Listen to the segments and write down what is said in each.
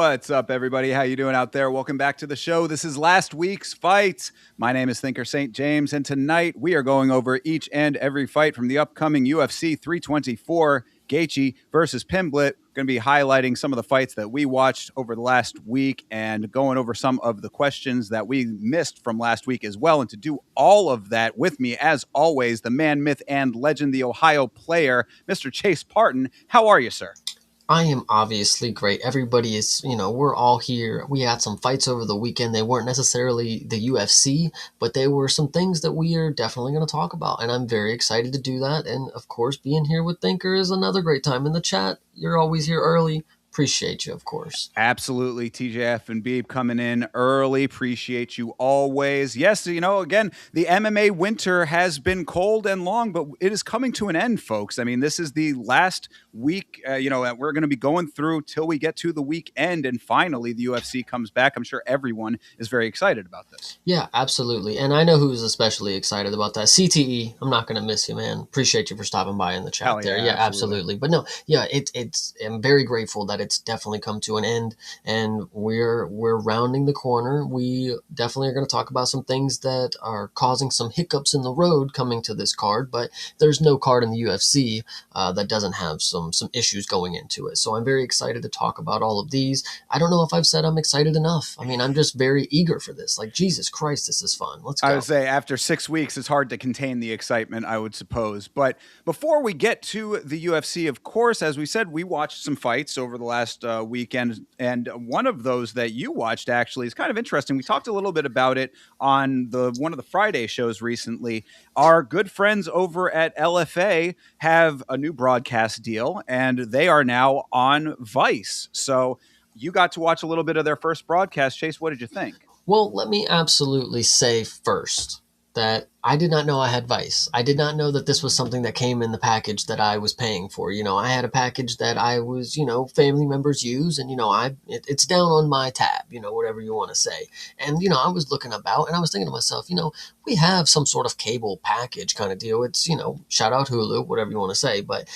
What's up, everybody? How you doing out there? Welcome back to the show. This is last week's fight. My name is Thinker St. James, and tonight we are going over each and every fight from the upcoming UFC 324, Gaethje versus Pimblett. Going to be highlighting some of the fights that we watched over the last week and going over some of the questions that we missed from last week as well. And to do all of that with me, as always, the man, myth, and legend, the Ohio player, Mr. Chase Parton. How are you, sir? I am obviously great. Everybody is, we're all here. We had some fights over the weekend. They weren't necessarily the UFC, but they were some things that we are definitely going to talk about. And I'm very excited to do that. And of course, being here with Thinker is another great time in the chat. You're always here early. Appreciate you, of course. Absolutely. TJF and Beeb coming in early. Appreciate you always. Yes, again, the MMA winter has been cold and long, but it is coming to an end, folks. I mean, this is the last week, that we're going to be going through till we get to the weekend. And finally, the UFC comes back. I'm sure everyone is very excited about this. Yeah, absolutely. And I know who's especially excited about that. CTE, I'm not going to miss you, man. Appreciate you for stopping by in the chat there. Yeah, absolutely. But no, yeah, I'm very grateful that it's definitely come to an end and we're rounding the corner. We definitely are going to talk about some things that are causing some hiccups in the road coming to this card, but there's no card in the UFC that doesn't have some issues going into it. So I'm very excited to talk about all of these. I don't know if I've said I'm excited enough. I mean, I'm just very eager for this. Like, Jesus Christ, this is fun. Let's go. I would say after 6 weeks, it's hard to contain the excitement, I would suppose. But before we get to the UFC, of course, as we said, we watched some fights over the last weekend. And one of those that you watched actually is kind of interesting. We talked a little bit about it on one of the Friday shows recently. Our good friends over at LFA have a new broadcast deal, and they are now on Vice. So you got to watch a little bit of their first broadcast. Chase, what did you think? Well, let me absolutely say first that I did not know I had Vice. I did not know that this was something that came in the package that I was paying for. I had a package that I was, family members use, and it's down on my tab, whatever you want to say. And I was looking about, and I was thinking to myself, we have some sort of cable package kind of deal. It's shout out Hulu, whatever you want to say, but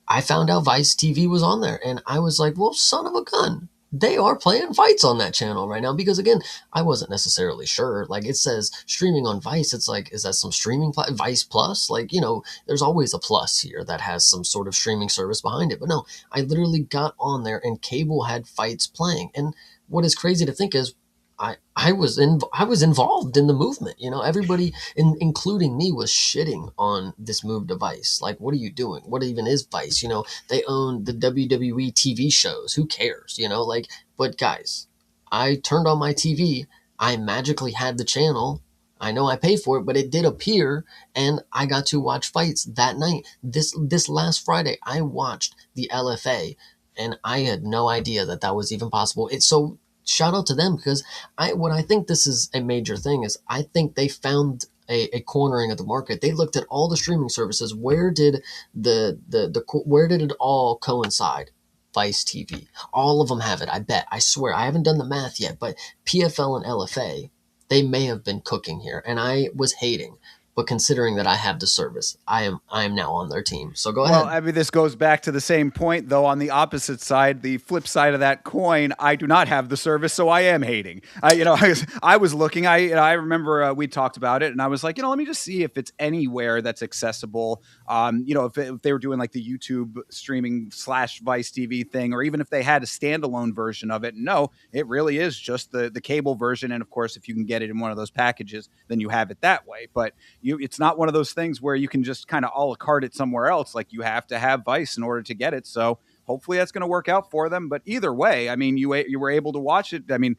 I found out Vice TV was on there, and I was like, well, son of a gun. They are playing fights on that channel right now because, again, I wasn't necessarily sure. Like, it says streaming on Vice. It's like, is that some streaming Vice Plus? Like, there's always a plus here that has some sort of streaming service behind it. But no, I literally got on there and cable had fights playing. And what is crazy to think is I was involved in the movement. Everybody, including me, was shitting on this move to Vice. Like, what are you doing? What even is Vice? They own the WWE TV shows. Who cares? But guys, I turned on my TV. I magically had the channel. I know I pay for it, but it did appear, and I got to watch fights that night. This last Friday, I watched the LFA, and I had no idea that was even possible. It's so. Shout out to them because what I think this is a major thing is I think they found a cornering of the market. They looked at all the streaming services. Where did where did it all coincide? Vice TV. All of them have it. I bet. I swear. I haven't done the math yet, but PFL and LFA, they may have been cooking here, and I was hating. But considering that I have the service, I am now on their team. So go ahead. Well, I mean, this goes back to the same point, though. On the opposite side, the flip side of that coin, I do not have the service, so I am hating. I was looking. I remember we talked about it, and I was like, let me just see if it's anywhere that's accessible. If they were doing like the YouTube streaming / Vice TV thing, or even if they had a standalone version of it. No, it really is just the cable version, and of course, if you can get it in one of those packages, then you have it that way. But it's not one of those things where you can just kind of a la carte it somewhere else. Like, you have to have Vice in order to get it. So hopefully that's going to work out for them. But either way, I mean, you were able to watch it. I mean,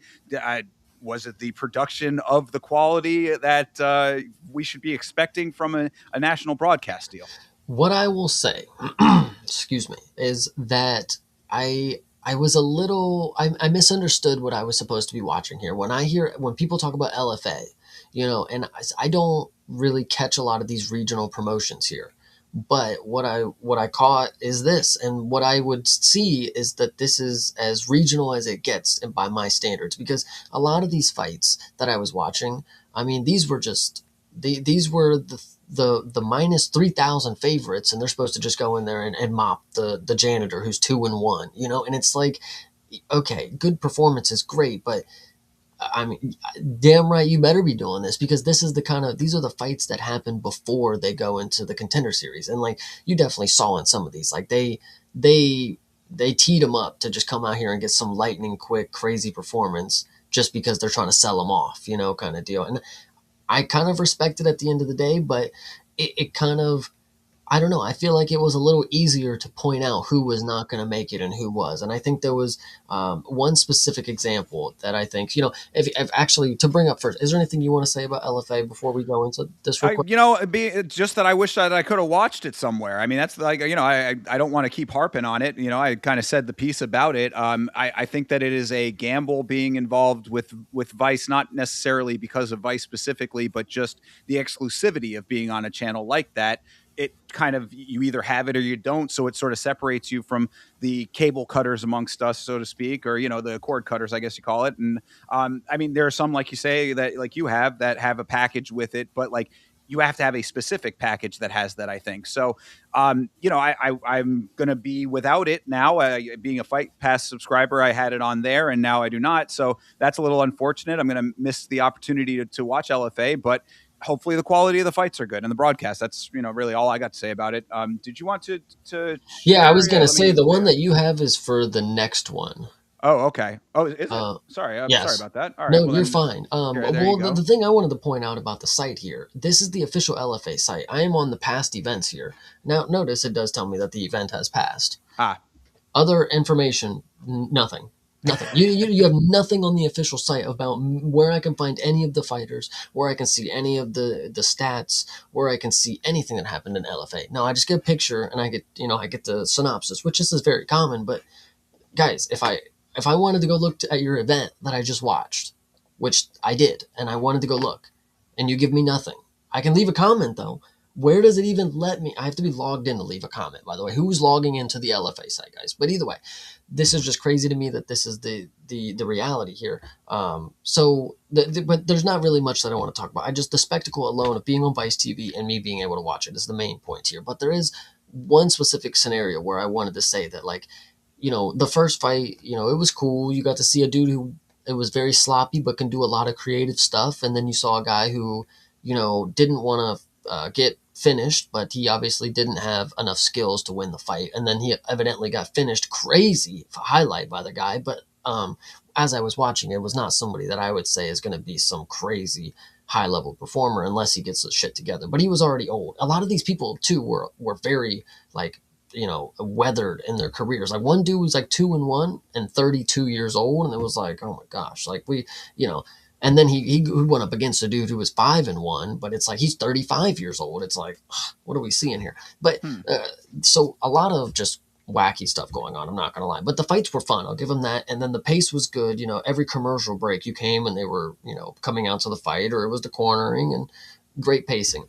was it the production of the quality that we should be expecting from a national broadcast deal? What I will say, excuse me, is that I was a little, I misunderstood what I was supposed to be watching here. When people talk about LFA, and I don't really catch a lot of these regional promotions here. But what I caught is this, and what I would see is that this is as regional as it gets by my standards, because a lot of these fights that I was watching, I mean, these were the minus 3,000 favorites, and they're supposed to just go in there and mop the janitor who's 2-1, and it's like, Okay, good performance is great, but I mean, damn right, you better be doing this because this is the kind of these are the fights that happen before they go into the contender series, and like you definitely saw in some of these, like they they teed them up to just come out here and get some lightning quick, crazy performance just because they're trying to sell them off, kind of deal. And I kind of respect it at the end of the day, but it kind of I don't know. I feel like it was a little easier to point out who was not going to make it and who was. And I think there was one specific example that I think, if actually to bring up first, is there anything you want to say about LFA before we go into this real quick? It's just that I wish that I could have watched it somewhere. I mean, that's like, I don't want to keep harping on it. I kind of said the piece about it. I think that it is a gamble being involved with Vice, not necessarily because of Vice specifically, but just the exclusivity of being on a channel like that. It kind of, you either have it or you don't. So it sort of separates you from the cable cutters amongst us, so to speak, or, the cord cutters, I guess you call it. And I mean, there are some, like you say, that like you have that have a package with it, but like you have to have a specific package that has that, I think. So, I'm going to be without it now. Being a Fight Pass subscriber, I had it on there and now I do not. So that's a little unfortunate. I'm going to miss the opportunity to watch LFA, but hopefully the quality of the fights are good and the broadcast. That's, really all I got to say about it. Did you want to Yeah, I share? was Yeah, going to let say me, the one yeah. that you have is for the next one. Oh, okay. Oh, is it? Uh, Sorry. I'm sorry yes. about that. All right. No, Well you're then, fine. there you Well, the go. thing I wanted to point out about the site here, this is the official LFA site. I am on the past events here. Now, notice it does tell me that the event has passed. Ah, Other information, nothing. Nothing. You have nothing on the official site about where I can find any of the fighters, where I can see any of the stats, where I can see anything that happened in LFA. No, I just get a picture and I get the synopsis, which is very common. But guys, if I wanted to go look at your event that I just watched, which I did, and I wanted to go look, and you give me nothing, I can leave a comment though. Where does it even let me? I have to be logged in to leave a comment. By the way, who's logging into the LFA site, guys? But either way, this is just crazy to me that this is the reality here. But there's not really much that I want to talk about. I just the spectacle alone of being on Vice TV and me being able to watch it is the main point here. But there is one specific scenario where I wanted to say that like the first fight, it was cool. You got to see a dude who it was very sloppy but can do a lot of creative stuff, and then you saw a guy who, didn't want to get finished, but he obviously didn't have enough skills to win the fight, and then he evidently got finished crazy highlight by the guy. But as I was watching, it was not somebody that I would say is going to be some crazy high level performer unless he gets his shit together. But he was already old. A lot of these people too were very like weathered in their careers. Like one dude was like 2-1 and 32 years old, and it was like, oh my gosh, like you know. And then he went up against a dude who was 5-1, but it's like he's 35 years old. It's like, what are we seeing here? But hmm. so a lot of just wacky stuff going on. I'm not gonna lie, but the fights were fun. I'll give them that. And then the pace was good. Every commercial break you came and they were coming out to the fight, or it was the cornering and great pacing.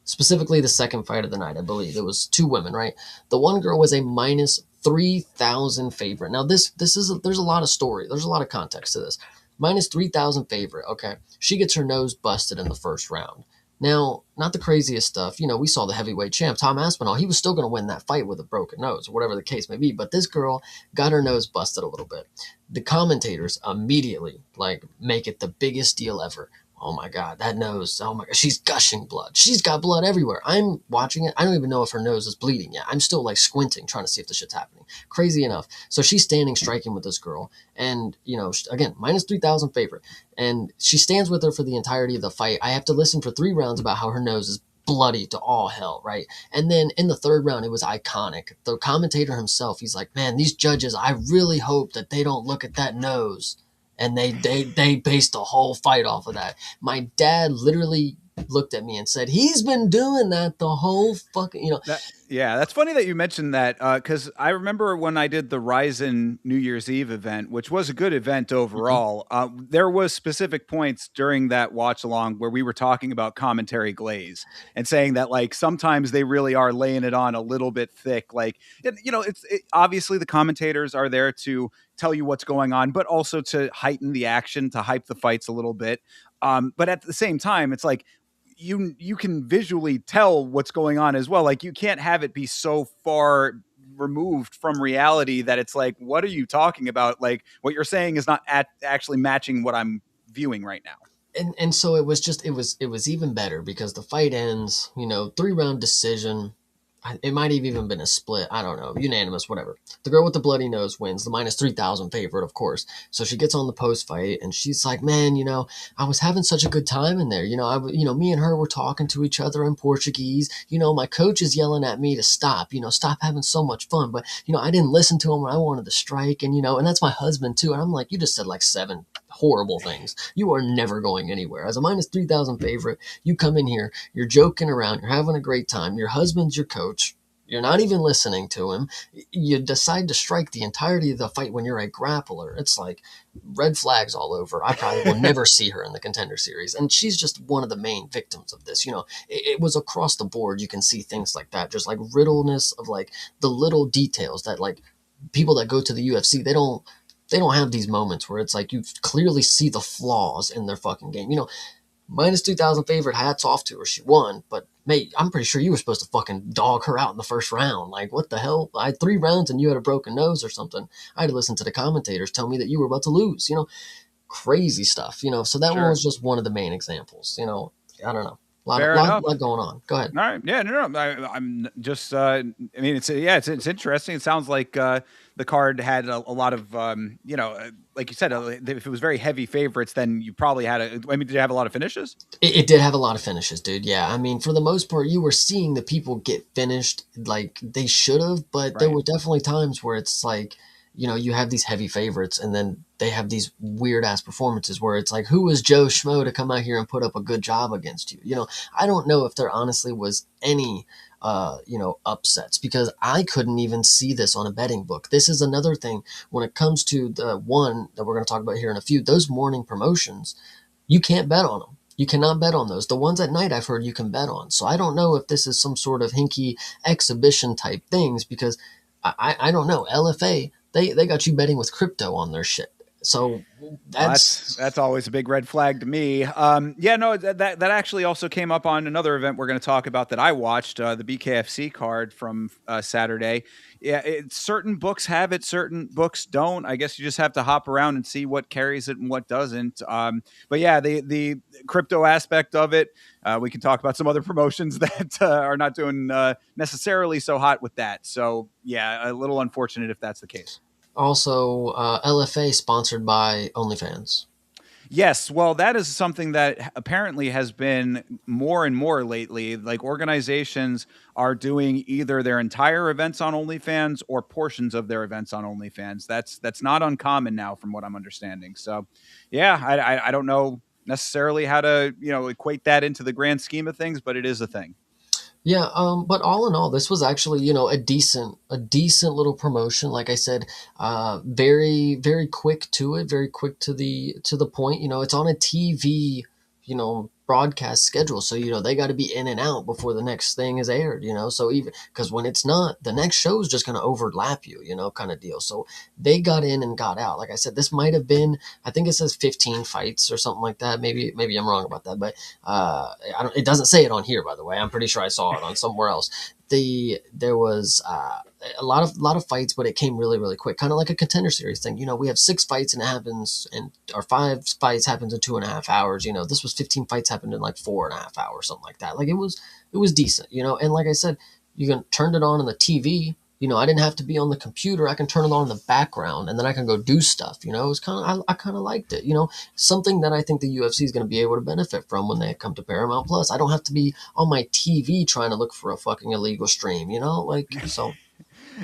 Specifically, the second fight of the night, I believe it was two women, right? The one girl was a minus 3,000 favorite. Now there's a lot of story. There's a lot of context to this. Minus 3,000 favorite. Okay, she gets her nose busted in the first round. Now, not the craziest stuff. We saw the heavyweight champ, Tom Aspinall. He was still going to win that fight with a broken nose, or whatever the case may be. But this girl got her nose busted a little bit. The commentators immediately, make it the biggest deal ever. Oh my God, that nose. Oh my God, she's gushing blood. She's got blood everywhere. I'm watching it. I don't even know if her nose is bleeding yet. I'm still squinting, trying to see if the shit's happening. Crazy enough. So she's standing striking with this girl. And, again, minus 3,000 favorite. And she stands with her for the entirety of the fight. I have to listen for 3 rounds about how her nose is bloody to all hell, right? And then in the third round, it was iconic. The commentator himself, he's like, man, these judges, I really hope that they don't look at that nose. And they based the whole fight off of that. My dad literally looked at me and said, he's been doing that the whole fucking. That's funny that you mentioned that because I remember when I did the Ryzen New Year's Eve event, which was a good event Mhm. overall. There was specific points during that watch along where we were talking about commentary glaze and saying that sometimes they really are laying it on a little bit thick. Obviously the commentators are there to tell you what's going on, but also to heighten the action, to hype the fights a little bit. But at the same time, it's like you can visually tell what's going on as well. Like you can't have it be so far removed from reality that it's like, what are you talking about? Like, what you're saying is not actually matching what I'm viewing right now. And so it was just it was even better because the fight ends, 3-round decision. It might have even been a split. I don't know, unanimous, whatever. The girl with the bloody nose wins, the minus 3,000 favorite, of course. So she gets on the post fight and she's like, "Man, I was having such a good time in there. Me and her were talking to each other in Portuguese. My coach is yelling at me to stop. Stop having so much fun. But I didn't listen to him when I wanted to strike. And that's my husband too. And I'm like, you just said like 7 horrible things. You are never going anywhere. As a minus 3,000 favorite, you come in here, you're joking around, you're having a great time. Your husband's your coach. You're not even listening to him. You decide to strike the entirety of the fight when you're a grappler. It's like red flags all over. I probably will never see her in the Contender Series. And she's just one of the main victims of this. It was across the board. You can see things like that. Just like riddleness of like the little details that like people that go to the UFC, they don't have these moments where it's like you clearly see the flaws in their fucking game. Minus 2,000 favorite, hats off to her. She won, but mate, I'm pretty sure you were supposed to fucking dog her out in the first round. Like, what the hell? I had 3 rounds and you had a broken nose or something. I had to listen to the commentators tell me that you were about to lose. Crazy stuff. So that one Sure. was just one of the main examples. I don't know. A lot, Fair lot, enough. lot going on. Go ahead. All right. Yeah. No. I'm just. I mean, it's interesting. It sounds like the card had a lot of, like you said, if it was very heavy favorites, then you probably had a. I mean, did you have a lot of finishes? It did have a lot of finishes, dude. Yeah, I mean, for the most part, you were seeing the people get finished like they should have, but there Right. were definitely times where it's like, you have these heavy favorites, and then they have these weird ass performances where it's like, who was Joe Schmo to come out here and put up a good job against you? I don't know if there honestly was any upsets because I couldn't even see this on a betting book. This is another thing when it comes to the one that we're going to talk about here in a few, those morning promotions, you can't bet on them. You cannot bet on those. The ones at night I've heard you can bet on. So I don't know if this is some sort of hinky exhibition type things because I don't know. LFA, they got you betting with crypto on their shit. So Well, that's always a big red flag to me. Yeah, no, that actually also came up on another event we're going to talk about that I watched, the BKFC card from Saturday. Yeah, certain books have it, certain books don't. I guess you just have to hop around and see what carries it and what doesn't. But yeah, the crypto aspect of it, we can talk about some other promotions that are not doing necessarily so hot with that. So yeah, a little unfortunate if that's the case. also LFA sponsored by OnlyFans. Yes, well, that is something that apparently has been more and more lately. Like organizations are doing either their entire events on OnlyFans or portions of their events on OnlyFans. That's not uncommon now, from what I'm understanding. So, yeah, I don't know necessarily how to equate that into the grand scheme of things, but it is a thing. Yeah, but all in all, this was actually, a decent little promotion. Like I said, very, very quick to it, very quick to the point. It's on a TV, broadcast schedule, so they got to be in and out before the next thing is aired. So even because when it's not, the next show is just going to overlap you, kind of deal. So they got in and got out. Like I said, this might have been, I think it says 15 fights or something like that. Maybe I'm wrong about that, but it doesn't say it on here, by the way. I'm pretty sure I saw it on somewhere else. There was a lot of fights, but it came really really quick, kind of like a Contender Series thing. We have 6 fights and it happens, and or 5 fights happens in 2.5 hours. This was 15 fights happened in like 4.5 hours, something like that. Like it was decent. And like I said, you can turn it on the TV. I didn't have to be on the computer. I can turn it on in the background, and then I can go do stuff. It was I kind of liked it. Something that I think the UFC is going to be able to benefit from when they come to Paramount Plus. I don't have to be on my TV trying to look for a fucking illegal stream. Like so.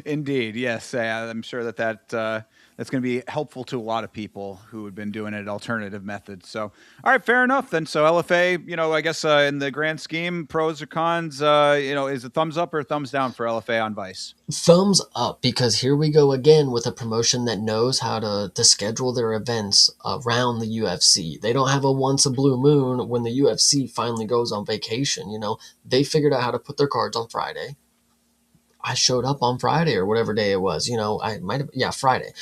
Indeed, yes. I'm sure that's going to be helpful to a lot of people who had been doing it alternative methods. So, all right, fair enough then. So LFA, I guess in the grand scheme, pros or cons, is it thumbs up or thumbs down for LFA on Vice? Thumbs up, because here we go again with a promotion that knows how to schedule their events around the UFC. They don't have a once a blue moon when the UFC finally goes on vacation. They figured out how to put their cards on Friday. I showed up on Friday or whatever day it was. I might have, yeah, Friday.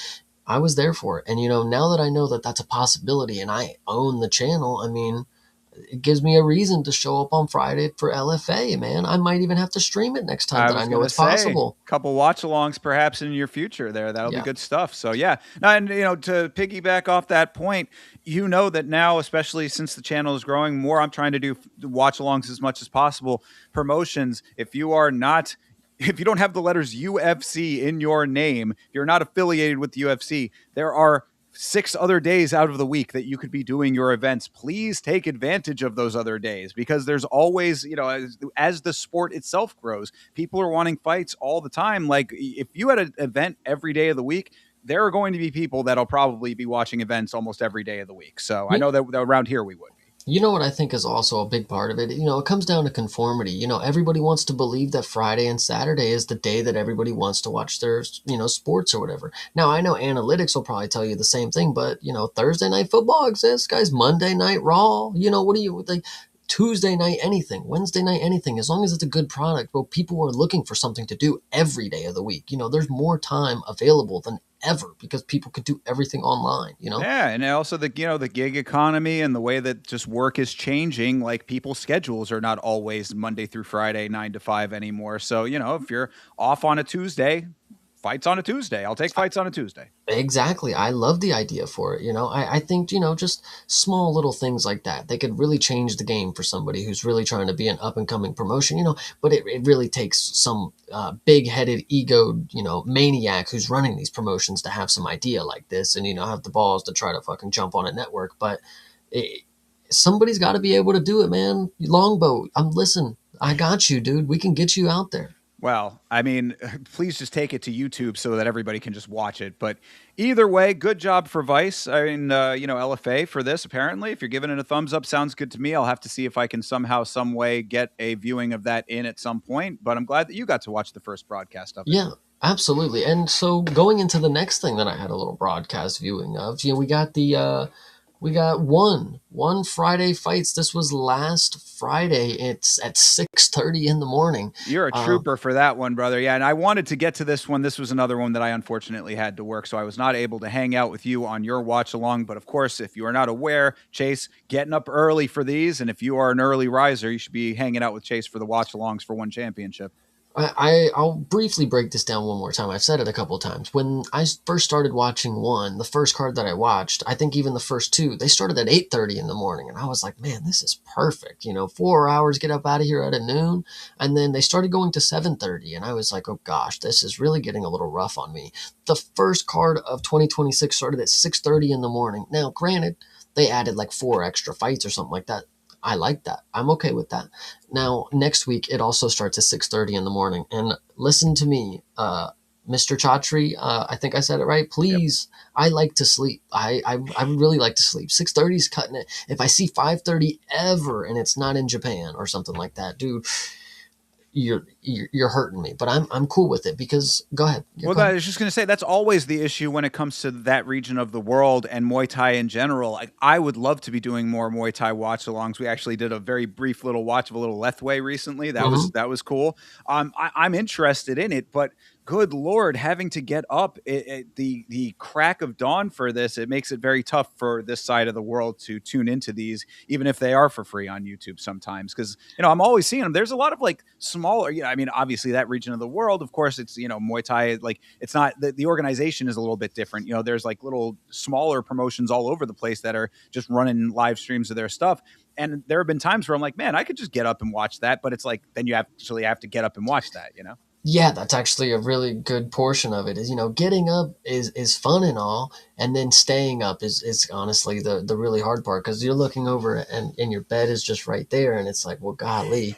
I was there for it. And, now that I know that that's a possibility and I own the channel, I mean, it gives me a reason to show up on Friday for LFA, man. I might even have to stream it next time I that I was know gonna it's say possible. a couple watch alongs perhaps in your future there. That'll be Yeah. good stuff. So yeah. Now, and to piggyback off that point, that now, especially since the channel is growing more, I'm trying to do watch alongs as much as possible. Promotions, if you don't have the letters UFC in your name, you're not affiliated with the UFC. There are 6 other days out of the week that you could be doing your events. Please take advantage of those other days, because there's always, as the sport itself grows, people are wanting fights all the time. Like, if you had an event every day of the week, there are going to be people that'll probably be watching events almost every day of the week. So I know that around here we would be. You know what I think is also a big part of it? It comes down to conformity. Everybody wants to believe that Friday and Saturday is the day that everybody wants to watch their, sports or whatever. Now, I know analytics will probably tell you the same thing, but, Thursday night football exists, guys. Monday night Raw. What do you like? Tuesday night anything, Wednesday night anything, as long as it's a good product. Well, people are looking for something to do every day of the week. There's more time available than ever because people could do everything online. Yeah, and also the gig economy and the way that just work is changing. Like, people's schedules are not always Monday through Friday 9 to 5 anymore. So if you're off on a Tuesday, fights on a Tuesday. I'll take fights on a Tuesday. Exactly. I love the idea for it. I think, just small little things like that, they could really change the game for somebody who's really trying to be an up and coming promotion, but it really takes some big headed ego, maniac who's running these promotions to have some idea like this and, have the balls to try to fucking jump on a network. But it, somebody's got to be able to do it, man. Longbow, listen, I got you, dude. We can get you out there. Well, I mean, please just take it to YouTube so that everybody can just watch it. But either way, good job for Vice. I mean, LFA for this, apparently. If you're giving it a thumbs up, sounds good to me. I'll have to see if I can somehow, some way get a viewing of that in at some point. But I'm glad that you got to watch the first broadcast of it. Yeah, absolutely. And so going into the next thing that I had a little broadcast viewing of, we got one Friday fights. This was last Friday. It's at 6:30 in the morning. You're a trooper for that one, brother. Yeah, and I wanted to get to this one. This was another one that I unfortunately had to work, so I was not able to hang out with you on your watch along. But of course, if you are not aware, Chase getting up early for these, and if you are an early riser, you should be hanging out with Chase for the watch alongs for one championship. I'll briefly break this down one more time. I've said it a couple of times. When I first started watching one, the first card that I watched, I think even the first two, they started at 8:30 in the morning. And I was like, man, this is perfect. 4 hours, get up out of here at noon. And then they started going to 7:30. And I was like, oh gosh, this is really getting a little rough on me. The first card of 2026 started at 6:30 in the morning. Now, granted, they added like 4 extra fights or something like that. I like that. I'm okay with that. Now, next week, it also starts at 6:30 in the morning. And listen to me, Mr. Chatri, I think I said it right. Please, yep. I like to sleep. I really like to sleep. 6:30 is cutting it. If I see 5:30 ever and it's not in Japan or something like that, dude, you're hurting me, but I'm cool with it because go ahead. I was just going to say that's always the issue when it comes to that region of the world and Muay Thai in general. I would love to be doing more Muay Thai watch alongs. We actually did a very brief little watch of a little Lethway recently. That was cool. I'm interested in it, but good Lord, having to get up the crack of dawn for this, it makes it very tough for this side of the world to tune into these, even if they are for free on YouTube sometimes. Because, I'm always seeing them. There's a lot of like smaller, I mean, obviously that region of the world, of course, it's, Muay Thai, like it's not, the organization is a little bit different. There's like little smaller promotions all over the place that are just running live streams of their stuff. And there have been times where I'm like, man, I could just get up and watch that. But it's like, then you actually have to get up and watch that, Yeah, that's actually a really good portion of it is, getting up is fun and all. And then staying up is honestly the really hard part because you're looking over and your bed is just right there. And it's like, well, golly.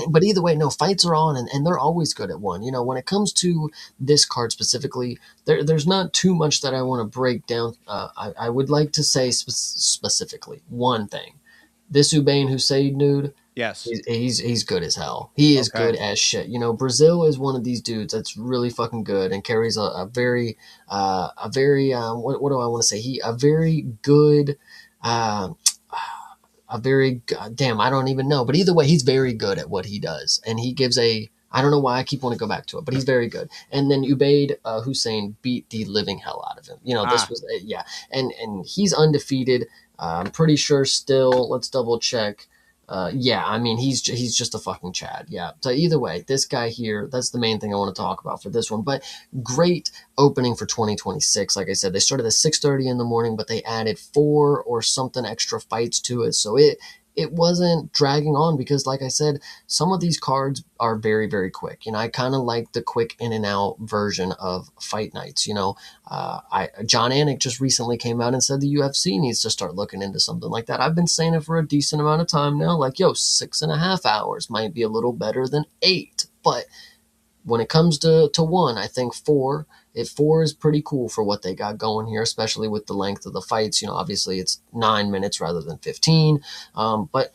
But either way, no, fights are on and they're always good at one. When it comes to this card specifically, there's not too much that I want to break down. I would like to say specifically one thing. This Ubain Hussein dude. Yes, he's good as hell. He is good as shit. Brazil is one of these dudes that's really fucking good and carries a very what do I want to say? A very good, damn, I don't even know. But either way, he's very good at what he does, and he gives I don't know why I keep wanting to go back to it, but he's very good. And then Ubaid Hussein beat the living hell out of him. This was and he's undefeated. I'm pretty sure still. Let's double check. Yeah, I mean he's just a fucking Chad. Yeah. So either way, this guy here, that's the main thing I want to talk about for this one. But great opening for 2026. Like I said, they started at 6:30 in the morning, but they added four or something extra fights to it. So it wasn't dragging on because, like I said, some of these cards are very, very quick. I kind of like the quick in and out version of fight nights. John Anik just recently came out and said the UFC needs to start looking into something like that. I've been saying it for a decent amount of time now. Like, yo, 6.5 hours might be a little better than 8, but when it comes to one, I think four is pretty cool for what they got going here, especially with the length of the fights. Obviously it's 9 minutes rather than 15. But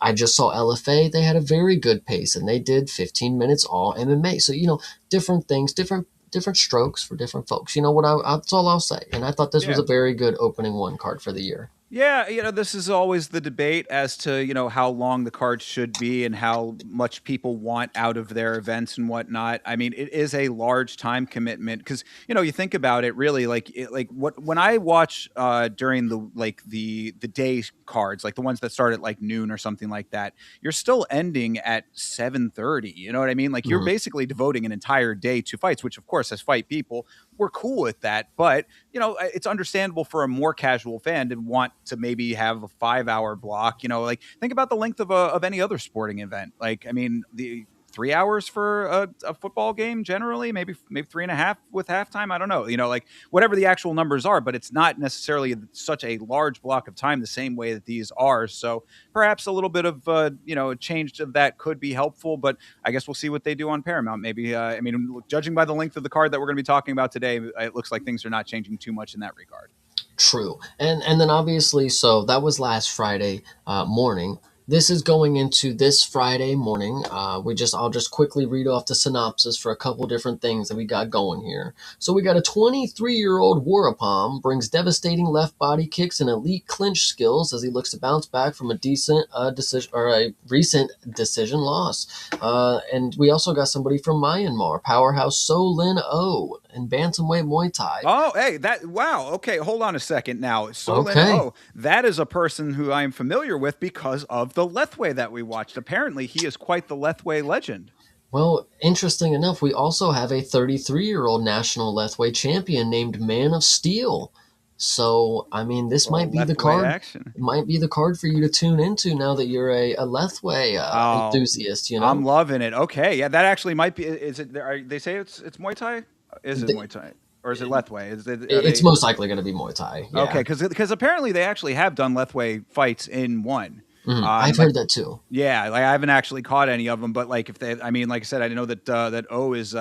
I just saw LFA. They had a very good pace and they did 15 minutes all MMA. So, different things, different strokes for different folks. You know what that's all I'll say. And I thought this was Yeah. a very good opening one card for the year. Yeah, this is always the debate as to, how long the cards should be and how much people want out of their events and whatnot. I mean, it is a large time commitment because, you think about it really like what when I watch during the day cards, like the ones that start at like noon or something like that, you're still ending at 7:30. You know what I mean? Like you're Mhm. basically devoting an entire day to fights, which of course as fight people, we're cool with that. But it's understandable for a more casual fan to want to maybe have a 5 hour block. Like think about the length of any other sporting event. Like, I mean, the 3 hours for a football game generally, maybe 3.5 with halftime. I don't know, like whatever the actual numbers are, but it's not necessarily such a large block of time the same way that these are. So perhaps a little bit of a change of that could be helpful. But I guess we'll see what they do on Paramount. Maybe I mean, judging by the length of the card that we're going to be talking about today, it looks like things are not changing too much in that regard. True. And then obviously, so that was last Friday morning. This is going into this Friday morning. I'll just quickly read off the synopsis for a couple different things that we got going here. So we got a 23-year-old Warapom brings devastating left body kicks and elite clinch skills as he looks to bounce back from a decent decision or a recent decision loss. And we also got somebody from Myanmar, powerhouse So Lin O in bantamweight Muay Thai. Oh, hey, wow. Okay, hold on a second now. Solin Okay. Oh, that is a person who I am familiar with because of the Lethway that we watched. Apparently, he is quite the Lethway legend. Well, interesting enough, we also have a 33-year-old national Lethwei champion named Man of Steel. So, I mean, this Little might be the Lethway card. action. Might be the card for you to tune into now that you're a Lethwei Oh, enthusiast. You I'm know, loving it. Okay, yeah, that actually might be. Is it? They say it's Muay Thai. Is it Muay Th- Thai or is it Lethway? Is it? Are it's they most likely going to be Muay Thai. okay? Yeah. Because apparently they actually have done Lethway fights in one. I've Like heard that too. yeah, like I haven't actually caught any of them, but like if they, I mean, like I said, I know that that O is,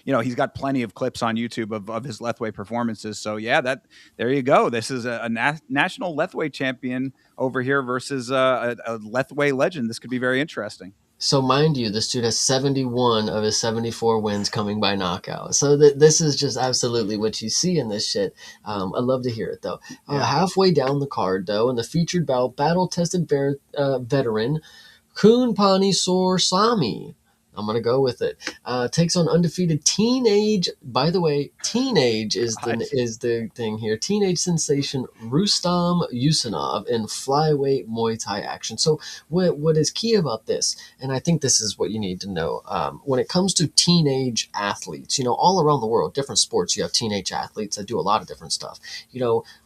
he's got plenty of clips on YouTube of his Lethway performances. So yeah, there you go. This is a national Lethway champion over here versus a Lethway legend. This could be very interesting. So, mind you, this dude has 71 of his 74 wins coming by knockout. So, this is just absolutely what you see in this shit. I love to hear it, though. Yeah. Halfway down the card, though, in the featured bout, battle tested veteran Kun Pani Sor Sami. I'm gonna go with it. Takes on undefeated teenage. By the way, teenage What? is the thing here. Teenage sensation Rustam Usanov in flyweight Muay Thai action. So what is key about this, and I think this is what you need to know, when it comes to teenage athletes, all around the world, different sports, you have teenage athletes that do a lot of different stuff.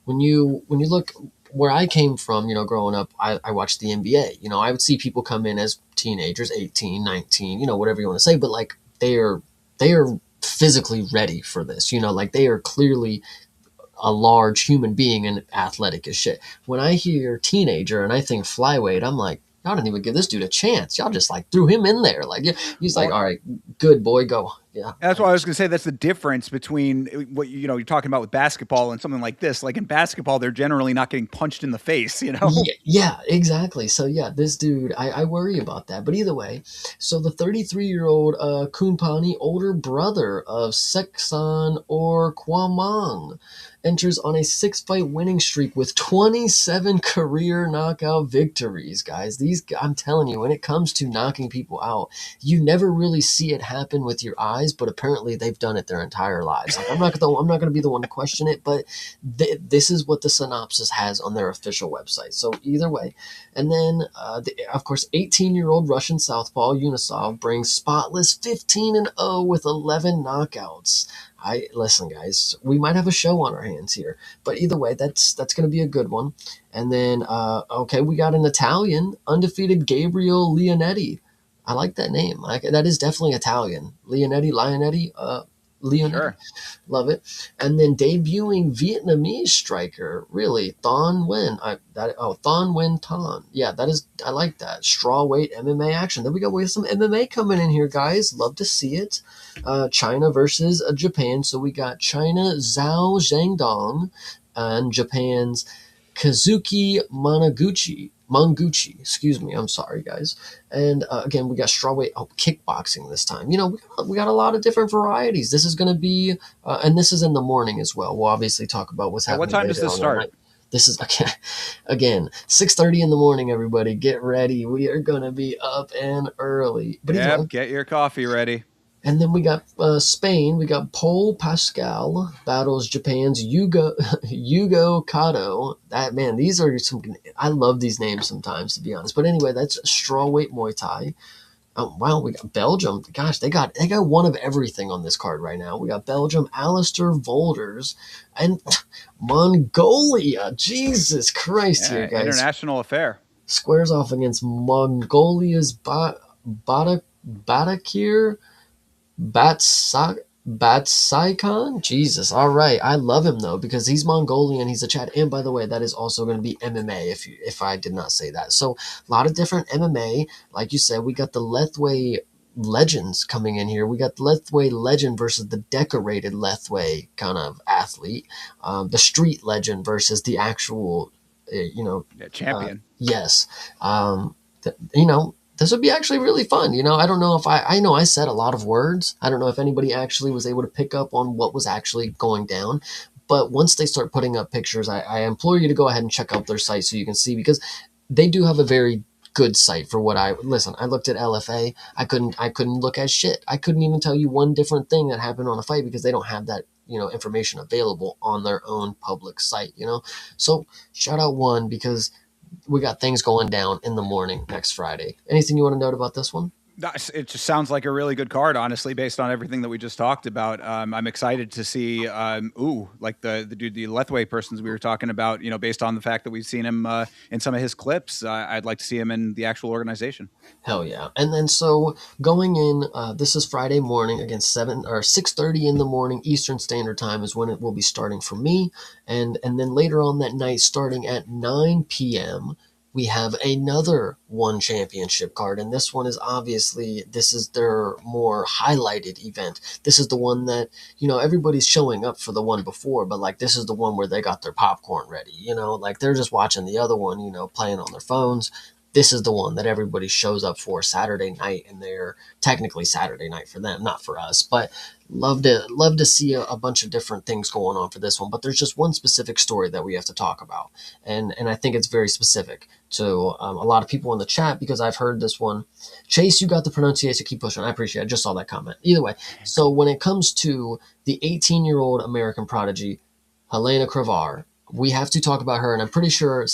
When you look where I came from, growing up, I watched the NBA. I would see people come in as teenagers, 18, 19, whatever you want to say, but like they are physically ready for this. Like they are clearly a large human being and athletic as shit. When I hear teenager and I think flyweight, I'm like, y'all didn't even give this dude a chance. Y'all just like threw him in there. Like, yeah, he's like, Well, all right, good boy, go. Yeah. that's why I was going to say that's the difference between what you're talking about with basketball and something like this. Like in basketball, they're generally not getting punched in the face. Yeah, exactly. So yeah, this dude, I worry about that. But either way, so the 33-year-old Kunpani, older brother of Seksan or Kwamang, enters on a 6-fight winning streak with 27 career knockout victories. Guys, I'm telling you, when it comes to knocking people out, you never really see it happen with your eyes. guys, but apparently they've done it their entire lives. Like, I'm not going to be the one to question it, but this is what the synopsis has on their official website. So either way, and then of course, 18-year-old Russian southpaw Unisov brings spotless 15-0 with 11 knockouts. I listen, guys. We might have a show on our hands here, but either way, that's going to be a good one. And then, okay, we got an Italian undefeated Gabriel Leonetti. I like that name. That is definitely Italian. Leonetti. Leonetti. Sure. Love it. And then debuting Vietnamese striker, really, Thon Nguyen. Thon Nguyen Tan. Yeah, I like that. Strawweight MMA action. Then we got some MMA coming in here, guys. Love to see it. China versus Japan. So we got China Zhao Zhangdong and Japan's Kazuki Monguchi, excuse me. I'm sorry, guys. And again, we got strawweight kickboxing this time. We got a lot of different varieties. This is going to be, and this is in the morning as well. We'll obviously talk about what's At what happening time does later this on start? tonight. This is again 6:30 in the morning. Everybody, get ready. We are going to be up and early. But either way, Yep, get your coffee ready. and then we got Spain. We got Paul Pascal battles Japan's Yugo Kato. These are some. I love these names sometimes, to be honest. But anyway, that's strawweight Muay Thai. Oh, wow, we got Belgium. Gosh, they got one of everything on this card right now. We got Belgium, Alistair Volders, and Mongolia. Jesus Christ, Yeah, here, guys. international affair. Squares off against Mongolia's Batakir. Batsaikan? Jesus. All right. I love him though, because he's Mongolian, he's a Chad. And by the way, that is also going to be MMA if I did not say that. So a lot of different MMA. Like you said, we got the Lethway legends coming in here. We got the Lethway legend versus the decorated Lethway kind of athlete. The street legend versus the actual, Champion. yes. This would be actually really fun. I don't know if I know I said a lot of words. I don't know if anybody actually was able to pick up on what was actually going down. But once they start putting up pictures, I implore you to go ahead and check out their site so you can see, because they do have a very good site for what I looked at LFA. I couldn't look at shit. I couldn't even tell you one different thing that happened on a fight because they don't have that, information available on their own public site, So shout out one, because we got things going down in the morning next Friday. Anything you want to note about this one? It just sounds like a really good card, honestly, based on everything that we just talked about. I'm excited to see, like the dude, the Lethway persons we were talking about, based on the fact that we've seen him in some of his clips. I'd like to see him in the actual organization. Hell yeah. And then so going in, this is Friday morning, again, 6:30 in the morning Eastern Standard Time is when it will be starting for me. And then later on that night, starting at 9 p.m., we have another one championship card, and this one is this is their more highlighted event. This is the one that, everybody's showing up for the one before, but like this is the one where they got their popcorn ready, like they're just watching the other one, playing on their phones. This is the one that everybody shows up for Saturday night, and they're technically Saturday night for them, not for us. But love to see a bunch of different things going on for this one. But there's just one specific story that we have to talk about, and I think it's very specific to a lot of people in the chat, because I've heard this one. Chase, you got the pronunciation. Keep pushing. I appreciate it. I just saw that comment. Either way, so when it comes to the 18-year-old American prodigy, Helena Cravar, we have to talk about her, and I'm pretty sure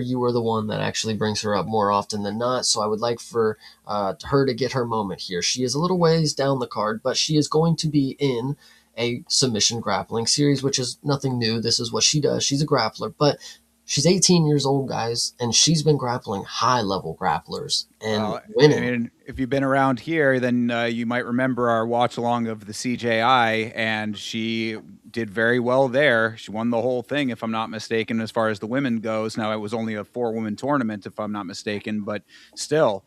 you were the one that actually brings her up more often than not. So I would like for her to get her moment here. She is a little ways down the card, but she is going to be in a submission grappling series, which is nothing new. This is what she does. She's a grappler, but she's 18 years old, guys, and she's been grappling high-level grapplers and winning. I mean, if you've been around here, then you might remember our watch-along of the CJI, and she did very well there. She won the whole thing, if I'm not mistaken, as far as the women goes. Now, it was only a 4-woman tournament, if I'm not mistaken, but still,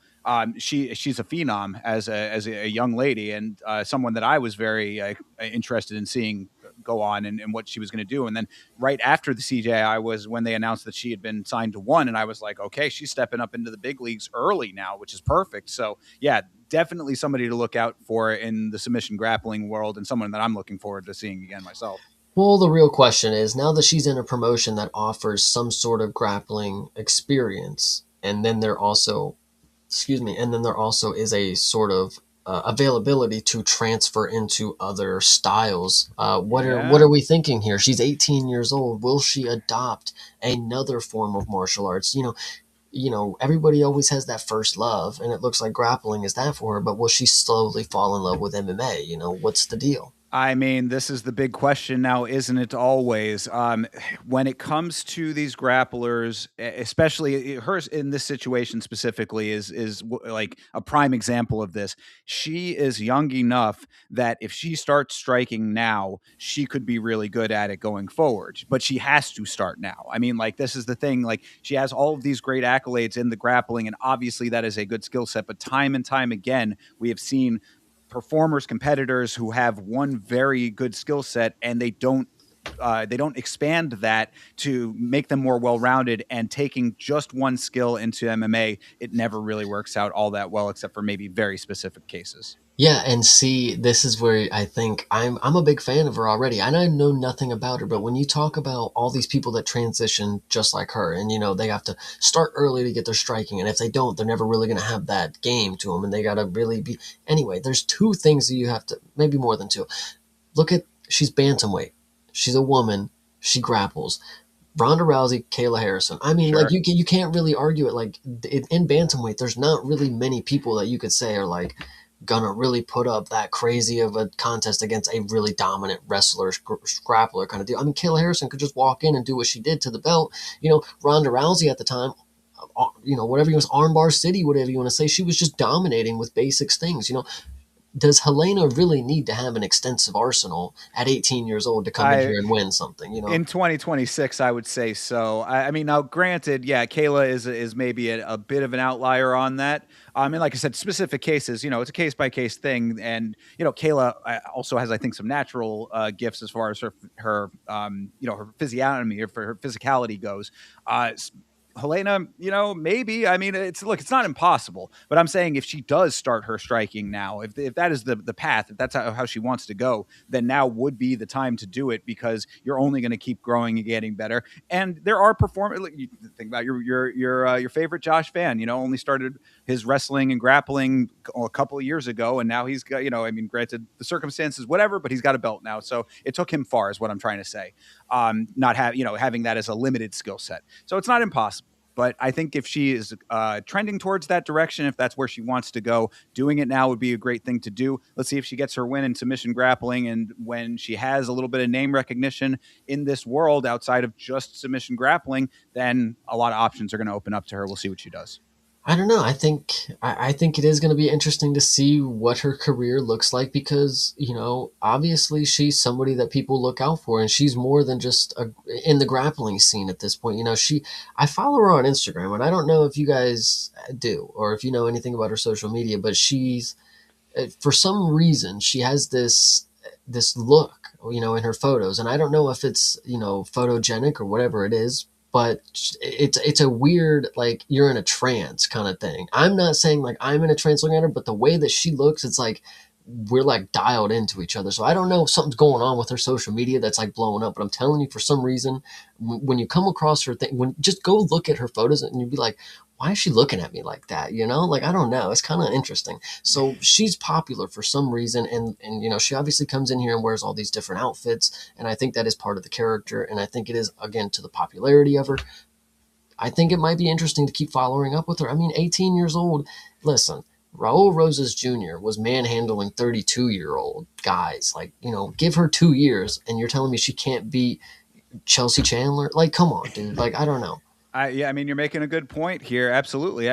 she's a phenom as a young lady, and someone that I was very interested in seeing go on and what she was going to do. And then right after the CJI was when they announced that she had been signed to one, and I was like, okay, she's stepping up into the big leagues early now, which is perfect. So yeah, definitely somebody to look out for in the submission grappling world, and someone that I'm looking forward to seeing again myself. Well, the real question is, now that she's in a promotion that offers some sort of grappling experience, and then there also is a sort of availability to transfer into other styles. What Yeah. are we thinking here? She's 18 years old. Will she adopt another form of martial arts? Everybody always has that first love, and it looks like grappling is that for her. But will she slowly fall in love with MMA? What's the deal? I mean, this is the big question now, isn't it always? When it comes to these grapplers, especially hers in this situation specifically, like a prime example of this. She is young enough that if she starts striking now, she could be really good at it going forward. But she has to start now. I mean, like this is the thing. Like she has all of these great accolades in the grappling, and obviously that is a good skill set. But time and time again, we have seen performers, competitors who have one very good skill set and they don't expand that to make them more well-rounded, and taking just one skill into MMA, it never really works out all that well except for maybe very specific cases. Yeah, and see, this is where I think I'm a big fan of her already. And I know nothing about her, but when you talk about all these people that transition just like her, and they have to start early to get their striking, and if they don't, they're never really going to have that game to them, and they got to really be. Anyway, there's two things that you have to, maybe more than two. Look at she's bantamweight, she's a woman, she grapples. Ronda Rousey, Kayla Harrison. I mean, like Sure. you can't really argue it. Like in bantamweight, there's not really many people that you could say are like gonna really put up that crazy of a contest against a really dominant wrestler, grappler kind of deal. I mean, Kayla Harrison could just walk in and do what she did to the belt. Ronda Rousey at the time, whatever you want, armbar city, whatever you want to say, she was just dominating with basics things. Does Helena really need to have an extensive arsenal at 18 years old to come in I here and win something? In 2026, I would say so. I mean, now granted, yeah, Kayla is maybe a bit of an outlier on that. And like I said, specific cases, it's a case by case thing. And Kayla also has, I think, some natural gifts as far as her physiognomy or for her physicality goes. Helena, maybe. I mean, it's not impossible, but I'm saying if she does start her striking now, if that is the path, if that's how she wants to go, then now would be the time to do it, because you're only going to keep growing and getting better. And there are performers. You think about your favorite Josh Fan. Only started his wrestling and grappling a couple of years ago, and now he's got. I mean, granted the circumstances, whatever, but he's got a belt now, so it took him far, is what I'm trying to say. Not having that as a limited skill set, so it's not impossible. But I think if she is trending towards that direction, if that's where she wants to go, doing it now would be a great thing to do. Let's see if she gets her win in submission grappling. And when she has a little bit of name recognition in this world outside of just submission grappling, then a lot of options are going to open up to her. We'll see what she does. I don't know. I think it is going to be interesting to see what her career looks like because obviously she's somebody that people look out for, and she's more than just in the grappling scene at this point. I follow her on Instagram, and I don't know if you guys do or if you know anything about her social media, but she's for some reason she has this look in her photos, and I don't know if it's photogenic or whatever it is, but it's a weird, like, you're in a trance kind of thing. I'm not saying like I'm in a trance looking at her, but the way that she looks, it's like we're like dialed into each other. So I don't know if something's going on with her social media that's like blowing up, but I'm telling you, for some reason, when you come across her thing, when just go look at her photos and you'd be like, why is she looking at me like that? Like, I don't know. It's kind of interesting. So she's popular for some reason. And she obviously comes in here and wears all these different outfits. And I think that is part of the character. And I think it is, again, to the popularity of her. I think it might be interesting to keep following up with her. I mean, 18 years old. Listen, Raul Rosas Jr. was manhandling 32-year-old guys. Like, give her 2 years and you're telling me she can't beat Chelsea Chandler? Like, come on, dude. Like, I don't know. Yeah, I mean, you're making a good point here. Absolutely.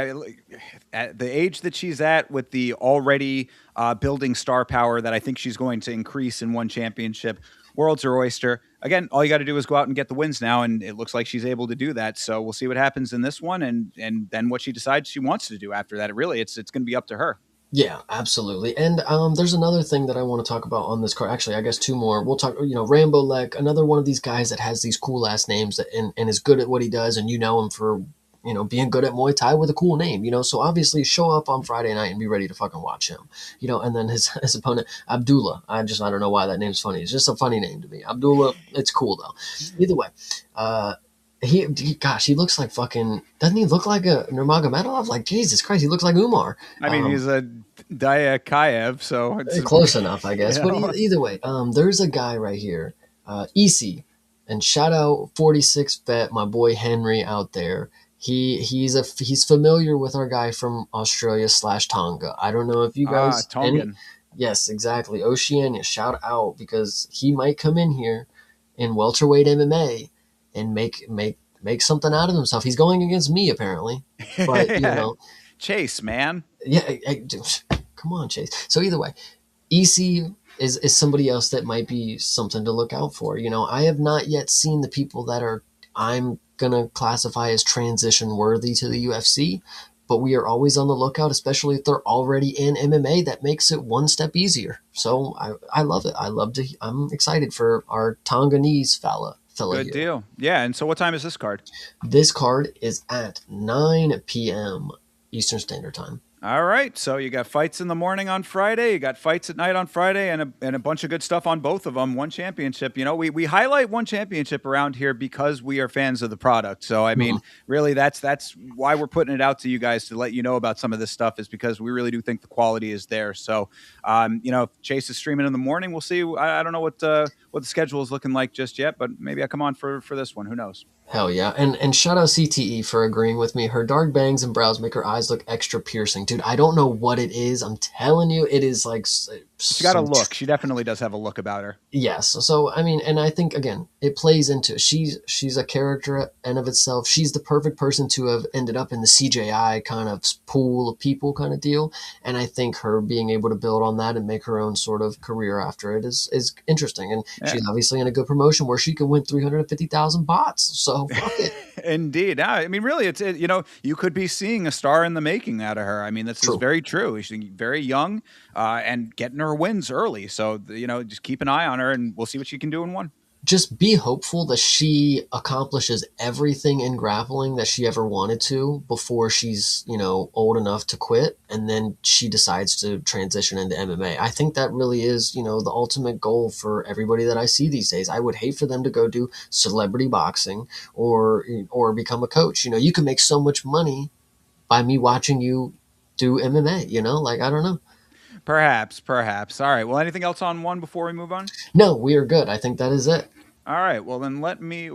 At the age that she's at, with the already building star power that I think she's going to increase in one championship, world's her oyster. Again, all you got to do is go out and get the wins now, and it looks like she's able to do that. So we'll see what happens in this one, and then what she decides she wants to do after that. It's going to be up to her. Yeah, absolutely. And there's another thing that I want to talk about on this card. Actually, I guess two more. We'll talk, Rambo Lek, another one of these guys that has these cool ass names and is good at what he does. And you know him for, being good at Muay Thai with a cool name, So obviously show up on Friday night and be ready to fucking watch him, And then his opponent, Abdullah. I don't know why that name's funny. It's just a funny name to me. Abdullah, it's cool though. Either way, Gosh, he looks like fucking. Doesn't he look like a Nurmagomedov? Like Jesus Christ, he looks like Umar. I mean, he's a Diakaev, so it's Close enough, I guess. you But know. either way, there's a guy right here, EC, and shout out 46 vet, my boy Henry out there. He's familiar with our guy from Australia slash Tonga. I don't know if you Ah, guys any. Tongan. Yes, exactly. Oceania, shout out because he might come in here in welterweight MMA and make something out of himself. He's going against me apparently, but Yeah. Chase, man. yeah, come on, Chase. So either way, EC is somebody else that might be something to look out for. I have not yet seen the people that I'm gonna classify as transition worthy to the UFC, but we are always on the lookout, especially if they're already in MMA. That makes it one step easier. So I love it. I'm excited for our Tonganese fella Good here. deal. Yeah. And so, what time is this card? This card is at 9 p.m. Eastern Standard Time. All right. So you got fights in the morning on Friday. You got fights at night on Friday, and a bunch of good stuff on both of them. One championship. We highlight one championship around here because we are fans of the product. So I mean, really, that's why we're putting it out to you guys to let you know about some of this stuff, is because we really do think the quality is there. So, if Chase is streaming in the morning, we'll see. I don't know what the schedule is looking like just yet, but maybe I come on for this one. Who knows? Hell yeah. And shout out CTE for agreeing with me. Her dark bangs and brows make her eyes look extra piercing. Dude, I don't know what it is. I'm telling you, it is like She got a look. She definitely does have a look about her. Yes. So I mean, and I think again, it plays into she's a character and of itself. She's the perfect person to have ended up in the CJI kind of pool of people kind of deal. And I think her being able to build on that and make her own sort of career after it is interesting. And Yeah. she's obviously in a good promotion where she can win 350,000 bots. So fuck it. Indeed. I mean, really, you could be seeing a star in the making out of her. I mean, this is True. very true. She's very young and getting her wins early. So, just keep an eye on her and we'll see what she can do in one. Just be hopeful that she accomplishes everything in grappling that she ever wanted to before she's, old enough to quit. And then she decides to transition into MMA. I think that really is, the ultimate goal for everybody that I see these days. I would hate for them to go do celebrity boxing or become a coach. You can make so much money by me watching you do MMA, like, I don't know. Perhaps. All right. Well, anything else on one before we move on? No, we are good. I think that is it. All right. Well, then let me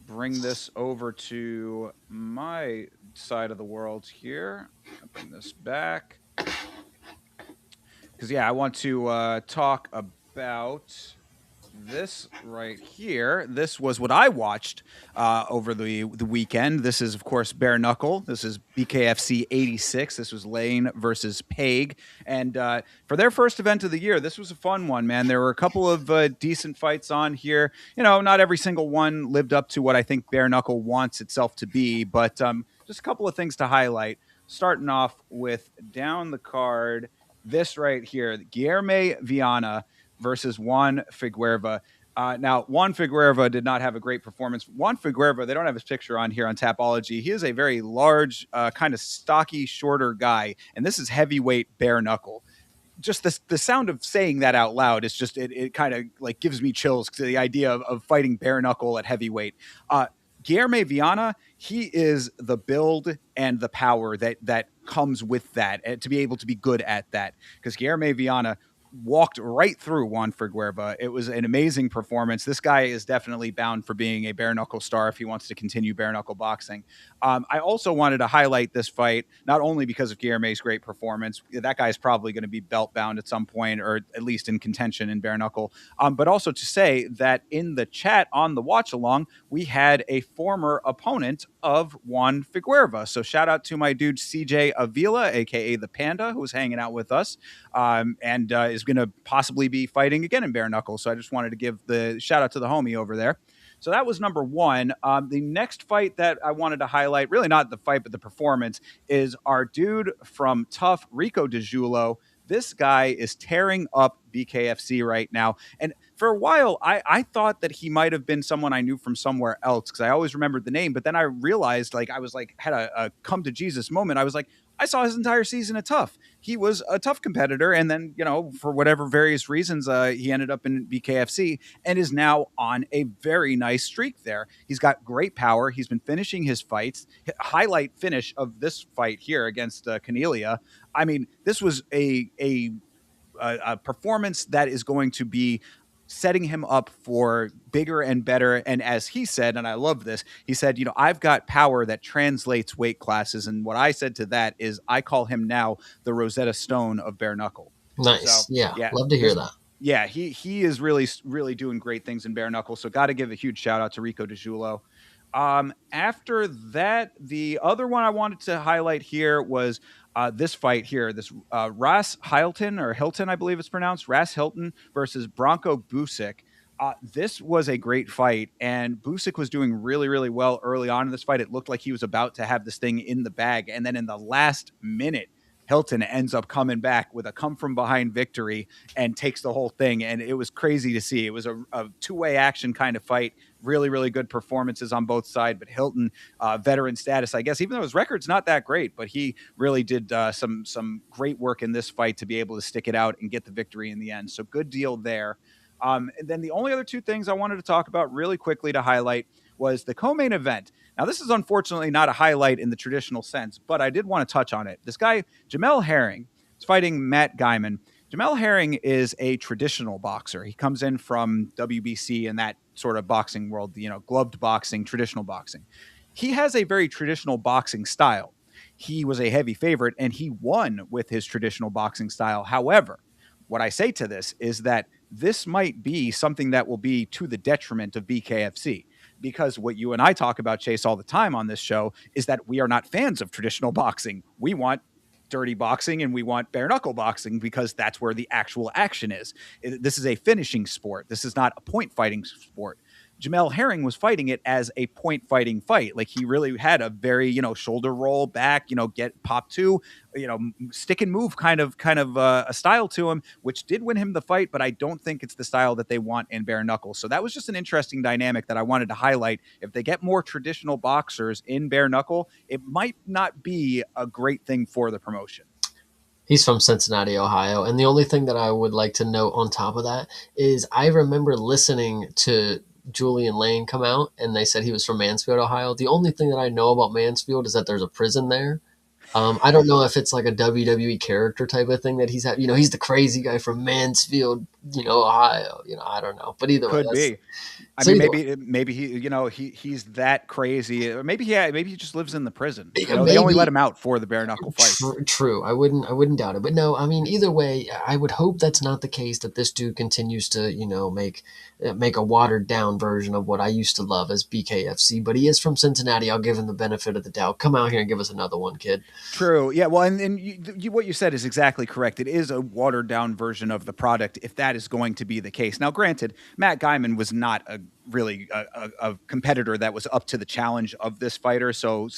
bring this over to my side of the world here. I'll bring this back. Because, I want to talk about this right here. This was what I watched over the weekend. This is, of course, Bare Knuckle. This is BKFC 86. This was Lane versus Paig. And for their first event of the year, this was a fun one, man. There were a couple of decent fights on here. Not every single one lived up to what I think Bare Knuckle wants itself to be, but just a couple of things to highlight. Starting off with down the card, this right here, Guilherme Viana versus Juan Figueroa. Now, Juan Figueroa did not have a great performance. Juan Figueroa, they don't have his picture on here on Tapology. He is a very large, kind of stocky, shorter guy, and this is heavyweight bare knuckle. Just the sound of saying that out loud is just it kind of like gives me chills to the idea of fighting bare knuckle at heavyweight. Guilherme Viana, he is the build and the power that comes with that, to be able to be good at that. Because Guilherme Viana walked right through Juan Figueroa. It was an amazing performance. This guy is definitely bound for being a bare knuckle star if he wants to continue bare knuckle boxing. I also wanted to highlight this fight, not only because of Guilherme's great performance. That guy's probably going to be belt bound at some point, or at least in contention in bare knuckle. But also to say that in the chat on the watch along, we had a former opponent of Juan Figueroa. So shout out to my dude CJ Avila, aka the Panda, who was hanging out with us, and is going to possibly be fighting again in bare knuckle. So I just wanted to give the shout out to the homie over there. So that was number one. The next fight that I wanted to highlight, really not the fight, but the performance, is our dude from Tough, Rico DeJulo. This guy is tearing up BKFC right now. And for a while, I thought that he might have been someone I knew from somewhere else, because I always remembered the name. But then I realized, had a come to Jesus moment. I was like, I saw his entire season at Tough. He was a tough competitor, and then for whatever various reasons, he ended up in BKFC and is now on a very nice streak there. He's got great power. He's been finishing his fights. Highlight finish of this fight here against Cornelia. I mean, this was a performance that is going to be setting him up for bigger and better. And as he said, and I love this, he said, I've got power that translates weight classes. And what I said to that is I call him now the Rosetta Stone of bare knuckle. So Nice. Yeah. yeah, Love to hear that. yeah, he is really, really doing great things in bare knuckle. So got to give a huge shout out to Rico DiGiulio. After that, the other one I wanted to highlight here was this fight here, this Ras Hilton, or Hilton, I believe it's pronounced, Ras Hilton versus Bronco Busick. This was a great fight, and Busick was doing really, really well early on in this fight. It looked like he was about to have this thing in the bag, and then in the last minute, Hilton ends up coming back with a come from behind victory and takes the whole thing. And it was crazy to see. It was a two-way action kind of fight. Really, really good performances on both sides. But Hilton, veteran status, I guess, even though his record's not that great, but he really did some great work in this fight to be able to stick it out and get the victory in the end. So good deal there. And then the only other two things I wanted to talk about really quickly to highlight was the co-main event. Now, this is unfortunately not a highlight in the traditional sense, but I did want to touch on it. This guy, Jamel Herring, is fighting Matt Gaiman. Jamel Herring is a traditional boxer. He comes in from WBC and that sort of boxing world, gloved boxing, traditional boxing. He has a very traditional boxing style. He was a heavy favorite and he won with his traditional boxing style. However, what I say to this is that this might be something that will be to the detriment of BKFC, because what you and I talk about, Chase, all the time on this show is that we are not fans of traditional boxing. We want dirty boxing and we want bare knuckle boxing because that's where the actual action is. This is a finishing sport. This is not a point fighting sport. Jamel Herring was fighting it as a point fighting fight. Like he really had a very, shoulder roll back, get pop two, stick and move kind of a style to him, which did win him the fight. But I don't think it's the style that they want in bare knuckle. So that was just an interesting dynamic that I wanted to highlight. If they get more traditional boxers in bare knuckle, it might not be a great thing for the promotion. He's from Cincinnati, Ohio. And the only thing that I would like to note on top of that is I remember listening to Julian Lane come out and they said he was from Mansfield, Ohio. The only thing that I know about Mansfield is that there's a prison there. I don't know if it's like a WWE character type of thing that he's had. He's the crazy guy from Mansfield, Ohio. I don't know, but either way, Could be. I so mean, either maybe he's that crazy. Or maybe he just lives in the prison. way. They only let him out for the bare knuckle fights. True. I wouldn't doubt it. But no, I mean, either way, I would hope that's not the case. That this dude continues to, make a watered down version of what I used to love as BKFC. But he is from Cincinnati. I'll give him the benefit of the doubt. Come out here and give us another one, kid. True. Yeah. Well, and what you said is exactly correct. It is a watered down version of the product, if that is going to be the case. Now, granted, Matt Gaiman was not really a competitor that was up to the challenge of this fighter. So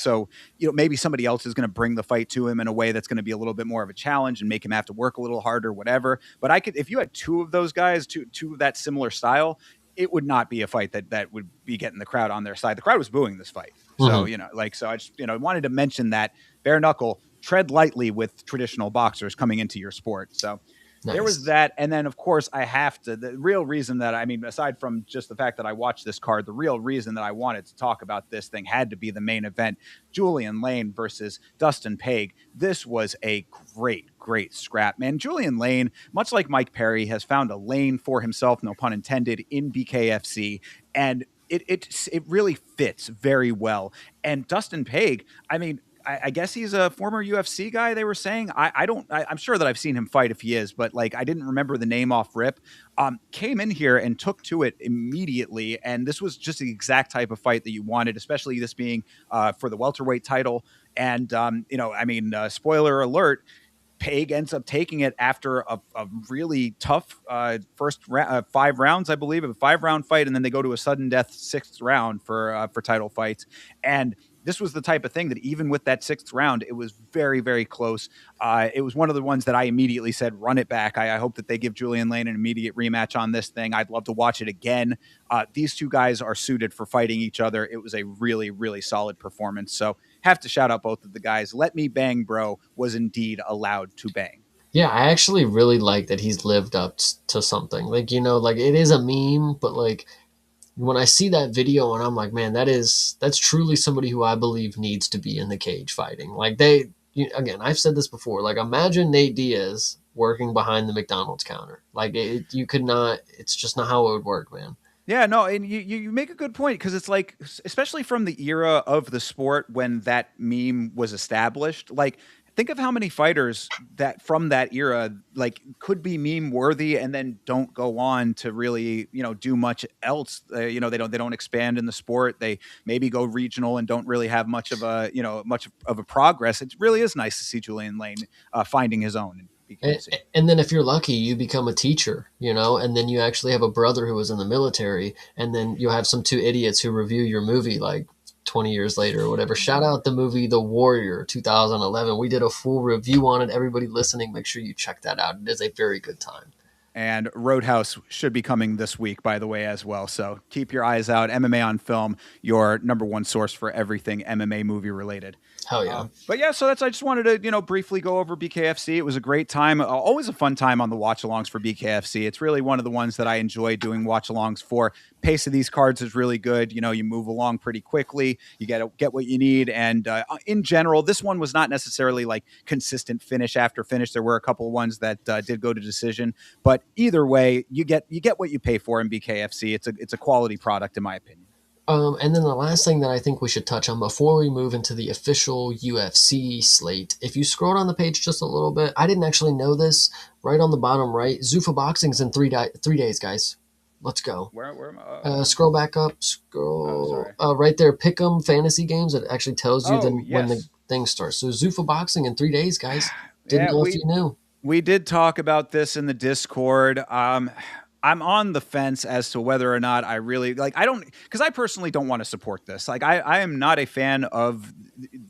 maybe somebody else is going to bring the fight to him in a way that's going to be a little bit more of a challenge and make him have to work a little harder, whatever. But if you had two of those guys, two of that similar style, it would not be a fight that would be getting the crowd on their side. The crowd was booing this fight. So, so I just, wanted to mention that bare knuckle, tread lightly with traditional boxers coming into your sport. So Nice. there was that. And then, of course, the real reason that, aside from just the fact that I watched this card, the real reason that I wanted to talk about this thing had to be the main event, Julian Lane versus Dustin Paige. This was a great scrap, man. Julian Lane, much like Mike Perry, has found a lane for himself, no pun intended, in BKFC. And it really fits very well. And Dustin Paige, I guess he's a former UFC guy, they were saying. I'm sure that I've seen him fight if he is, but I didn't remember the name off rip. Came in here and took to it immediately. And this was just the exact type of fight that you wanted, especially this being for the welterweight title. And, spoiler alert, Paige ends up taking it after a really tough first 5 rounds, I believe, a 5-round fight. And then they go to a sudden death 6th round for title fights. And this was the type of thing that even with that sixth round, it was very, very close. It was one of the ones that I immediately said, run it back. I hope that they give Julian Lane an immediate rematch on this thing. I'd love to watch it again. These two guys are suited for fighting each other. It was a really, really solid performance. So have to shout out both of the guys. Let me bang, bro, was indeed allowed to bang. Yeah, I actually really like that he's lived up to something. Like, like it is a meme, but like when I see that video and I'm like, man, that's truly somebody who I believe needs to be in the cage fighting. Like again, I've said this before. Like imagine Nate Diaz working behind the McDonald's counter. Like you could not. It's just not how it would work, man. Yeah, no, and you make a good point because it's like, especially from the era of the sport when that meme was established, like think of how many fighters that from that era like could be meme worthy and then don't go on to really do much else. They don't expand in the sport. They maybe go regional and don't really have much of a much of a progress. It really is nice to see Julian Lane finding his own in And, BKFC. and then if you're lucky, you become a teacher, and then you actually have a brother who was in the military, and then you have some two idiots who review your movie like 20 years later or whatever. Shout out the movie The Warrior 2011. We did a full review on it. Everybody listening, make sure you check that out. It is a very good time. And Roadhouse should be coming this week, by the way, as well. So keep your eyes out. MMA on Film, your number one source for everything MMA movie related. Hell yeah. But yeah, so I just wanted to, briefly go over BKFC. It was a great time. Always a fun time on the watch alongs for BKFC. It's really one of the ones that I enjoy doing watch alongs for. Pace of these cards is really good. You move along pretty quickly. You get what you need. And in general, this one was not necessarily like consistent finish after finish. There were a couple of ones that did go to decision, but either way, you get what you pay for in BKFC. It's a quality product, in my opinion. And then the last thing that I think we should touch on before we move into the official UFC slate, if you scroll down the page just a little bit, I didn't actually know this. Right on the bottom right, Zuffa Boxing's in 3 days, guys. Let's go. Where am I? Scroll back up. Right there, Pick'em Fantasy Games. It actually tells you when the thing starts. So Zuffa Boxing in 3 days, guys. Didn't know if you knew. We did talk about this in the Discord. I'm on the fence as to whether or not I really because I personally don't want to support this. Like, I am not a fan of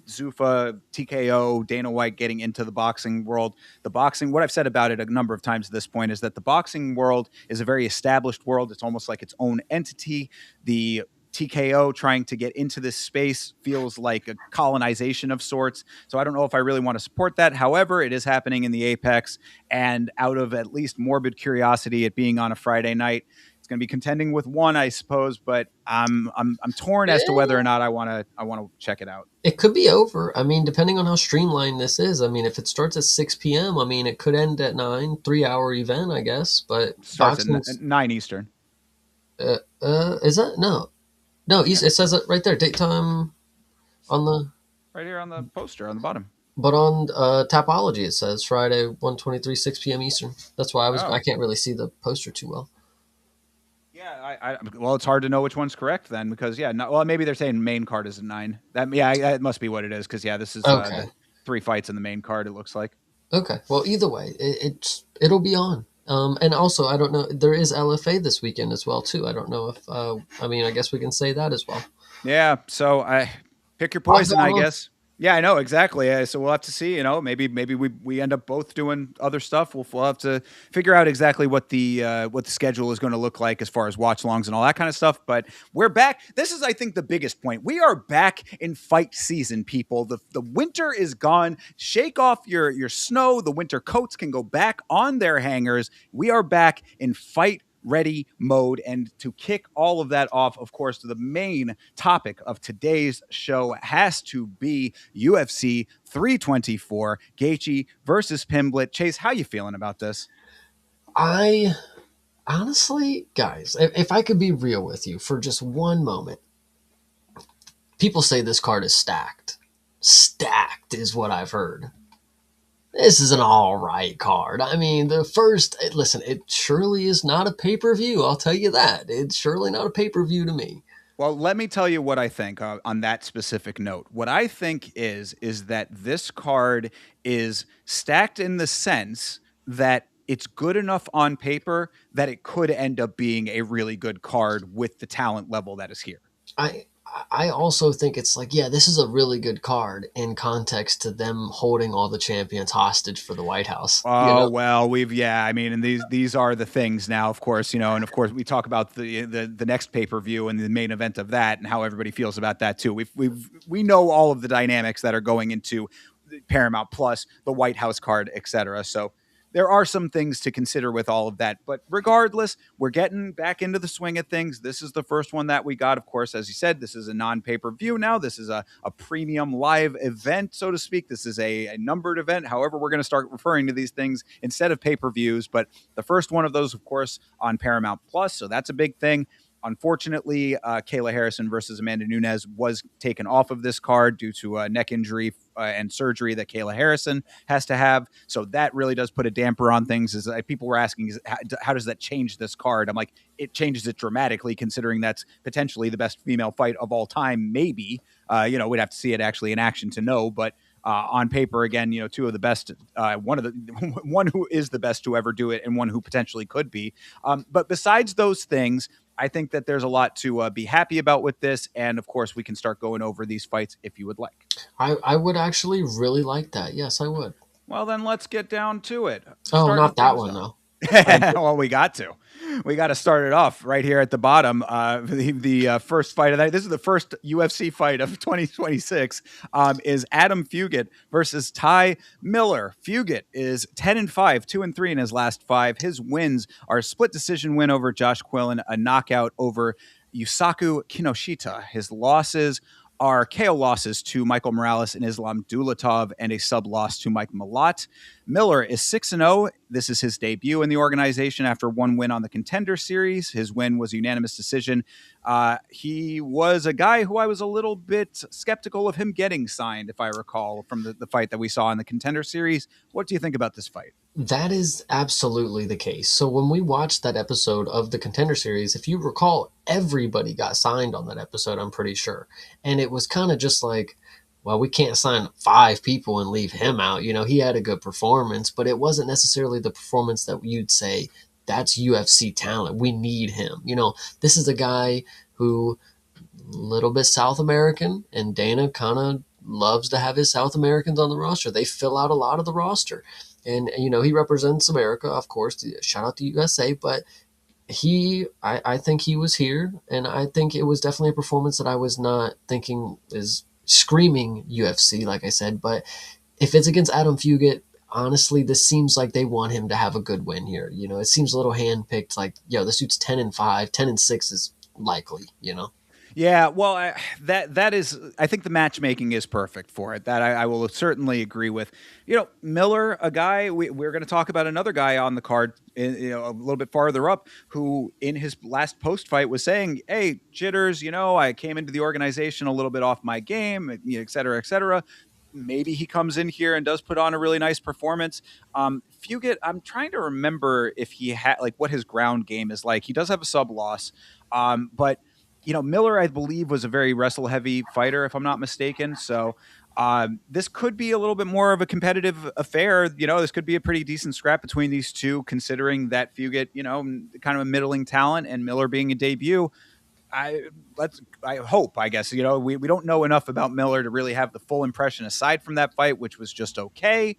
Zuffa, TKO, Dana White getting into the boxing world. What I've said about it a number of times at this point is that the boxing world is a very established world. It's almost like its own entity. The TKO trying to get into this space feels like a colonization of sorts. So I don't know if I really want to support that. However, it is happening in the Apex, and out of at least morbid curiosity, it being on a Friday night, it's going to be contending with one, I suppose. But I'm torn as to whether or not I want to check it out. It could be over. I mean, depending on how streamlined this is. I mean, if it starts at 6 p.m., I mean, it could end at 9, 3-hour event, I guess. But starts at 9 Eastern. Is that no? No, it says it right there. Date time on the right here on the poster on the bottom. But on Tapology it says Friday 1:23 6 p.m. Eastern. That's why I can't really see the poster too well. Yeah, well, it's hard to know which one's correct then because maybe they're saying main card is at 9. It must be what it is because this is okay. 3 fights in the main card. It looks like. Okay, well either way, it'll be on. And also, I don't know, there is LFA this weekend as well, too. I don't know if, I guess we can say that as well. Yeah, so I pick your poison, I guess. Yeah, I know, exactly. So we'll have to see, maybe we end up both doing other stuff. We'll have to figure out exactly what the schedule is going to look like as far as watch-alongs and all that kind of stuff. But we're back. This is, I think, the biggest point. We are back in fight season, people. The winter is gone. Shake off your snow. The winter coats can go back on their hangers. We are back in fight ready mode. And to kick all of that off, of course, the main topic of today's show has to be UFC 324, Gaethje versus Pimblett. Chase, how you feeling about this? I honestly, guys, if I could be real with you for just one moment, people say this card is stacked. Stacked is what I've heard. This is an all right card. I mean, it surely is not a pay-per-view. I'll tell you that. It's surely not a pay-per-view to me. Well, let me tell you what I think on that specific note. What I think is that this card is stacked in the sense that it's good enough on paper that it could end up being a really good card with the talent level that is here. I also think it's like, yeah, this is a really good card in context to them holding all the champions hostage for the White House. You Oh know, well, yeah. I mean, and these are the things now, of course, and of course we talk about the next pay per view and the main event of that, and how everybody feels about that too. We know all of the dynamics that are going into Paramount Plus, the White House card, etc. So there are some things to consider with all of that. But regardless, we're getting back into the swing of things. This is the first one that we got. Of course, as you said, this is a non pay per view now. This is a premium live event, so to speak. This is a numbered event. However, we're going to start referring to these things instead of pay per views. But the first one of those, of course, on Paramount Plus. So that's a big thing. Unfortunately, Kayla Harrison versus Amanda Nunes was taken off of this card due to a neck injury and surgery that Kayla Harrison has to have. So that really does put a damper on things. Is people were asking, how does that change this card? I'm like, it changes it dramatically, considering that's potentially the best female fight of all time. Maybe, we'd have to see it actually in action to know, but. On paper, again, two of the best, one who is the best to ever do it, and one who potentially could be. But besides those things, I think that there's a lot to be happy about with this. And of course, we can start going over these fights if you would like. I would actually really like that. Yes, I would. Well, then let's get down to it. Oh, Starting not that things one up. though. Well, we got to. We got to start it off right here at the bottom. The first fight of that. This is the first UFC fight of 2026. Is Adam Fugit versus Ty Miller. Fugit is 10-5, 2-3 in his last 5. His wins are a split decision win over Josh Quillen, a knockout over Yusaku Kinoshita. His losses are KO losses to Michael Morales and Islam Dulatov, and a sub loss to Mike Malott. Miller is 6-0. This is his debut in the organization after one win on the Contender Series. His win was a unanimous decision. He was a guy who I was a little bit skeptical of him getting signed, if I recall, from the fight that we saw in the Contender Series. What do you think about this fight? That is absolutely the case. So when we watched that episode of the Contender Series, if you recall, everybody got signed on that episode, I'm pretty sure. And it was kind of just like, well, we can't sign 5 people and leave him out. He had a good performance, but it wasn't necessarily the performance that you'd say that's UFC talent. We need him. This is a guy who a little bit South American, and Dana kind of loves to have his South Americans on the roster. They fill out a lot of the roster. And, he represents America, of course. Shout out to USA. But I think he was here. And I think it was definitely a performance that I was not thinking is screaming UFC, like I said. But if it's against Adam Fugit, honestly, this seems like they want him to have a good win here. It seems a little handpicked. Like, this dude's 10-5, 10-6 is likely. Yeah, well, that is. I think the matchmaking is perfect for it. That I will certainly agree with. Miller, a guy we're going to talk about another guy on the card, a little bit farther up, who in his last post fight was saying, "Hey, jitters, I came into the organization a little bit off my game, et cetera, et cetera." Maybe he comes in here and does put on a really nice performance. Fugit, I'm trying to remember if he had what his ground game is like. He does have a sub loss, but Miller, I believe, was a very wrestle heavy fighter, if I'm not mistaken. So this could be a little bit more of a competitive affair. This could be a pretty decent scrap between these two, considering that Fugit, kind of a middling talent, and Miller being a debut. I hope, I guess, we don't know enough about Miller to really have the full impression aside from that fight, which was just okay.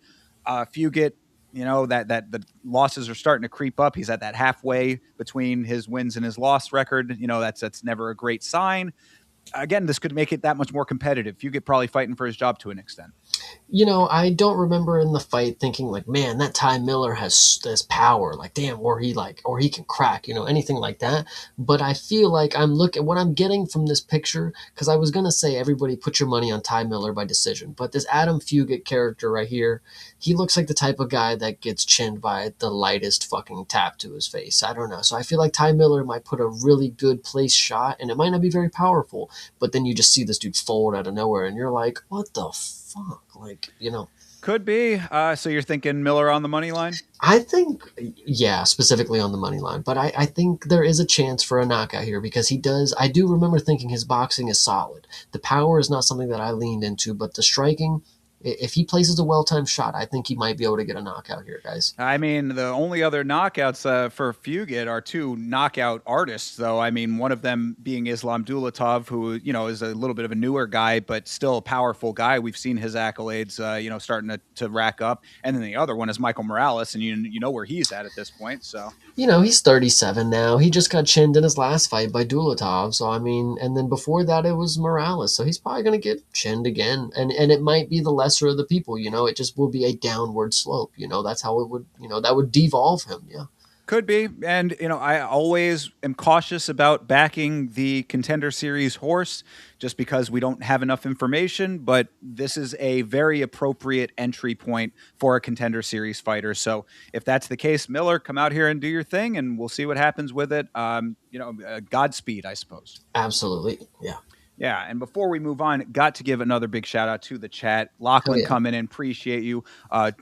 Fugit, that the losses are starting to creep up. He's at that halfway between his wins and his loss record. That's never a great sign. Again, this could make it that much more competitive. Fugit probably fighting for his job to an extent. I don't remember in the fight thinking like, man, that Ty Miller has power, like damn, or he can crack, anything like that. But I feel like I'm looking what I'm getting from this picture, because I was gonna say everybody put your money on Ty Miller by decision, but this Adam Fugit character right here, he looks like the type of guy that gets chinned by the lightest fucking tap to his face. I don't know. So I feel like Ty Miller might put a really good place shot, and it might not be very powerful, but then you just see this dude fold out of nowhere, and you're like, what the fuck? Could be. So you're thinking Miller on the money line? I think, yeah, specifically on the money line. But I think there is a chance for a knockout here, because I do remember thinking his boxing is solid. The power is not something that I leaned into, but the striking, If he places a well-timed shot, I think he might be able to get a knockout here, guys. I mean, the only other knockouts for Fugit are two knockout artists, though. I mean, one of them being Islam Dulatov, who is a little bit of a newer guy, but still a powerful guy. We've seen his accolades, starting to rack up, and then the other one is Michael Morales, and you know where he's at this point. So He's 37 now. He just got chinned in his last fight by Dulatov. So, I mean, and then before that, it was Morales. So he's probably going to get chinned again. And it might be the lesser of the people, It just will be a downward slope. That's how it would, that would devolve him. Yeah. could be, and I always am cautious about backing the Contender Series horse, just because we don't have enough information. But this is a very appropriate entry point for a Contender Series fighter. So if that's the case, Miller, come out here and do your thing, and we'll see what happens with it. Godspeed, I suppose. Absolutely. Yeah. Yeah, and before we move on, got to give another big shout out to the chat. Oh, Lachlan yeah. coming in, appreciate you.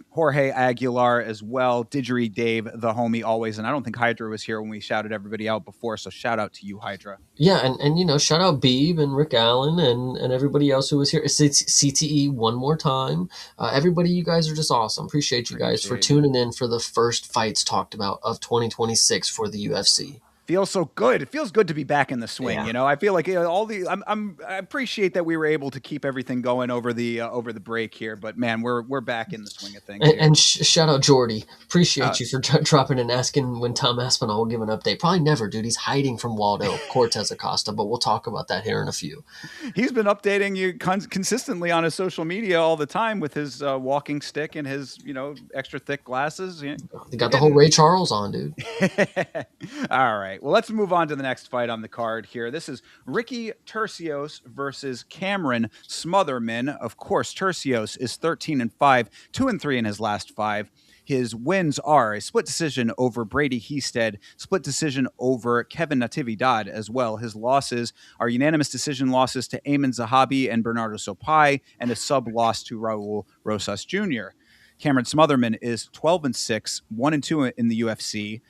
Jorge Aguilar as well. Didgery Dave, the homie, always. And I don't think Hydra was here when we shouted everybody out before, so shout out to you, Hydra. Yeah, and shout out Beeb and Rick Allen and everybody else who was here. CTE one more time. Everybody, you guys are just awesome. Appreciate you guys for tuning in for the first fights talked about of 2026 for the UFC. Feels so good. It feels good to be back in the swing. Yeah. I feel like I appreciate that we were able to keep everything going over the break here. But man, we're back in the swing of things. And shout out Jordy. Appreciate you for dropping and asking when Tom Aspinall will give an update. Probably never, dude. He's hiding from Waldo Cortez Acosta, but we'll talk about that here in a few. He's been updating you consistently on his social media all the time with his walking stick and his extra thick glasses. Yeah. They got the whole Ray Charles on, dude. All right. Well, let's move on to the next fight on the card here. This is Ricky Turcios versus Cameron Smotherman. Of course, Turcios is 13-5, 2-3 in his last 5. His wins are a split decision over Brady Heasted, split decision over Kevin Natividad as well. His losses are unanimous decision losses to Eamon Zahabi and Bernardo Sopai, and a sub loss to Raul Rosas Jr. Cameron Smotherman is 12-6, 1-2 in the UFC.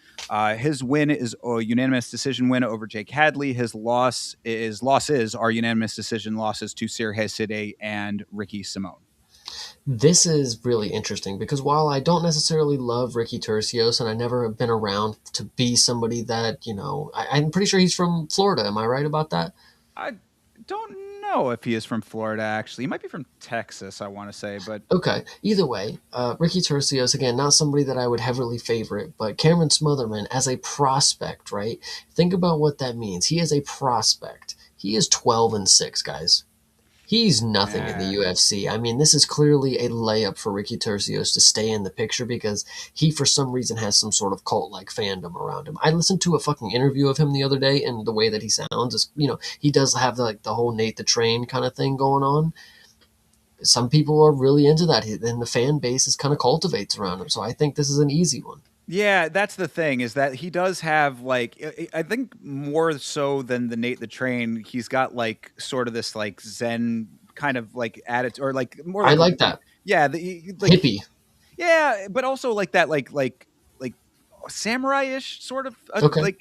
His win is a unanimous decision win over Jake Hadley. His losses are unanimous decision losses to Sergey Sidey and Ricky Simone. This is really interesting because while I don't necessarily love Ricky Turcios and I never have been around to be somebody that, I'm pretty sure he's from Florida. Am I right about that? I don't know if he is from Florida, actually. He might be from Texas, I want to say, but... Okay. Either way, Ricky Turcios, again, not somebody that I would heavily favorite, but Cameron Smotherman as a prospect, right? Think about what that means. He is a prospect. He is 12-6, guys. He's nothing in the UFC. I mean, this is clearly a layup for Ricky Turcios to stay in the picture because he, for some reason, has some sort of cult-like fandom around him. I listened to a fucking interview of him the other day, and the way that he sounds is, he does have the whole Nate the Train kind of thing going on. Some people are really into that, and the fan base is kind of cultivates around him. So I think this is an easy one. Yeah, that's the thing, is that he does have, I think more so than the Nate the Train, he's got sort of this Zen kind of attitude, or more. I like that. Yeah, hippie. Yeah, but also that samurai-ish sort of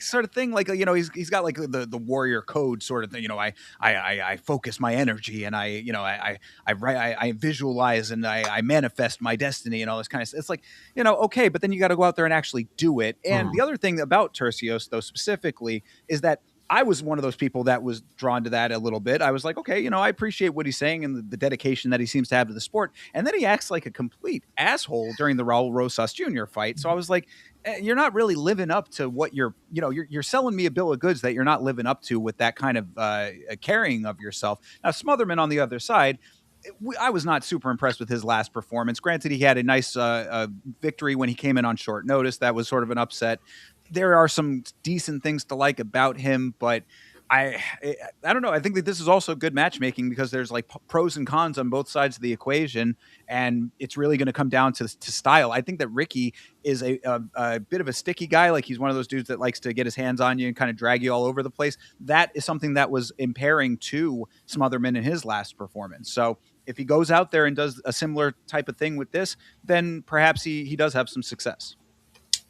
sort of thing. He's got the warrior code sort of thing. I focus my energy, and I visualize, and I manifest my destiny and all this kind of stuff. It's okay, but then you got to go out there and actually do it. And the other thing about Turcios, though, specifically, is that I was one of those people that was drawn to that a little bit. I was like, okay, I appreciate what he's saying and the dedication that he seems to have to the sport. And then he acts like a complete asshole during the Raul Rosas Jr. fight. So I was like, you're not really living up to what you're selling me a bill of goods that you're not living up to with that kind of carrying of yourself. Now, Smotherman on the other side, I was not super impressed with his last performance. Granted, he had a nice victory when he came in on short notice. That was sort of an upset. There are some decent things to like about him, but I don't know. I think that this is also good matchmaking because there's pros and cons on both sides of the equation, and it's really going to come down to style. I think that Ricky is a bit of a sticky guy. He's one of those dudes that likes to get his hands on you and kind of drag you all over the place. That is something that was impairing to Smotherman in his last performance. So if he goes out there and does a similar type of thing with this, then perhaps he does have some success.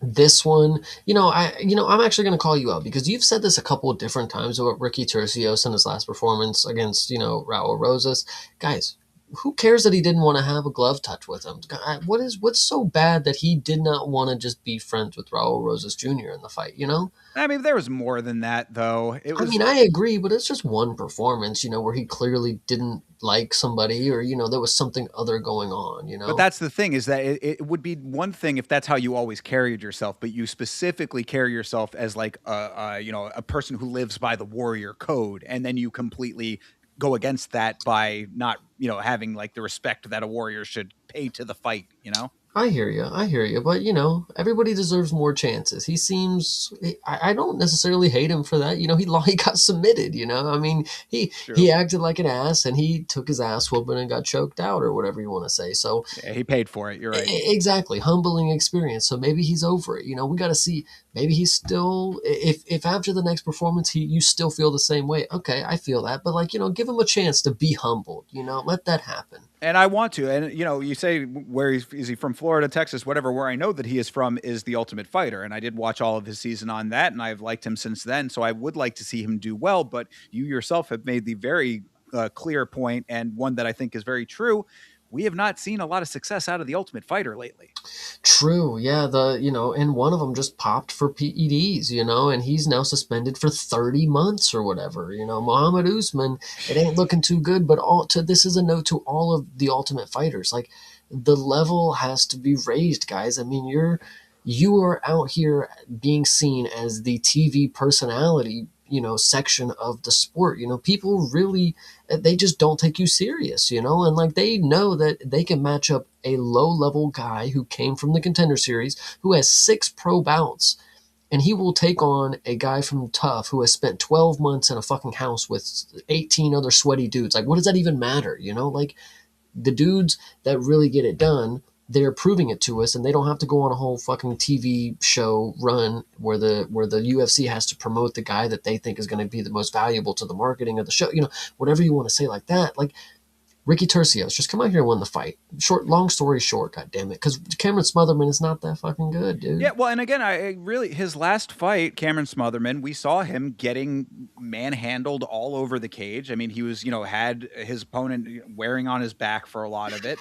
This one, I'm actually going to call you out because you've said this a couple of different times about Ricky Turcios in his last performance against, Raul Rosas. Guys, who cares that he didn't want to have a glove touch with him? What's so bad that he did not want to just be friends with Raul Rosas Jr. in the fight? You know, I mean, there was more than that, though. It I was mean, I agree, but it's just one performance, where he clearly didn't like somebody, or there was something other going on. But that's the thing, is that it would be one thing if that's how you always carried yourself, but you specifically carry yourself as like a person who lives by the warrior code, and then you completely go against that by not having like the respect that a warrior should pay to the fight. I hear you. I hear you. But, everybody deserves more chances. He seems, I don't necessarily hate him for that. He got submitted, I mean, True. he acted like an ass and he took his ass whooping and got choked out or whatever you want to say. So, Yeah, he paid for it. You're right. exactly. Humbling experience. So maybe he's over it. We got to see, maybe he's still, if after the next performance, you still feel the same way. Okay, I feel that. But give him a chance to be humbled, let that happen. And I want to. And, you say, where is he from? Florida, Texas, whatever. Where I know that he is from is The Ultimate Fighter. And I did watch all of his season on that, and I've liked him since then. So I would like to see him do well. But you yourself have made the very clear point, and one that I think is very true. We have not seen a lot of success out of The Ultimate Fighter lately. True, yeah, and one of them just popped for PEDs, and he's now suspended for 30 months or whatever. Muhammad Usman, it ain't looking too good, but this is a note to all of the Ultimate Fighters. Like, the level has to be raised, guys. I mean, you are out here being seen as the TV personality, section of the sport. People really, they just don't take you serious, and like they know that they can match up a low level guy who came from the Contender Series, who has 6 pro bouts, and he will take on a guy from Tough who has spent 12 months in a fucking house with 18 other sweaty dudes. Like, what does that even matter? Like, the dudes that really get it done, they're proving it to us, and they don't have to go on a whole fucking TV show run where the UFC has to promote the guy that they think is going to be the most valuable to the marketing of the show. Whatever you want to say like that. Like, Ricky Tercios, just come out here and win the fight. Long story short, God damn it, because Cameron Smotherman is not that fucking good, dude. Yeah, well, and again, I really, his last fight, Cameron Smotherman, we saw him getting manhandled all over the cage. I mean, he was, had his opponent wearing on his back for a lot of it.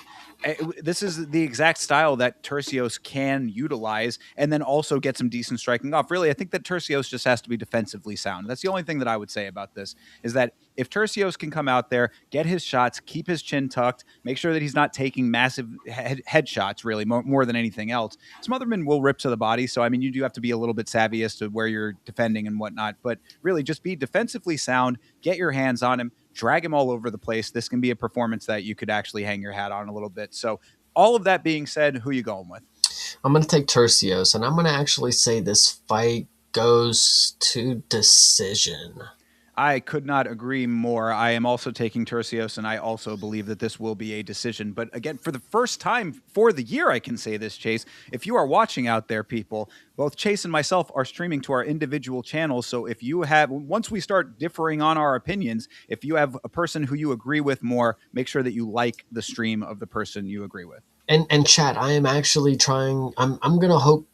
This is the exact style that Tercios can utilize, and then also get some decent striking off. Really, I think that Tercios just has to be defensively sound. That's the only thing that I would say about this, is that if Tercios can come out there, get his shots, keep his chin tucked, make sure that he's not taking massive headshots, really, more than anything else, Smotherman will rip to the body. So, I mean, you do have to be a little bit savvy as to where you're defending and whatnot. But really, just be defensively sound, get your hands on him, drag him all over the place. This can be a performance that you could actually hang your hat on a little bit. So, all of that being said, who are you going with? I'm going to take Tercios, and I'm going to actually say this fight goes to decision. I could not agree more. I am also taking Tercios, and I also believe that this will be a decision. But again, for the first time for the year, I can say this, Chase. If you are watching out there, people, both Chase and myself are streaming to our individual channels. So if you have, once we start differing on our opinions, if you have a person who you agree with more, make sure that you like the stream of the person you agree with. And chat, I am actually trying. I'm going to hope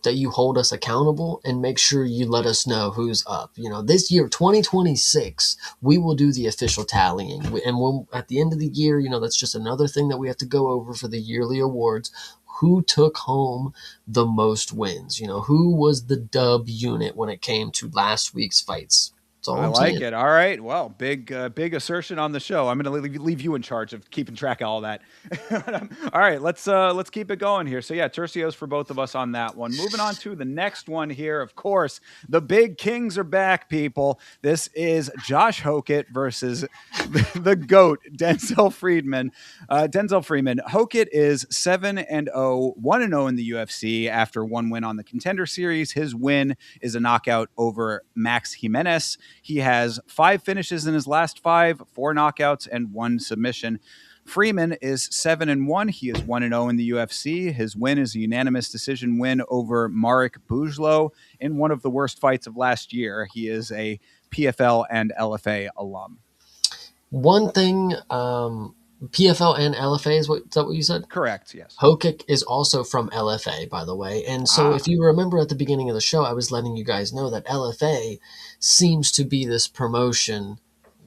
that you hold us accountable and make sure you let us know who's up. This year, 2026, we will do the official tallying. And we'll, at the end of the year, that's just another thing that we have to go over for the yearly awards. Who took home the most wins? Who was the dub unit when it came to last week's fights? I like it. All right. Well, big assertion on the show. I'm going to leave you in charge of keeping track of all that. All right, let's keep it going here. So yeah, Tercios for both of us on that one. Moving on to the next one here. Of course, the big kings are back, people. This is Josh Hokett versus the GOAT, Denzel Freedman. Hokett is 7-0, 1-0 in the UFC after one win on the Contender Series. His win is a knockout over Max Jimenez. He has 5 finishes in his last 5, 4 knockouts, and 1 submission. Freeman is 7-1. He is 1-0 in the UFC. His win is a unanimous decision win over Marek Bujlo in one of the worst fights of last year. He is a PFL and LFA alum. One thing, PFL and LFA is that what you said? Correct, yes. Hokett is also from LFA, by the way. And so if you remember at the beginning of the show, I was letting you guys know that LFA seems to be this promotion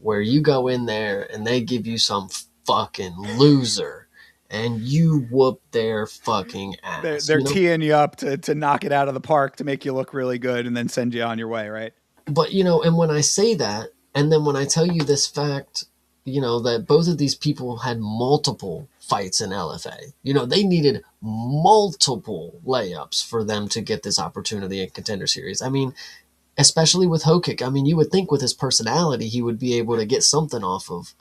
where you go in there and they give you some fucking loser and you whoop their fucking ass, They're teeing you up to knock it out of the park to make you look really good and then send you on your way, right? But, and when I say that, and then when I tell you this fact, that both of these people had multiple fights in LFA, they needed multiple layups for them to get this opportunity in Contender Series. I mean, especially with Hokic. I mean, you would think with his personality, he would be able to get something off of,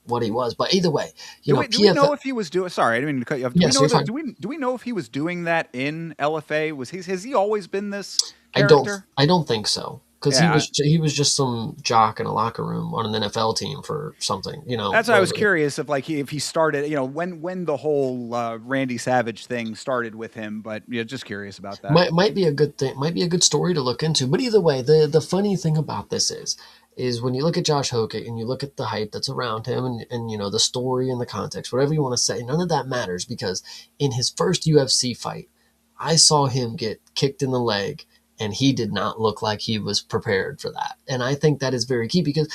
what he was. But either way, do we know if he was doing? Sorry, I didn't mean to cut you off. Do we Yes, know you're that? fine. Do we know if he was doing that in LFA? Has he always been this character? I don't think so. Because Yeah, he was just some jock in a locker room on an NFL team for something, that's why I was whatever. curious if he started, when the whole Randy Savage thing started with him. But yeah, just curious about that. Might be a good thing, might be a good story to look into. But either way, the funny thing about this is when you look at Josh Hokic and you look at the hype that's around him and the story and the context, whatever you want to say, none of that matters because in his first UFC fight, I saw him get kicked in the leg and he did not look like he was prepared for that. And I think that is very key because,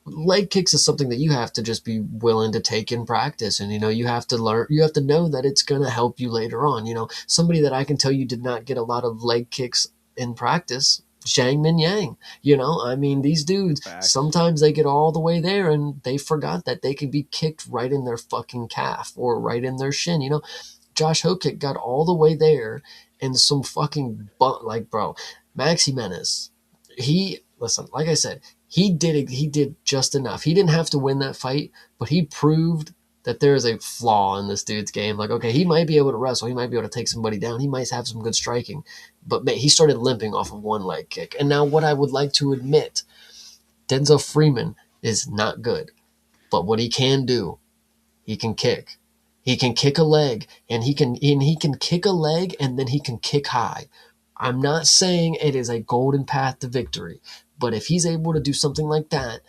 leg kicks is something that you have to just be willing to take in practice. And, you have to learn, you have to know that it's going to help you later on. Somebody that I can tell you did not get a lot of leg kicks in practice, Zhang Min Yang. I mean, these dudes, Facts. sometimes they get all the way there and they forgot that they can be kicked right in their fucking calf or right in their shin. Josh Hokic got all the way there and some fucking bro, Maxi Menace. Listen, like I said, he did just enough. He didn't have to win that fight, but he proved that there is a flaw in this dude's game. Like, okay, he might be able to wrestle, he might be able to take somebody down, he might have some good striking, but he started limping off of one leg kick. And now what I would like to admit, Denzel Freeman is not good, but what he can do, he can kick. He can kick a leg, and he can kick a leg, and then he can kick high. I'm not saying it is a golden path to victory, but if he's able to do something like that,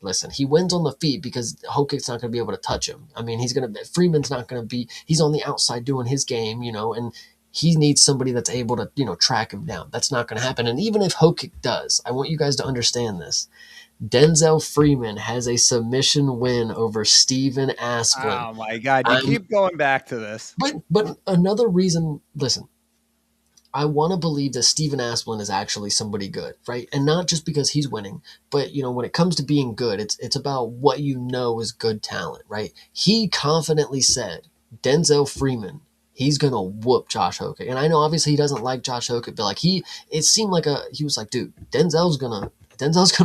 listen, he wins on the feet because Hokic's not going to be able to touch him. I mean, Freeman's not going to be, he's on the outside doing his game, and he needs somebody that's able to, track him down. That's not going to happen. And even if Hokic does, I want you guys to understand this. Denzel Freeman has a submission win over Steven Asplin. Oh my God, you keep going back to this. But another reason, listen, I want to believe that Steven Asplin is actually somebody good, right? And not just because he's winning, but when it comes to being good, it's about what is good talent, right? He confidently said, Denzel Freeman, he's gonna whoop Josh Hokic. And I know obviously he doesn't like Josh Hokic, but it seemed like he was like, dude, Denzel's gonna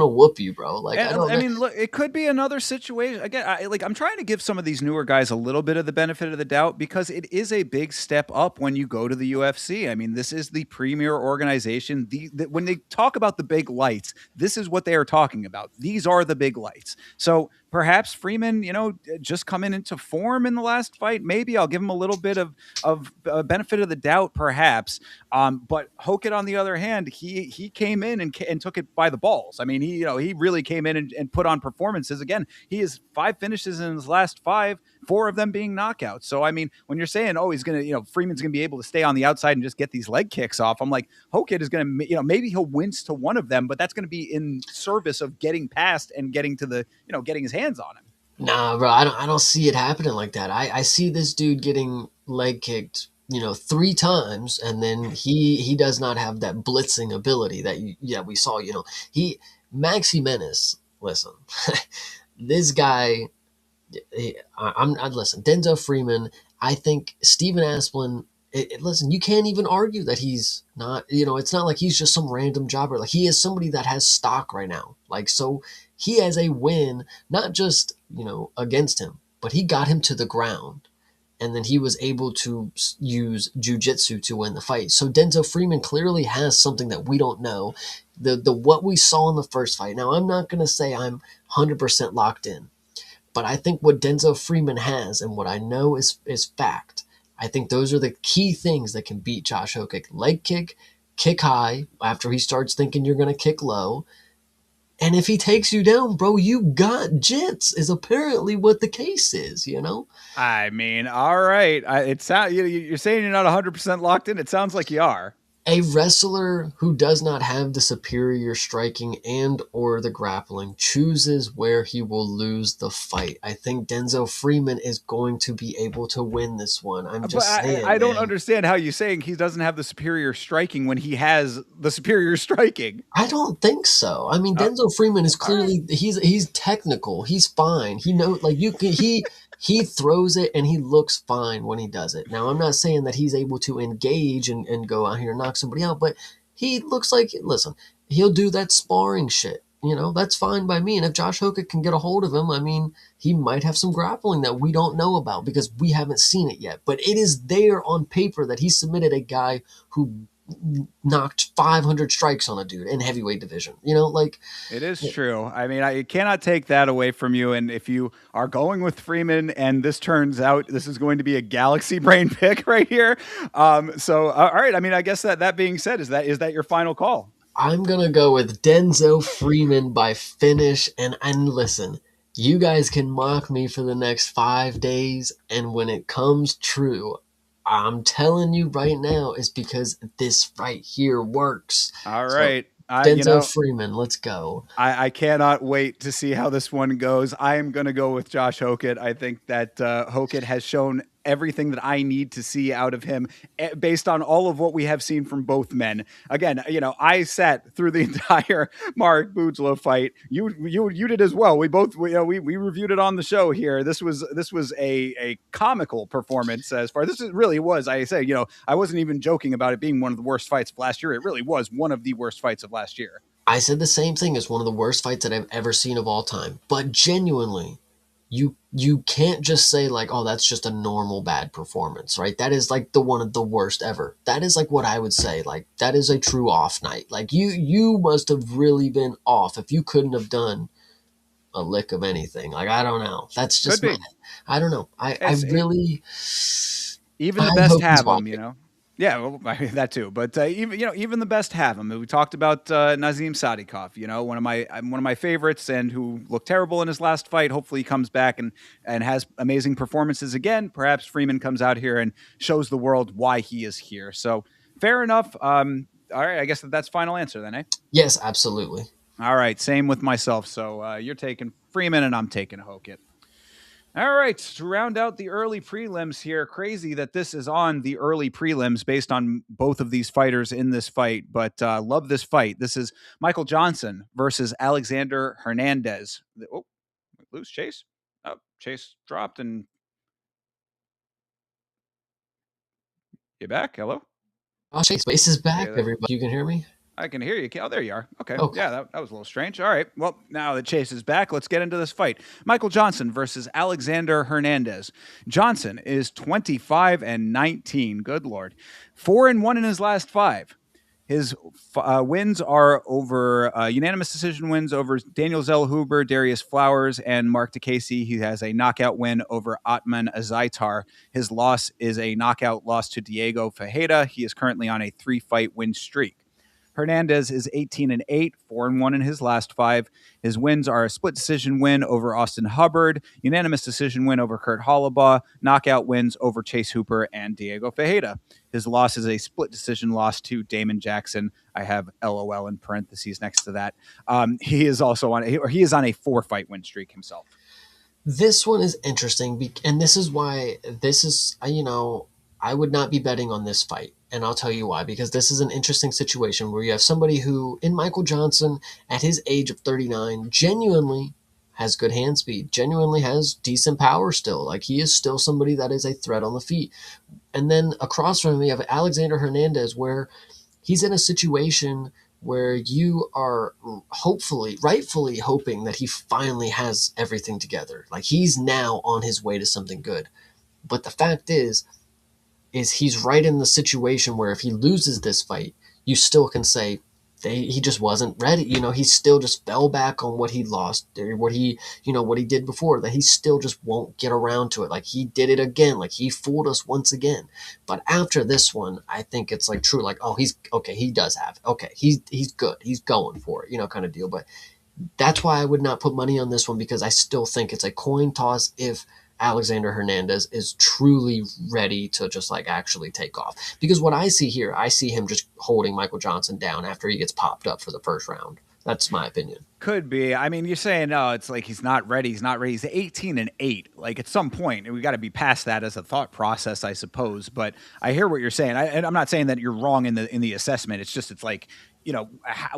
whoop you, bro. Like, I mean, look, it could be another situation. Again, I'm trying to give some of these newer guys a little bit of the benefit of the doubt because it is a big step up when you go to the UFC. I mean, this is the premier organization. When they talk about the big lights, this is what they are talking about. These are the big lights. So perhaps Freeman, just coming into form in the last fight. Maybe I'll give him a little bit of benefit of the doubt, perhaps. But Hokic, on the other hand, he came in and took it by the balls. I mean, he really came in and put on performances. Again, he has 5 finishes in his last 5, 4 of them being knockouts. So, I mean, when you're saying, he's going to, Freeman's going to be able to stay on the outside and just get these leg kicks off, I'm like, Hokic is going to, maybe he'll wince to one of them, but that's going to be in service of getting past and getting to the, getting his hands on him. Nah, bro, I don't see it happening like that. I see this dude getting leg kicked, 3 times, and then he does not have that blitzing ability that we saw. Maxi Menace. Listen, this guy. Listen. Denzel Freeman. I think Steven Asplin. Listen, you can't even argue that he's not. It's not like he's just some random jobber. Like, he is somebody that has stock right now. Like, so he has a win, not just against him, but he got him to the ground. And then he was able to use jiu-jitsu to win the fight. So Denzel Freeman clearly has something that we don't know. The what we saw in the first fight. Now, I'm not going to say I'm 100% locked in, but I think what Denzel Freeman has and what I know is fact. I think those are the key things that can beat Josh Hokic. Leg kick, kick high after he starts thinking you're going to kick low. And if he takes you down, bro, you got jits, is apparently what the case is, I mean, all right. You're saying you're not 100% locked in. It sounds like you are. A wrestler who does not have the superior striking and or the grappling chooses where he will lose the fight. I think Denzel Freeman is going to be able to win this one. I'm But just saying, I don't man. understand how you're saying he doesn't have the superior striking when he has the superior striking. I don't think so. I mean, Uh, Denzel Freeman is all right. clearly he's technical. He's fine. He knows like you can he throws it and he looks fine when he does it. Now, I'm not saying that he's able to engage and go out here and knock somebody out, but he looks like listen, he'll do that sparring shit. You know, that's fine by me. And if Josh Hoka can get a hold of him, I mean, he might have some grappling that we don't know about because we haven't seen it yet. But it is there on paper that he submitted a guy who knocked 500 strikes on a dude in heavyweight division. You know, like It is true. I mean, I cannot take that away from you. And if you are going with Freeman, and this turns out this is going to be a galaxy brain pick right here. So, all right. I mean, I guess that being said, is that your final call? I'm gonna go with Denzel Freeman by finish. And listen, you guys can mock me for the next 5 days, and when it comes true, I'm telling you right now, it's because this right here works. All So right. Denzel Freeman, let's go. I cannot wait to see how this one goes. I am going to go with Josh Hokett. I think that Hokett has shown everything that I need to see out of him based on all of what we have seen from both men. Again, I sat through the entire Mark Bujlo fight. You did as well. We both we reviewed it on the show here. This was a comical performance as far this really was. I say, I wasn't even joking about it being one of the worst fights of last year. It really was one of the worst fights of last year. I said the same thing as one of the worst fights that I've ever seen of all time. But genuinely, you can't just say like, oh, that's just a normal bad performance, right? That is like the one of the worst ever. That is like what I would say. Like that is a true off night. Like you must have really been off if you couldn't have done a lick of anything. Like I don't know. That's Could just my be. I don't know. I It's really even the I best hope he's have wrong. them. Yeah, well, that too. But even the best have them. We talked about Nazim Sadikov. One of my favorites, and who looked terrible in his last fight. Hopefully, he comes back and has amazing performances again. Perhaps Freeman comes out here and shows the world why he is here. So fair enough. All right, I guess that's final answer then, eh? Yes, absolutely. All right, same with myself. So you're taking Freeman, and I'm taking Hokett. All right, to round out the early prelims here, crazy that this is on the early prelims based on both of these fighters in this fight, but love this fight. This is Michael Johnson versus Alexander Hernandez. Oh, lose Chase. Oh, Chase dropped, and you back? Hello. Oh, Space is back, Okay, everybody. You can hear me? I can hear you. Oh, there you are. Okay. Okay. Yeah, that was a little strange. All right. Well, now that Chase is back, let's get into this fight. Michael Johnson versus Alexander Hernandez. Johnson is 25-19. Good Lord. 4-1 in his last five. His wins are over unanimous decision wins over Daniel Zellhuber, Darius Flowers, and Mark DeCasey. He has a knockout win over Atman Azaitar. His loss is a knockout loss to Diego Fajeda. He is currently on a 3-fight win streak. Hernandez is 18-8, 4-1 in his last five. His wins are a split decision win over Austin Hubbard, unanimous decision win over Kurt Hollabaugh, knockout wins over Chase Hooper and Diego Fajeda. His loss is a split decision loss to Damon Jackson. I have LOL in parentheses next to that. He is also on a 4-fight win streak himself. This one is interesting, and this is why I would not be betting on this fight. And I'll tell you why, because this is an interesting situation where you have somebody who, in Michael Johnson, at his age of 39, genuinely has good hand speed, genuinely has decent power still. Like, he is still somebody that is a threat on the feet. And then across from him, you have Alexander Hernandez, where he's in a situation where you are hopefully, rightfully hoping that he finally has everything together. Like, he's now on his way to something good. But the fact is he's right in the situation where if he loses this fight, you still can say he just wasn't ready. He still just fell back on what he lost, or what he did before, that he still just won't get around to it. Like, he did it again. Like, he fooled us once again. But after this one, I think it's like true. Like, oh, he's okay. He does have, okay. He's good. He's going for it, kind of deal. But that's why I would not put money on this one, because I still think it's a coin toss if Alexander Hernandez is truly ready to just like actually take off. Because what I see here, I see him just holding Michael Johnson down after he gets popped up for the first round. That's my opinion. Could be. I mean, you're saying, no, it's like he's not ready. He's not ready. He's 18-8. Like at some point, we got to be past that as a thought process, I suppose. But I hear what you're saying. And I'm not saying that you're wrong in the assessment. It's just, it's like,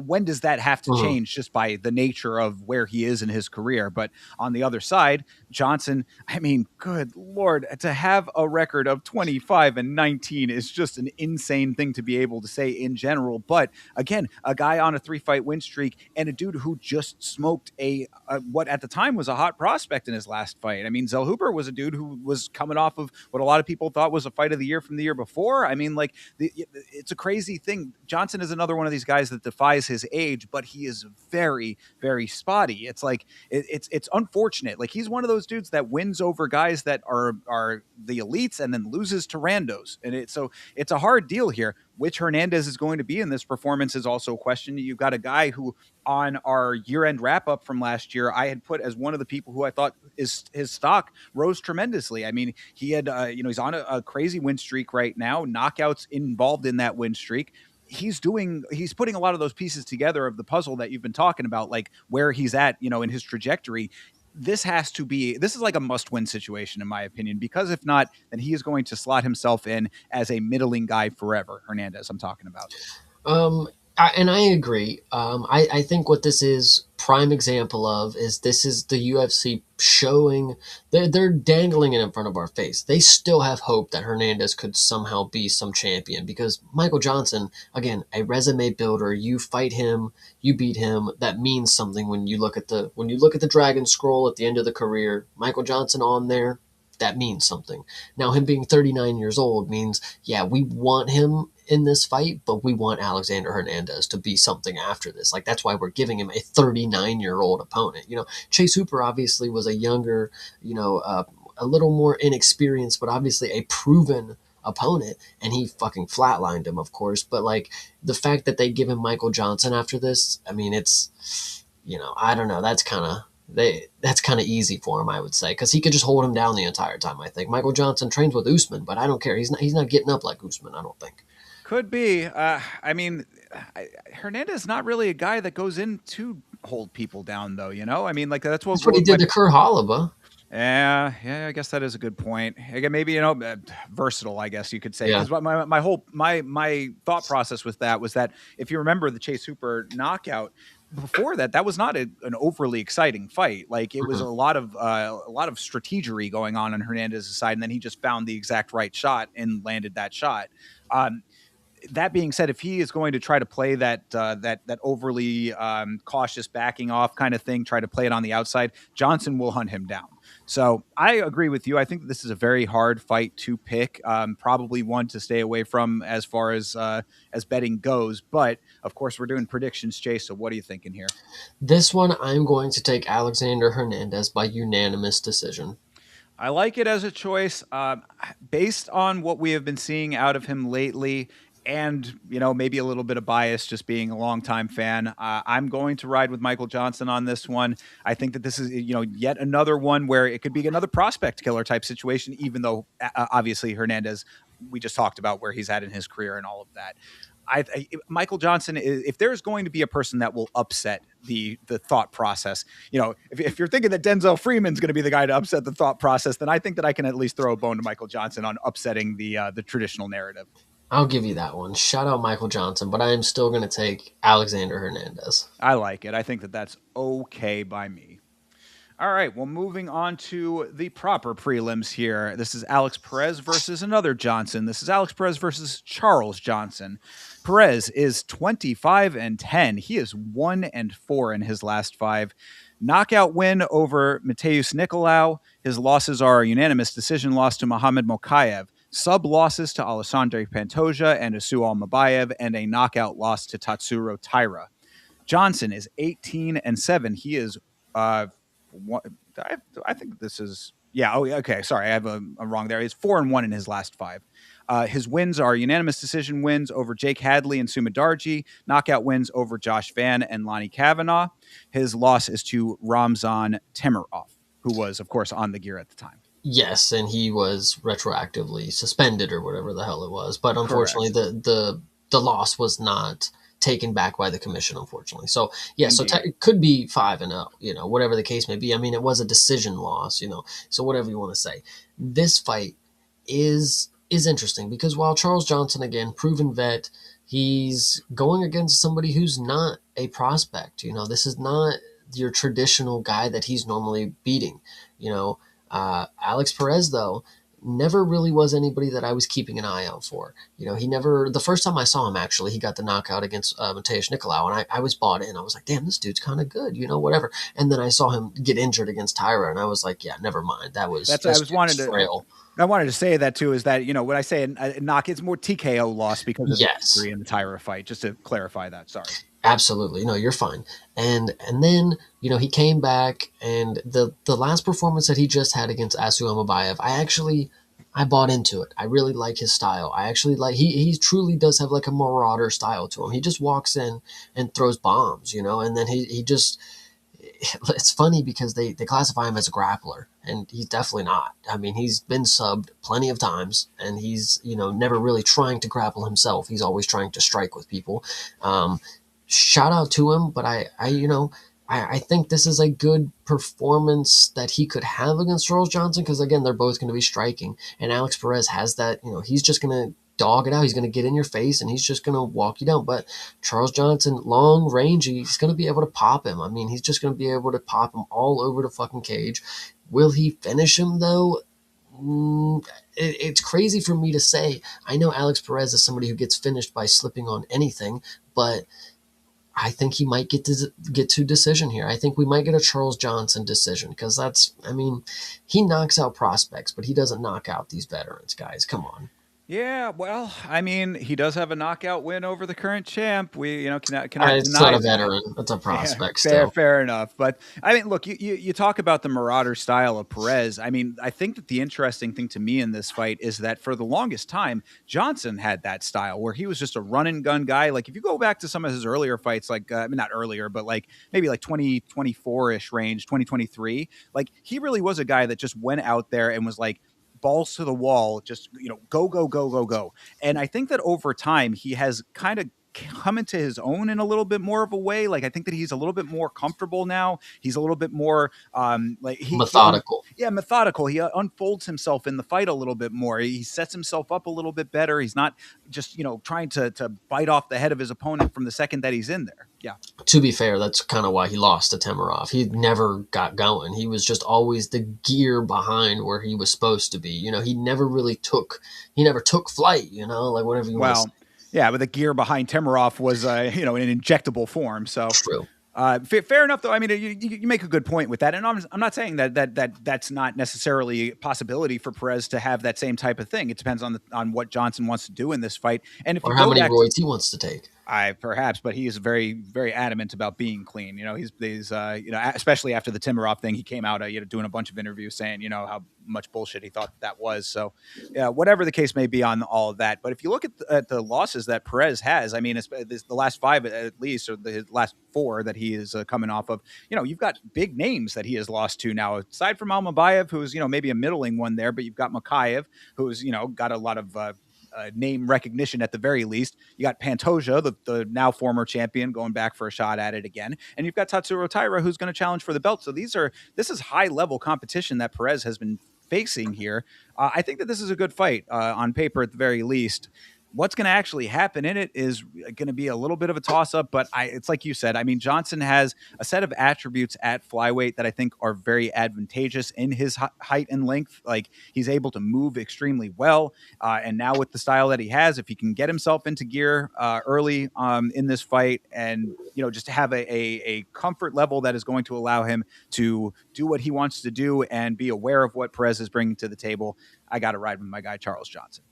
when does that have to Mhm. change just by the nature of where he is in his career? But on the other side, Johnson, I mean, good Lord, to have a record of 25-19 is just an insane thing to be able to say in general. But again, a guy on a 3-fight win streak and a dude who just smoked what at the time was a hot prospect in his last fight. I mean, Zell Hooper was a dude who was coming off of what a lot of people thought was a fight of the year from the year before. I mean, like, it's a crazy thing. Johnson is another one of these guys that defies his age, but he is very, very spotty. It's like it's unfortunate. Like he's one of those dudes that wins over guys that are the elites and then loses to randos. And it's a hard deal here. Which Hernandez is going to be in this performance is also a question. You've got a guy who, on our year-end wrap-up from last year, I had put as one of the people who I thought his stock rose tremendously. I mean, he had, he's on a crazy win streak right now, knockouts involved in that win streak. He's putting a lot of those pieces together of the puzzle that you've been talking about, like where he's at, in his trajectory. This is like a must-win situation in my opinion, because if not, then he is going to slot himself in as a middling guy forever. Hernandez, I'm talking about. Um, and I agree. I think what this is prime example of is this is the UFC showing they're dangling it in front of our face. They still have hope that Hernandez could somehow be some champion because Michael Johnson, again, a resume builder. You fight him, you beat him. That means something when you look at the Dragon Scroll at the end of the career. Michael Johnson on there. That means something. Now, him being 39 years old means, yeah, we want him in this fight, but we want Alexander Hernandez to be something after this. Like, that's why we're giving him a 39-year-old opponent. Chase Hooper obviously was a younger, a little more inexperienced, but obviously a proven opponent, and he fucking flatlined him, of course. But, like, the fact that they give him Michael Johnson after this, I mean, it's, I don't know. That's kind of easy for him, I would say, because he could just hold him down the entire time. I think Michael Johnson trains with Usman, but I don't care. He's not getting up like Usman. I don't think. Could be. I mean, Hernandez is not really a guy that goes in to hold people down, though. I mean, like that's That's what he did to Kerr Hollaba. Yeah, I guess that is a good point. Again, maybe versatile, I guess you could say. Yeah. Because my thought process with that was that if you remember the Chase Hooper knockout before that was not an overly exciting fight. Like it was a lot of strategery going on Hernandez's side, and then he just found the exact right shot and landed that shot. That being said, if he is going to try to play that overly cautious backing off kind of thing, try to play it on the outside, Johnson will hunt him down. So I agree with you. I think this is a very hard fight to pick, probably one to stay away from as far as betting goes. But of course, we're doing predictions, Chase. So what are you thinking here? This one, I'm going to take Alexander Hernandez by unanimous decision. I like it as a choice based on what we have been seeing out of him lately. And, maybe a little bit of bias just being a longtime fan. I'm going to ride with Michael Johnson on this one. I think that this is, yet another one where it could be another prospect killer type situation, even though obviously Hernandez, we just talked about where he's at in his career and all of that. Michael Johnson, if there's going to be a person that will upset the thought process, if you're thinking that Denzel Freeman's going to be the guy to upset the thought process, then I think that I can at least throw a bone to Michael Johnson on upsetting the traditional narrative. I'll give you that one. Shout out Michael Johnson, but I am still going to take Alexander Hernandez. I like it. I think that that's okay by me. All right, well, moving on to the proper prelims here. This is Alex Perez versus another Johnson. This is Alex Perez versus Charles Johnson. Perez is 25-10. He is 1-4 in his last 5. Knockout win over Mateus Nicolau. His losses are a unanimous decision loss to Muhammad Mokaev, sub losses to Alessandro Pantoja and Asu Almabayev, and a knockout loss to Tatsuro Taira. Johnson is 18-7. He is I think this is okay. Sorry, I have a wrong there. He's 4-1 in his last 5. His wins are unanimous decision wins over Jake Hadley and Sumadarji, knockout wins over Josh Van and Lonnie Kavanaugh. His loss is to Ramzan Temirov, who was, of course, on the gear at the time. Yes, and he was retroactively suspended or whatever the hell it was. But unfortunately, Correct. the loss was not taken back by the commission. Unfortunately, so yeah, so Indeed. it could be 5-0. You know, whatever the case may be. I mean, it was a decision loss. You know, so whatever you want to say, this fight is interesting because while Charles Johnson, again, proven vet, he's going against somebody who's not a prospect. You know, this is not your traditional guy that he's normally beating. You know, Alex Perez, though, never really was anybody that I was keeping an eye out for. You know, he never, the first time I saw him, actually, he got the knockout against Mateusz Nicolau, and I was bought in. I was like, damn, this dude's kind of good, you know, whatever. And then I saw him get injured against Tyra, and I was like, yeah, never mind. That's I This was dude was wanted to. frail. I wanted to say that too. Is that when I say a knock, it's more TKO loss because of the Yes. injury in the Tyra fight. Just to clarify that. Sorry. Absolutely. No, you're fine. And then, you know, he came back and the last performance that he just had against Asu Amabayev, I bought into it. I really like his style. I actually like he truly does have like a marauder style to him. He just walks in and throws bombs, you know, and then he just it's funny because they classify him as a grappler and he's definitely not. I mean, he's been subbed plenty of times and he's, you know, never really trying to grapple himself. He's always trying to strike with people. Um, Shout out to him, but I think this is a good performance that he could have against Charles Johnson because again, they're both going to be striking, and Alex Perez has that. You know, he's just going to dog it out. He's going to get in your face and he's just going to walk you down. But Charles Johnson, long range, he's going to be able to pop him. I mean, he's just going to be able to pop him all over the fucking cage. Will he finish him though? It's crazy for me to say. I know Alex Perez is somebody who gets finished by slipping on anything, but I think he might get to decision here. I think we might get a Charles Johnson decision because I mean, he knocks out prospects, but he doesn't knock out these veterans, guys. Come on. Yeah, well, I mean, he does have a knockout win over the current champ. We, cannot It's not deny a that. veteran. It's a Yeah, prospect fair, still. fair enough. But I mean, look, you talk about the marauder style of Perez. I mean, I think that the interesting thing to me in this fight is that for the longest time, Johnson had that style where he was just a run and gun guy. Like if you go back to some of his earlier fights, like I mean, not earlier, but like maybe like 2024 ish range, 2023, like he really was a guy that just went out there and was like balls to the wall, just go, go, go, go, go. And I think that over time he has kind of come into his own in a little bit more of a way. Like I think that he's a little bit more comfortable now. He's a little bit more like Methodical. yeah, methodical. He unfolds himself in the fight a little bit more. He sets himself up a little bit better. He's not just trying to bite off the head of his opponent from the second that he's in there. Yeah. To be fair, that's kind of why he lost to Temerov. He never got going. He was just always the gear behind where he was supposed to be. You know, he never took flight, you know, like whatever you want to say. Well, yeah, but the gear behind Temerov was in injectable form. So True. fair enough, though. I mean, you make a good point with that, and I'm not saying that's not necessarily a possibility for Perez to have that same type of thing. It depends on what Johnson wants to do in this fight, and if you Or how go many back to roids he wants to take. perhaps, but he is very, very adamant about being clean. He's especially after the Timarov thing, he came out, doing a bunch of interviews saying, how much bullshit he thought that was. So, yeah, whatever the case may be on all of that. But if you look at the losses that Perez has, I mean, it's the last five at least, or the last four that he is coming off of, you've got big names that he has lost to now, aside from Almabayev, who's, maybe a middling one there, but you've got Makayev, who's, got a lot of, name recognition at the very least. You got Pantoja, the now former champion, going back for a shot at it again, and you've got Tatsuro Taira, who's going to challenge for the belt. So this is high level competition that Perez has been facing here. I think that this is a good fight on paper at the very least. What's going to actually happen in it is going to be a little bit of a toss up, but it's like you said. I mean, Johnson has a set of attributes at flyweight that I think are very advantageous in his height and length. Like he's able to move extremely well. And now with the style that he has, if he can get himself into gear early in this fight and, just have a comfort level that is going to allow him to do what he wants to do and be aware of what Perez is bringing to the table, I got to ride with my guy, Charles Johnson.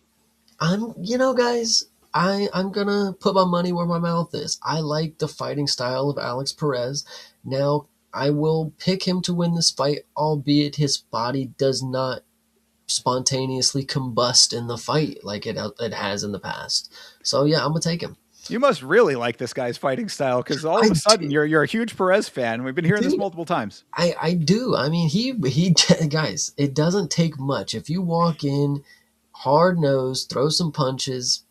Guys, I'm gonna put my money where my mouth is. I like the fighting style of Alex Perez. Now, I will pick him to win this fight, albeit his body does not spontaneously combust in the fight like it has in the past. So yeah, I'm gonna take him. You must really like this guy's fighting style because all I of a sudden do, you're a huge Perez fan. We've been hearing this dude. multiple times. I do. I mean, he guys. It doesn't take much if you walk in hard nosed, throw some punches.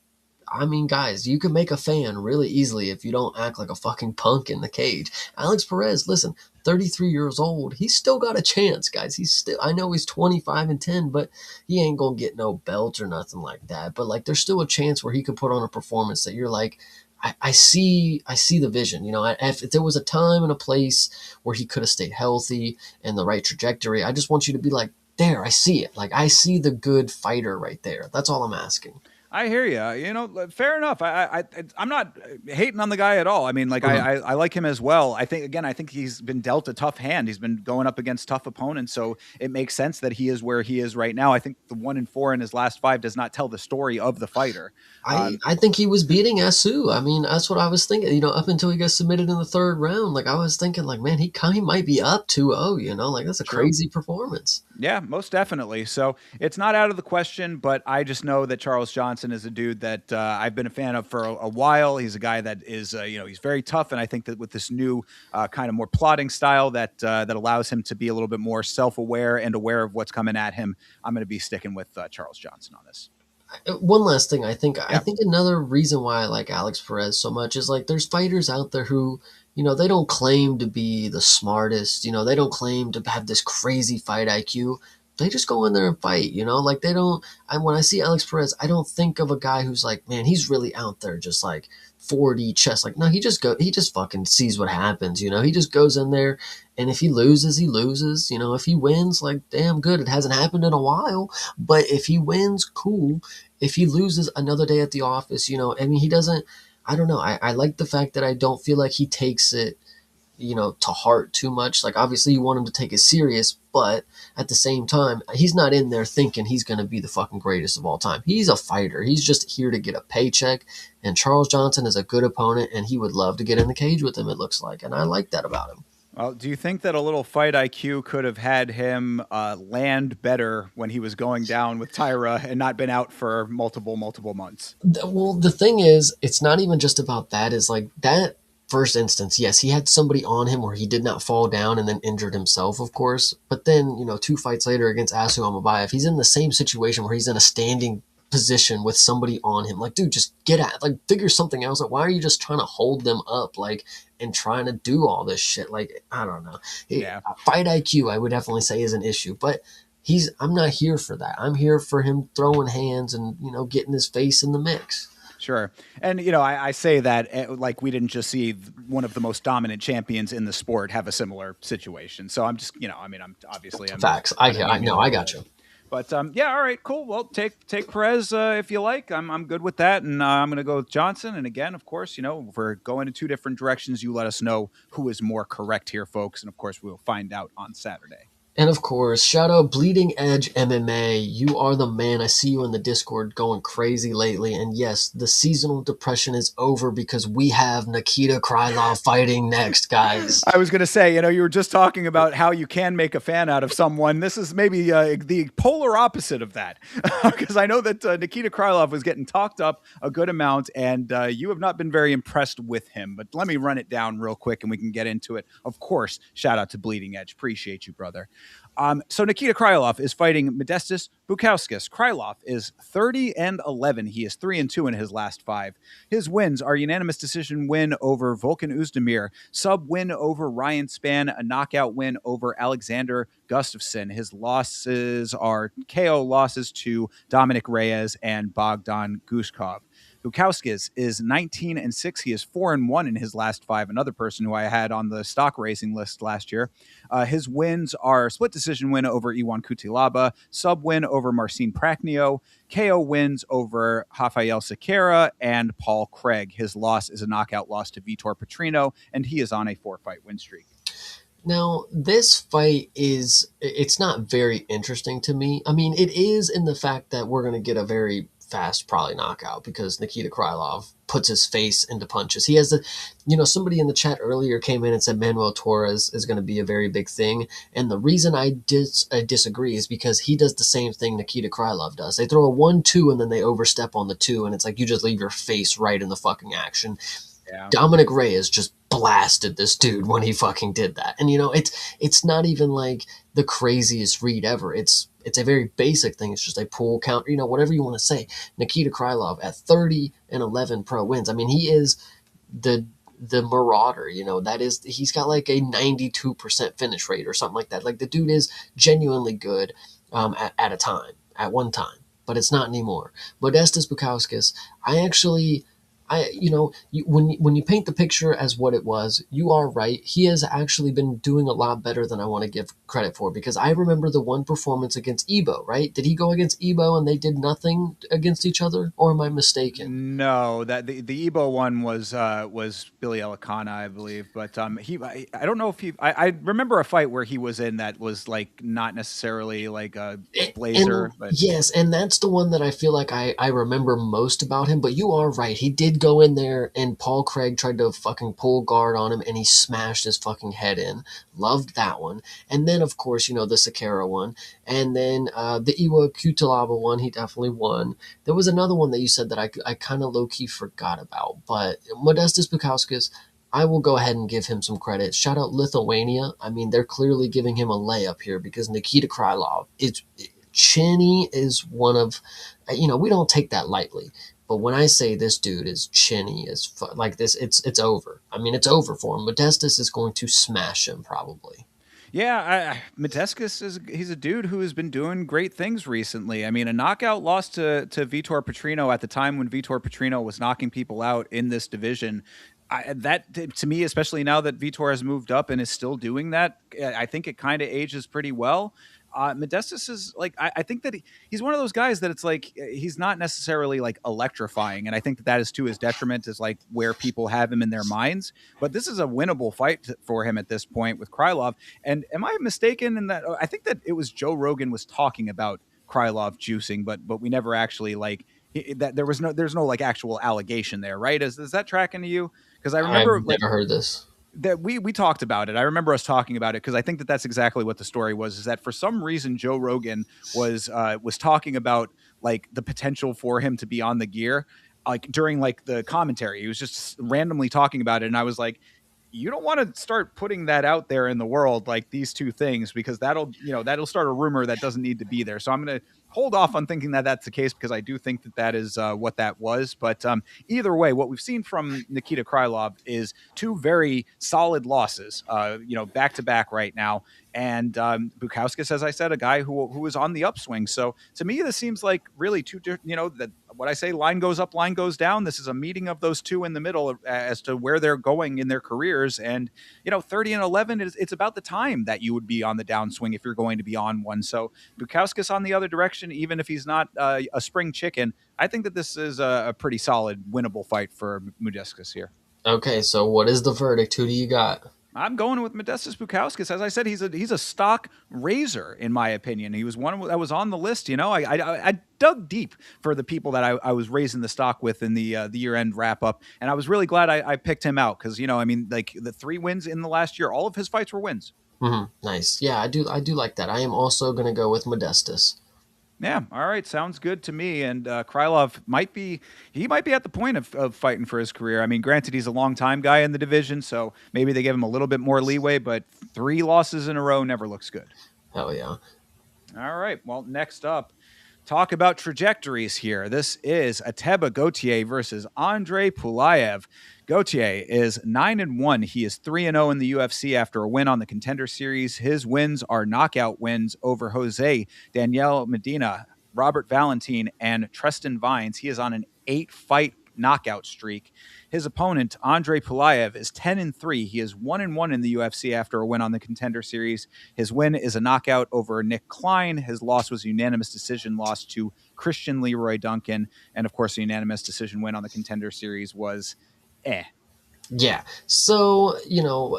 I mean, guys, you can make a fan really easily if you don't act like a fucking punk in the cage. Alex Perez, listen, 33 years old, he's still got a chance, guys. He's still, I know he's 25-10, but he ain't gonna get no belt or nothing like that. But like, there's still a chance where he could put on a performance that you're like, I see the vision. You know, if there was a time and a place where he could have stayed healthy and the right trajectory, I just want you to be like, there, I see it. Like, I see the good fighter right there. That's all I'm asking. I hear you. You know, fair enough. I'm not hating on the guy at all. I mean, like Mhm. I like him as well. I think again, I think he's been dealt a tough hand. He's been going up against tough opponents, so it makes sense that he is where he is right now. I think the 1-4 in his last five does not tell the story of the fighter. I think he was beating Asu. I mean, that's what I was thinking. You know, up until he got submitted in the third round, like I was thinking, like, man, he might be up 2-0. You know, like that's a True. crazy performance. Yeah, most definitely. So it's not out of the question, but I just know that Charles Johnson is a dude that I've been a fan of for a while. He's a guy that is, he's very tough, and I think that with this new kind of more plotting style that allows him to be a little bit more self-aware and aware of what's coming at him, I'm going to be sticking with Charles Johnson on this. One last thing, I Yeah, think another reason why I like Alex Perez so much is like there's fighters out there who, you know, they don't claim to be the smartest, you know, they don't claim to have this crazy fight IQ. They just go in there and fight, you know, like they don't. When I see Alex Perez, I don't think of a guy who's like, man, he's really out there just like 4D chess. Like, no, he just fucking sees what happens, you know. He just goes in there, and if he loses, he loses. You know, if he wins, like, damn good. It hasn't happened in a while, but if he wins, cool. If he loses, another day at the office, you know, I mean, he doesn't, I don't know. I like the fact that I don't feel like he takes it, you know, to heart too much. Like, obviously, you want him to take it serious, but at the same time, he's not in there thinking he's going to be the fucking greatest of all time. He's a fighter. He's just here to get a paycheck. And Charles Johnson is a good opponent, and he would love to get in the cage with him, it looks like. And I like that about him. well, do you think that a little fight IQ could have had him land better when he was going down with Tyra and not been out for multiple months? Well, the thing is, it's not even just about that. Is like that first instance, yes, he had somebody on him where he did not fall down and then injured himself, of course. But then, you know, two fights later against Asu Amabayev, he's in the same situation where he's in a standing position with somebody on him. Like, dude, just get at, like, figure something else. Like, why are you just trying to hold them up, like, and trying to do all this shit? Like, I don't know. Yeah. Fight IQ, I would definitely say, is an issue, but I'm not here for that. I'm here for him throwing hands and, you know, getting his face in the mix. Sure. And, I say that like we didn't just see one of the most dominant champions in the sport have a similar situation. So I'm just, I mean, I'm Facts. I know. I got you. But yeah, all right, cool. Well, take Perez if you like. I'm good with that, and I'm going to go with Johnson. And again, of course, if we're going in two different directions, you let us know who is more correct here, folks. And of course, we'll find out on Saturday. And of course, shout out Bleeding Edge MMA. You are the man. I see you in the Discord going crazy lately. And yes, the seasonal depression is over because we have Nikita Krylov fighting next, guys. I was going to say, you were just talking about how you can make a fan out of someone. This is maybe the polar opposite of that, because I know that Nikita Krylov was getting talked up a good amount, and you have not been very impressed with him. But let me run it down real quick, and we can get into it. Of course, shout out to Bleeding Edge. Appreciate you, brother. So Nikita Krylov is fighting Modestas Bukauskas. Krylov is 30-11. He is 3-2 in his last five. His wins are unanimous decision win over Volkan Oezdemir, sub win over Ryan Spann, a knockout win over Alexander Gustafsson. His losses are KO losses to Dominic Reyes and Bogdan Gushkov. Bukauskas is 19-6. He is 4-1 in his last five. Another person who I had on the stock raising list last year. His wins are split decision win over Iwan Kutilaba, sub win over Marcin Prachnio, KO wins over Rafael Sequeira, and Paul Craig. His loss is a knockout loss to Vitor Petrino, and he is on a 4-fight win streak. Now, this fight it's not very interesting to me. I mean, it is in the fact that we're going to get a very fast, probably knockout, because Nikita Krylov puts his face into punches. He has the, somebody in the chat earlier came in and said Manuel Torres is going to be a very big thing. And the reason I disagree is because he does the same thing Nikita Krylov does. They throw a 1-2 and then they overstep on the 2. And it's like you just leave your face right in the fucking action. Yeah. Dominic Reyes just blasted this dude when he fucking did that. And it's not even like the craziest read ever. It's a very basic thing. It's just a pull count, whatever you want to say. Nikita Krylov at 30-11 pro wins. I mean, he is the marauder, that is, he's got like a 92% finish rate or something like that. Like, the dude is genuinely good at one time, but it's not anymore. Modestas Bukauskas, when you paint the picture as what it was, you are right. He has actually been doing a lot better than I want to give credit for, because I remember the one performance against Ebo, right? Did he go against Ebo and they did nothing against each other, or am I mistaken? No, that the Ebo one was Billy Elikana, I believe, but I don't know if I remember a fight where he was in that was like not necessarily like a blazer, but yes, and that's the one that I feel like I remember most about him. But you are right. He did go in there and Paul Craig tried to fucking pull guard on him and he smashed his fucking head in. Loved that one. And then, of course, the Sakara one. And then the Iwa Kutalaba one, he definitely won. There was another one that you said that I kind of low-key forgot about. But Modestas Bukauskas, I will go ahead and give him some credit. Shout out Lithuania. I mean, they're clearly giving him a layup here, because Nikita Krylov, chinny is one of, we don't take that lightly. But when I say this dude is chinny, like this, it's over. I mean, it's over for him. Modestas is going to smash him probably. yeah, Mateskis he's a dude who has been doing great things recently. I mean, a knockout loss to Vitor Petrino at the time when Vitor Petrino was knocking people out in this division. That to me, especially now that Vitor has moved up and is still doing that, I think it kind of ages pretty well. Modestas is like, I think that he's one of those guys that it's like he's not necessarily like electrifying, and I think that is to his detriment, is like where people have him in their minds. But this is a winnable fight for him at this point with Krylov. And am I mistaken in that? I think that it was Joe Rogan was talking about Krylov juicing, but we never actually like that. There's no like actual allegation there, right? Is that tracking to you? Because I remember I've never heard this. that we talked about it. I remember us talking about it because I think that that's exactly what the story was. Is that for some reason Joe Rogan was talking about like the potential for him to be on the gear, like during like the commentary. He was just randomly talking about it, and I was like, you don't want to start putting that out there in the world, like these two things, because that'll start a rumor that doesn't need to be there. So I'm going to hold off on thinking that that's the case, because I do think that is what that was. But either way, what we've seen from Nikita Krylov is two very solid losses, back to back right now. And Bukauskas, as I said, a guy who is on the upswing. So to me, this seems like really two, that what I say, line goes up, line goes down. This is a meeting of those two in the middle as to where they're going in their careers. And, 30-11, it's about the time that you would be on the downswing if you're going to be on one. So Bukauskas on the other direction, even if he's not a spring chicken, I think that this is a pretty solid, winnable fight for Modestas here. Okay, so what is the verdict? Who do you got? I'm going with Modestas Bukauskas. As I said, he's a stock raiser, in my opinion. He was one that was on the list. I dug deep for the people that I was raising the stock with in the year-end wrap-up, and I was really glad I picked him out because, like the 3 wins in the last year, all of his fights were wins. Mm-hmm. Nice. Yeah, I do like that. I am also going to go with Modestas. Yeah, all right, sounds good to me. And Krylov might be at the point of fighting for his career. I mean, granted, he's a long-time guy in the division, so maybe they give him a little bit more leeway, but 3 losses in a row never looks good. Hell yeah. All right, well, next up, talk about trajectories here. This is Ateba Gaethje versus Andre Pulaev. Gaethje is 9-1. He is 3-0 in the UFC after a win on the Contender Series. His wins are knockout wins over Jose Daniel Medina, Robert Valentin, and Tristan Vines. He is on an 8-fight knockout streak. His opponent, Andre Pulaev, is 10-3. He is 1-1 in the UFC after a win on the Contender Series. His win is a knockout over Nick Klein. His loss was a unanimous decision loss to Christian Leroy Duncan. And of course, the unanimous decision win on the Contender Series was Yeah. So,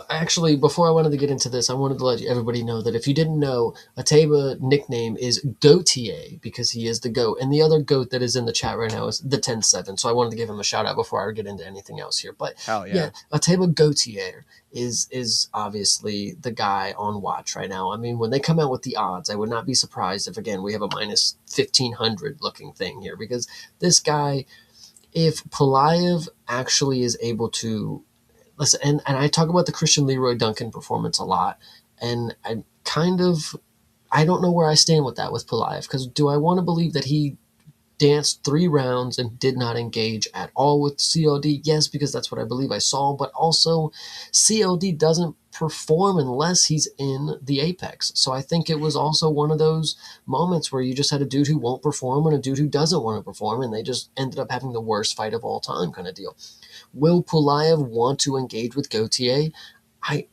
actually, before I wanted to get into this, I wanted to let everybody know that if you didn't know, Ateba nickname is Gautier because he is the GOAT. And the other GOAT that is in the chat right now is the 10-7. So I wanted to give him a shout out before I get into anything else here. But Hell yeah, yeah. Ateba Gautier is obviously the guy on watch right now. I mean, when they come out with the odds, I would not be surprised if, again, we have a minus 1,500 looking thing here because this guy, if Pulayev actually is able to listen, and I talk about the Christian Leroy Duncan performance a lot, and I don't know where I stand with that with Pulayev because do I want to believe that he danced 3 rounds and did not engage at all with COD? Yes, because that's what I believe I saw, but also COD doesn't perform unless he's in the apex. So I think it was also one of those moments where you just had a dude who won't perform and a dude who doesn't want to perform, and they just ended up having the worst fight of all time kind of deal. Will Pulayev want to engage with Gautier? I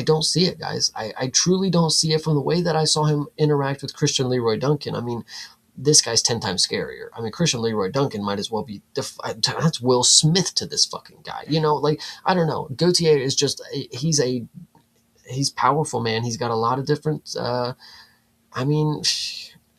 don't see it, guys. I truly don't see it from the way that I saw him interact with Christian Leroy Duncan. I mean, this guy's 10 times scarier. I mean, Christian Leroy Duncan might as well be, that's Will Smith to this fucking guy. Like, I don't know. Gautier is just, he's powerful, man. He's got a lot of different, I mean,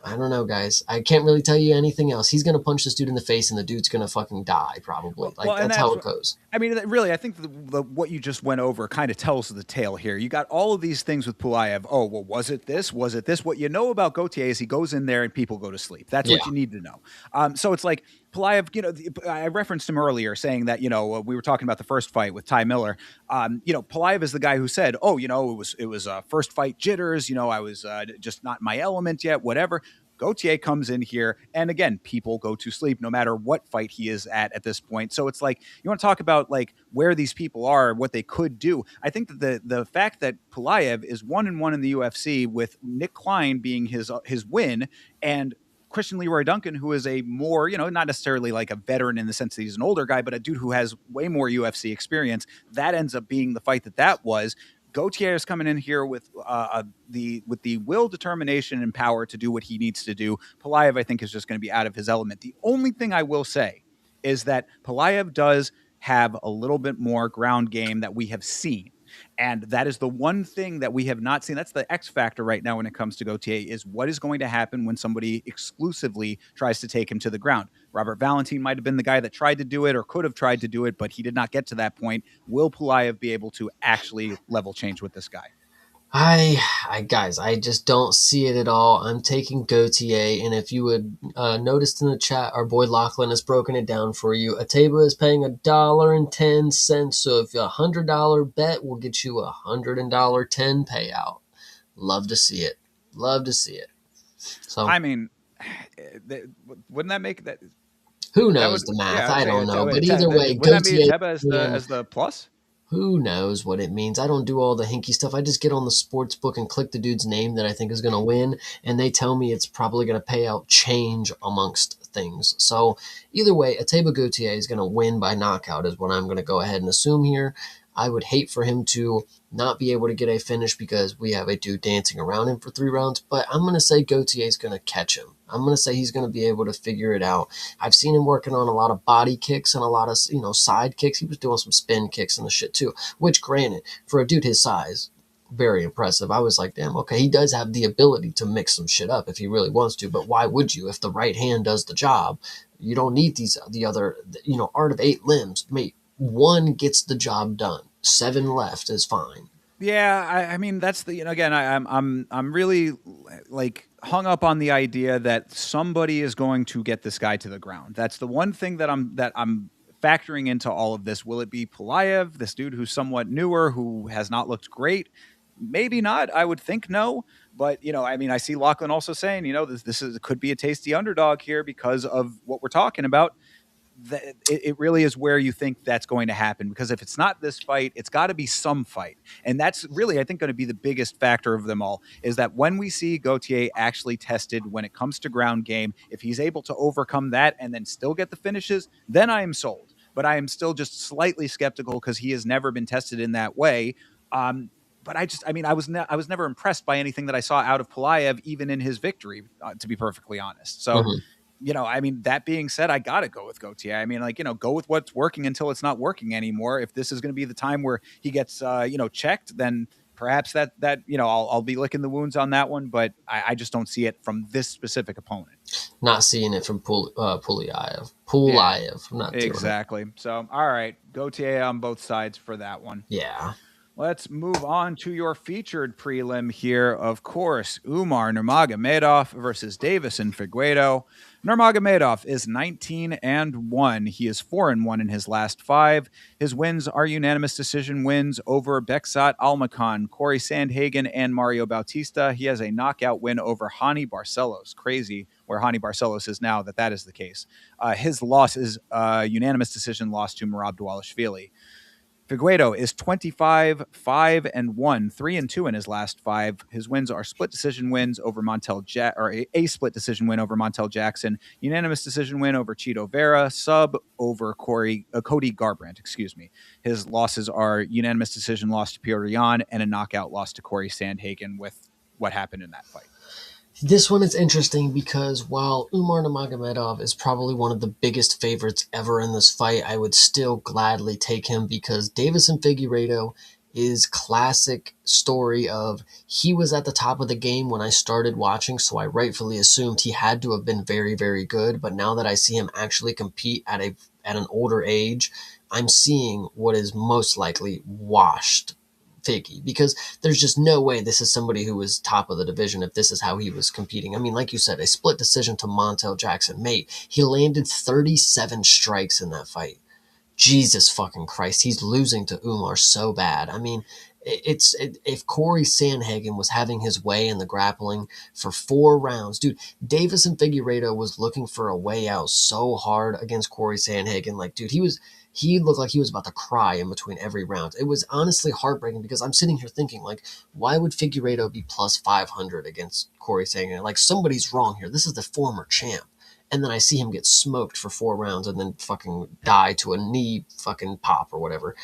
I don't know, guys. I can't really tell you anything else. He's gonna punch this dude in the face, and the dude's gonna fucking die, probably. Like And that's how that's it goes. I mean, really, I think what you just went over kind of tells the tale here. You got all of these things with Pulayev. Oh, well, was it this? Was it this? What you know about Gauthier is he goes in there and people go to sleep. That's Yeah, what you need to know. So it's like Pulayev, I referenced him earlier saying that, we were talking about the first fight with Ty Miller. Pulayev is the guy who said, oh, it was first fight jitters. I was just not in my element yet, whatever. Gauthier comes in here, and again, people go to sleep no matter what fight he is at this point. So it's like you want to talk about like where these people are, what they could do. I think that the fact that Pulayev is 1-1 in the UFC with Nick Klein being his win, and Christian Leroy Duncan, who is a more, not necessarily like a veteran in the sense that he's an older guy, but a dude who has way more UFC experience, that ends up being the fight that was. Gautier is coming in here with the will, determination, and power to do what he needs to do. Pulayev, I think, is just going to be out of his element. The only thing I will say is that Pulayev does have a little bit more ground game that we have seen. And that is the one thing that we have not seen. That's the X factor right now when it comes to Gauthier is what is going to happen when somebody exclusively tries to take him to the ground. Robert Valentin might have been the guy that tried to do it or could have tried to do it, but he did not get to that point. Will Pulayev be able to actually level change with this guy? guys, I just don't see it at all. I'm taking Gautier, and if you would noticed in the chat, our boy Lachlan has broken it down for you. Ateba is paying $1.10, so if $100 bet will get you $100.10 payout. Love to see it. Love to see it. So I mean, wouldn't that make that? who That knows would, the math? yeah, I'd I say don't know, but either way, wouldn't that be Gautier. Teba as the plus? Who knows what it means? I don't do all the hinky stuff. I just get on the sports book and click the dude's name that I think is going to win, and they tell me it's probably going to pay out change amongst things. So either way, Ateba Gautier is going to win by knockout is what I'm going to go ahead and assume here. I would hate for him to not be able to get a finish because we have a dude dancing around him for 3 rounds, but I'm going to say Gautier is going to catch him. I'm going to say he's going to be able to figure it out. I've seen him working on a lot of body kicks and a lot of, side kicks. He was doing some spin kicks and the shit too, which granted, for a dude his size, very impressive. I was like, damn, okay, he does have the ability to mix some shit up if he really wants to, but why would you? If the right hand does the job, you don't need the other, art of 8 limbs. Mate, one gets the job done. 7 left is fine. Yeah, I mean that's the again I'm really like hung up on the idea that somebody is going to get this guy to the ground. That's the one thing that I'm factoring into all of this. Will it be Pulayev, this dude who's somewhat newer, who has not looked great? Maybe not. I would think no. But I mean, I see Lachlan also saying, this could be a tasty underdog here because of what we're talking about. It really is where you think that's going to happen, because if it's not this fight, it's got to be some fight. And that's really, I think, going to be the biggest factor of them all, is that when we see Gauthier actually tested when it comes to ground game, if he's able to overcome that and then still get the finishes, then I am sold. But I am still just slightly skeptical because he has never been tested in that way. But I was never impressed by anything that I saw out of Pulayev, even in his victory, to be perfectly honest. So Mhm. I mean, that being said, I got to go with Gauthier. I mean, like, go with what's working until it's not working anymore. If this is going to be the time where he gets, checked, then perhaps I'll be licking the wounds on that one. But I just don't see it from this specific opponent. Not seeing it from Pulayev. Yeah, I'm not doing it. exactly. So, all right, Gauthier on both sides for that one. Yeah. Let's move on to your featured prelim here. Of course, Umar Nurmagomedov versus Davison Figueiredo. Nurmagomedov is 19-1. He is 4-1 in his last 5. His wins are unanimous decision wins over Beksat Almakan, Corey Sandhagen, and Mario Bautista. He has a knockout win over Hani Barcelos. Crazy where Hani Barcelos is now that is the case. His loss is unanimous decision loss to Merab Dvalishvili. Figueiredo is 25-5-1, 3-2 in his last 5. His wins are split decision wins over a split decision win over Montel Jackson, unanimous decision win over Chito Vera, sub over Cody Garbrandt, excuse me. His losses are unanimous decision loss to Petr Yan and a knockout loss to Corey Sandhagen with what happened in that fight. This one is interesting because while Umar Nurmagomedov is probably one of the biggest favorites ever in this fight, I would still gladly take him because Davison Figueiredo is classic story of he was at the top of the game when I started watching, so I rightfully assumed he had to have been very, very good. But now that I see him actually compete at an older age, I'm seeing what is most likely washed Figgy, because there's just no way this is somebody who was top of the division if this is how he was competing. I mean, like you said, a split decision to Montel Jackson. Mate, he landed 37 strikes in that fight. Jesus fucking Christ, he's losing to Umar so bad. I mean, if Corey Sandhagen was having his way in the grappling for 4 rounds, dude, Davison Figueiredo was looking for a way out so hard against Corey Sandhagen. Like, dude, he looked like he was about to cry in between every round. It was honestly heartbreaking because I'm sitting here thinking, like, why would Figueiredo be plus 500 against Corey Sandhagen? Like, somebody's wrong here. This is the former champ. And then I see him get smoked for 4 rounds and then fucking die to a knee fucking pop or whatever.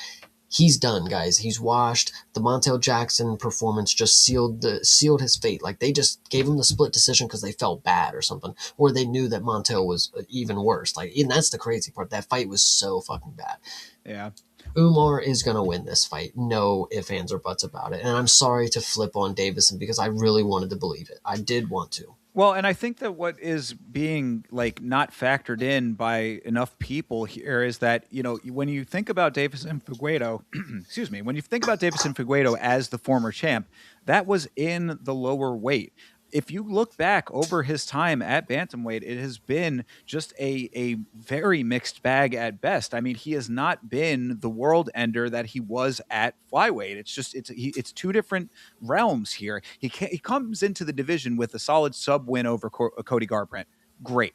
He's done, guys. He's washed. The Montel Jackson performance just sealed his fate. Like, they just gave him the split decision because they felt bad or something, or they knew that Montel was even worse. Like, and that's the crazy part. That fight was so fucking bad. Yeah. Umar is going to win this fight. No ifs, ands, or buts about it. And I'm sorry to flip on Davison because I really wanted to believe it. I did want to. Well, and I think that what is being like not factored in by enough people here is that, when you think about Davison Figueiredo, excuse me, when you think about Davison Figueiredo as the former champ, that was in the lower weight. If you look back over his time at bantamweight, it has been just a very mixed bag at best. I mean, he has not been the world ender that he was at flyweight. It's 2 different realms here. He comes into the division with a solid sub win over Cody Garbrandt. Great.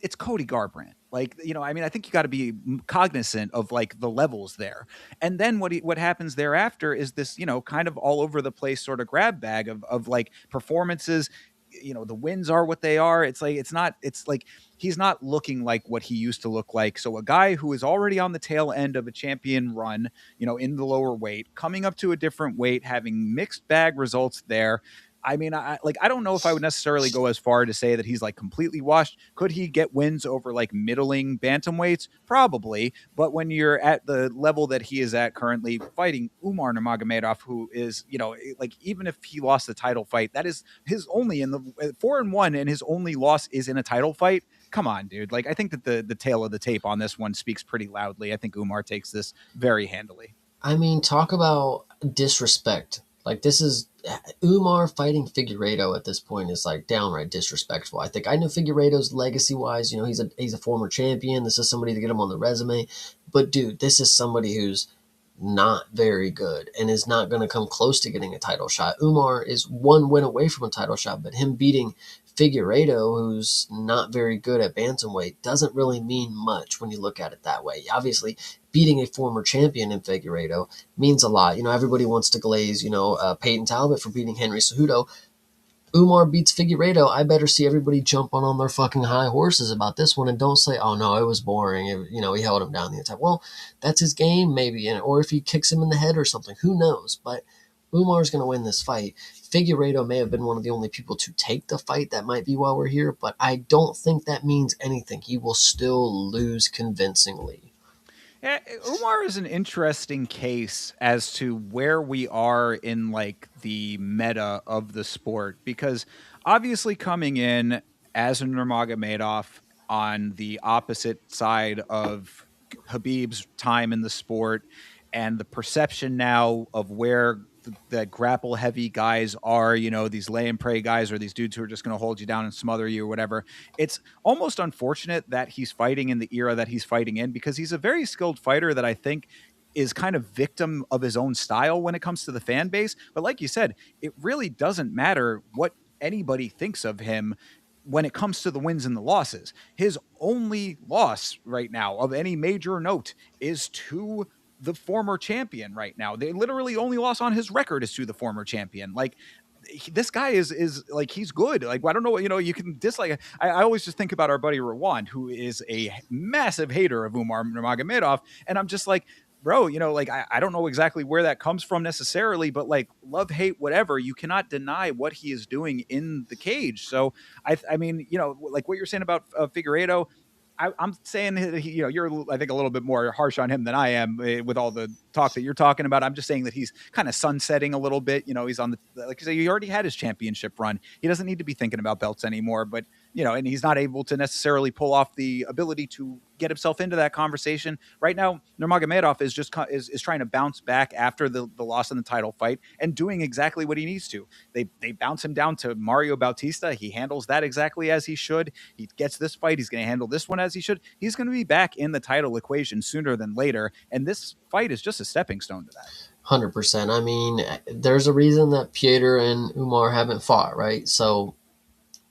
It's Cody Garbrandt. Like, I mean, I think you got to be cognizant of like the levels there. And then what happens thereafter is this, kind of all over the place sort of grab bag of like performances. The wins are what they are. It's like he's not looking like what he used to look like. So a guy who is already on the tail end of a champion run, in the lower weight, coming up to a different weight, having mixed bag results there. I mean, I don't know if I would necessarily go as far to say that he's like completely washed. Could he get wins over like middling bantamweights? Probably. But when you're at the level that he is at currently fighting Umar Nurmagomedov, who is, like even if he lost the title fight, that is his only in the 4-1 and his only loss is in a title fight. Come on, dude. Like, I think that the tail of the tape on this one speaks pretty loudly. I think Umar takes this very handily. I mean, talk about disrespect. Like, this is Umar fighting Figueiredo at this point is like downright disrespectful. I think I know Figueiredo's legacy wise, he's a former champion. This is somebody to get him on the resume. But dude, this is somebody who's not very good and is not going to come close to getting a title shot. Umar is 1 win away from a title shot, but him beating Figueiredo, who's not very good at bantamweight, doesn't really mean much when you look at it that way. Obviously, beating a former champion in Figueiredo means a lot. Everybody wants to glaze, Peyton Talbot for beating Henry Cejudo. Umar beats Figueiredo. I better see everybody jump on their fucking high horses about this one and don't say, oh no, it was boring. He held him down the entire. Well, that's his game maybe, or if he kicks him in the head or something, who knows? But Umar's going to win this fight. Figueiredo may have been one of the only people to take the fight. That might be why we're here, but I don't think that means anything. He will still lose convincingly. Yeah, Umar is an interesting case as to where we are in like the meta of the sport because obviously coming in as a Nurmagomedov on the opposite side of Habib's time in the sport and the perception now of where the grapple heavy guys are, you know, these lay and pray guys or these dudes who are just going to hold you down and smother you or whatever. It's almost unfortunate that he's fighting in the era that he's fighting in because he's a very skilled fighter that I think is kind of victim of his own style when it comes to the fan base. But like you said, it really doesn't matter what anybody thinks of him when it comes to the wins and the losses. His only loss right now of any major note is to the former champion right now. They literally only loss on his record is to the former champion. Like this guy is like he's good. Like I don't know, you know, you can dislike. I always just think about our buddy Rwand, who is a massive hater of Umar Nurmagomedov, and I'm just like, bro, you know, like I don't know exactly where that comes from necessarily, but like love, hate, whatever, you cannot deny what he is doing in the cage. So I mean, you know, like what you're saying about Figueiredo. I'm saying, you know, you're, I think, a little bit more harsh on him than I am with all the talk that you're talking about. I'm just saying that he's kind of sunsetting a little bit. You know, he's on the, like you say, he already had his championship run. He doesn't need to be thinking about belts anymore, but, you know, and he's not able to necessarily pull off the ability to get himself into that conversation. Right now, Nurmagomedov is just is trying to bounce back after the loss in the title fight and doing exactly what he needs to. They bounce him down to Mario Bautista. He handles that exactly as he should. He gets this fight. He's going to handle this one as he should. He's going to be back in the title equation sooner than later. And this fight is just a stepping stone to that. 100%. I mean, there's a reason that Pieter and Umar haven't fought, right? So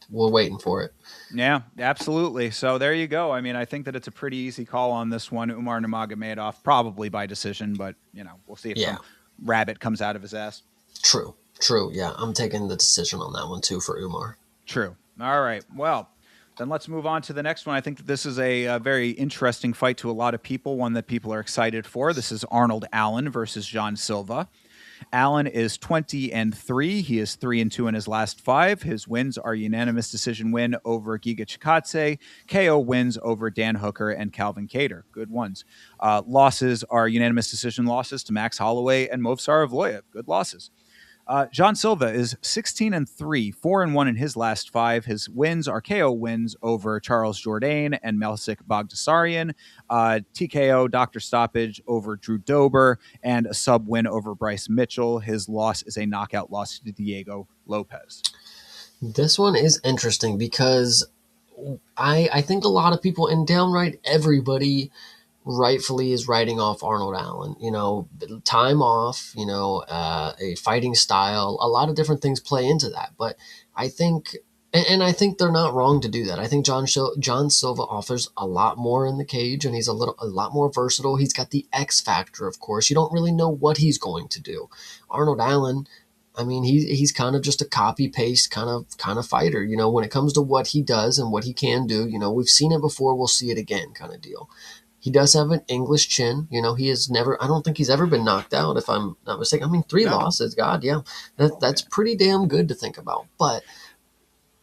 we're waiting for it. Yeah, absolutely. So there you go. I mean, I think that it's a pretty easy call on this one. Umar Nurmagomedov, probably by decision, but, you know, we'll see if some rabbit comes out of his ass. True. Yeah, I'm taking the decision on that one, too, for Umar. True. All right. Well, then let's move on to the next one. I think that this is a very interesting fight to a lot of people, one that people are excited for. This is Arnold Allen versus John Silva. Allen is 20-3. He is 3-2 in his last 5. His wins are unanimous decision win over Giga Chikadze, KO wins over Dan Hooker and Calvin Kattar. Good ones. Losses are unanimous decision losses to Max Holloway and Movsar Evloev. Good losses. John Silva is 16-3, 4-1 in his last 5. His wins are KO wins over Charles Jourdain and Melsik Bagdasaryan, TKO doctor stoppage over Drew Dober, and a sub win over Bryce Mitchell. His loss is a knockout loss to Diego Lopez. This one is interesting because I think a lot of people, and downright everybody, rightfully is writing off Arnold Allen. You know, time off, you know, a fighting style, a lot of different things play into that. But I think, and I think they're not wrong to do that. I think John Silva offers a lot more in the cage, and he's a lot more versatile. He's got the X factor, of course. You don't really know what he's going to do. Arnold Allen, I mean, he's kind of just a copy paste kind of fighter. You know, when it comes to what he does and what he can do, you know, we've seen it before, we'll see it again, kind of deal. He does have an English chin. You know, he has never, I don't think he's ever been knocked out, if I'm not mistaken. I mean, 3 losses, God, yeah. That's pretty damn good to think about. But,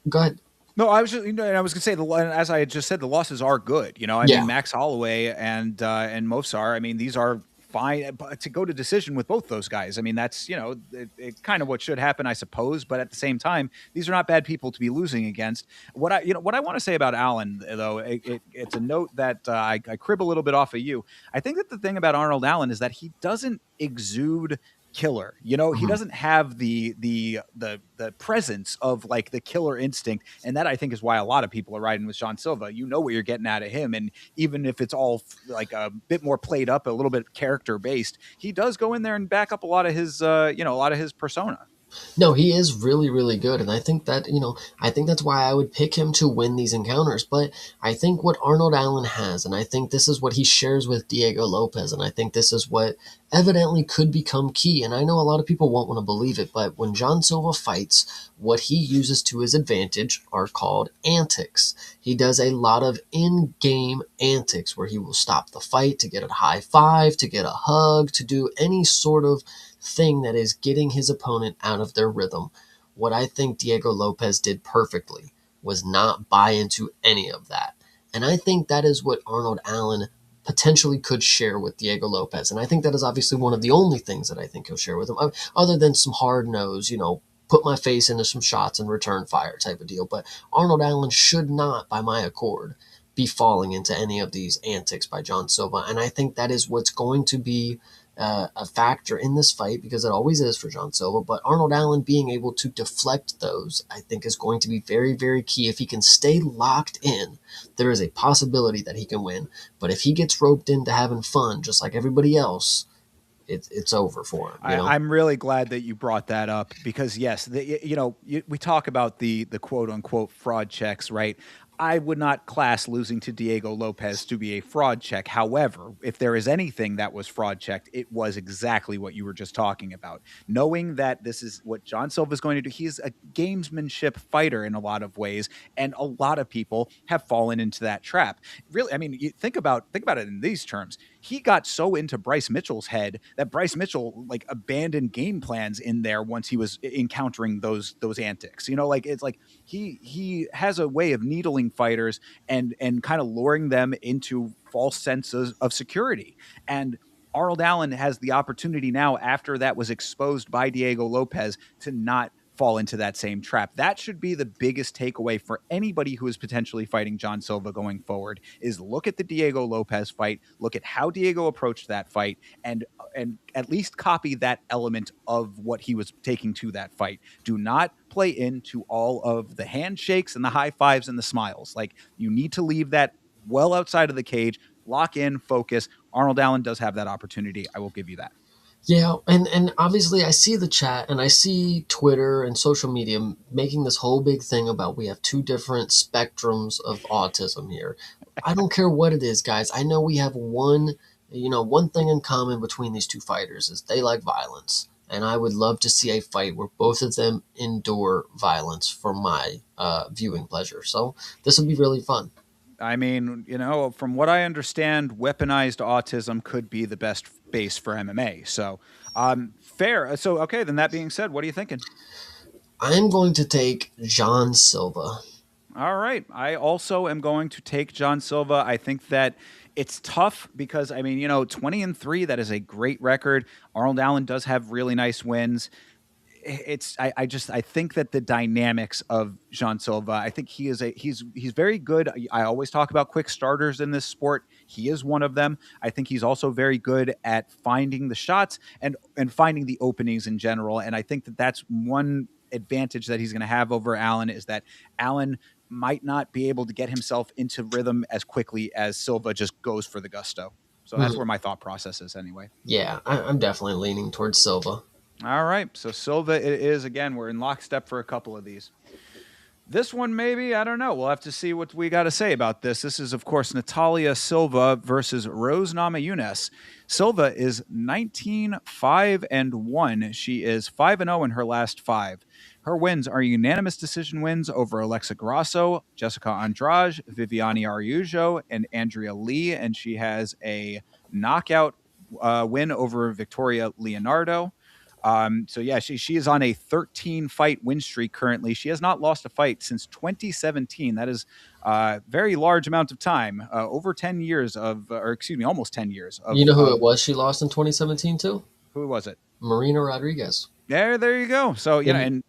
go ahead. No, I was just, you know, and I was going to say, as I had just said, the losses are good. You know, I mean, Max Holloway and Movsar, I mean, these are fine. But to go to decision with both those guys, I mean, that's, you know, it kind of what should happen, I suppose. But at the same time, these are not bad people to be losing against. What I want to say about Allen, though, it's a note that I crib a little bit off of you. I think that the thing about Arnold Allen is that he doesn't exude killer. You know, he doesn't have the presence of like the killer instinct, and that I think is why a lot of people are riding with John Silva. You know what you're getting out of him, and even if it's all like a bit more played up, a little bit character based, he does go in there and back up a lot of his a lot of his persona. No, he is really, really good. And I think that, you know, I think that's why I would pick him to win these encounters. But I think what Arnold Allen has, and I think this is what he shares with Diego Lopez, and I think this is what evidently could become key. And I know a lot of people won't want to believe it, but when John Silva fights, what he uses to his advantage are called antics. He does a lot of in game antics where he will stop the fight to get a high five, to get a hug, to do any sort of thing that is getting his opponent out of their rhythm. What I think Diego Lopez did perfectly was not buy into any of that. And I think that is what Arnold Allen potentially could share with Diego Lopez. And I think that is obviously one of the only things that I think he'll share with him, other than some hard nose, put my face into some shots and return fire type of deal. But Arnold Allen should not, by my accord, be falling into any of these antics by John Silva. And I think that is what's going to be a factor in this fight, because it always is for John Silva. But Arnold Allen being able to deflect those, I think, is going to be very, very key. If he can stay locked in, there is a possibility that he can win. But if he gets roped into having fun, just like everybody else, it's over for him. I'm really glad that you brought that up because yes, we talk about the quote unquote fraud checks, right? I would not class losing to Diego Lopez to be a fraud check. However, if there is anything that was fraud checked, it was exactly what you were just talking about. Knowing that this is what John Silva is going to do, he's a gamesmanship fighter in a lot of ways, and a lot of people have fallen into that trap. Really, I mean, you think about it in these terms. He got so into Bryce Mitchell's head that Bryce Mitchell like abandoned game plans in there once he was encountering those antics. It's like he has a way of needling fighters and kind of luring them into false senses of security. And Arnold Allen has the opportunity now, after that was exposed by Diego Lopez, to not fall into that same trap. That should be the biggest takeaway for anybody who is potentially fighting John Silva going forward, is look at the Diego Lopez fight, look at how Diego approached that fight, and at least copy that element of what he was taking to that fight. Do not play into all of the handshakes and the high fives and the smiles. Like, you need to leave that well outside of the cage, lock in, focus. Arnold Allen does have that opportunity. I will give you that. Yeah, and obviously I see the chat and I see Twitter and social media making this whole big thing about we have two different spectrums of autism here. I don't care what it is, guys. I know we have one thing in common between these two fighters is they like violence. And I would love to see a fight where both of them endure violence for my viewing pleasure. So this would be really fun. I mean, from what I understand, weaponized autism could be the best base for MMA. So, fair. So, okay, then that being said, what are you thinking? I'm going to take John Silva. All right. I also am going to take John Silva. I think that it's tough because, I mean, 20-3, that is a great record. Arnold Allen does have really nice wins. I think that the dynamics of Jean Silva, I think he's very good. I always talk about quick starters in this sport. He is one of them. I think he's also very good at finding the shots and finding the openings in general. And I think that that's one advantage that he's going to have over Allen, is that Allen might not be able to get himself into rhythm as quickly as Silva just goes for the gusto. So that's where my thought process is anyway. Yeah, I'm definitely leaning towards Silva. All right. So Silva it is. Again, we're in lockstep for a couple of these. This one, maybe, I don't know. We'll have to see what we got to say about this. This is, of course, Natalia Silva versus Rose Namajunas. Silva is 19-5-1. She is 5-0 in her last 5. Her wins are unanimous decision wins over Alexa Grasso, Jessica Andrade, Viviane Araújo, and Andrea Lee. And she has a knockout win over Victoria Leonardo. So yeah, she is on a 13 fight win streak currently. She has not lost a fight since 2017. That is a very large amount of time, over 10 years almost 10 years. You know who it was she lost in 2017 too? Who was it? Marina Rodriguez. There you go. So, in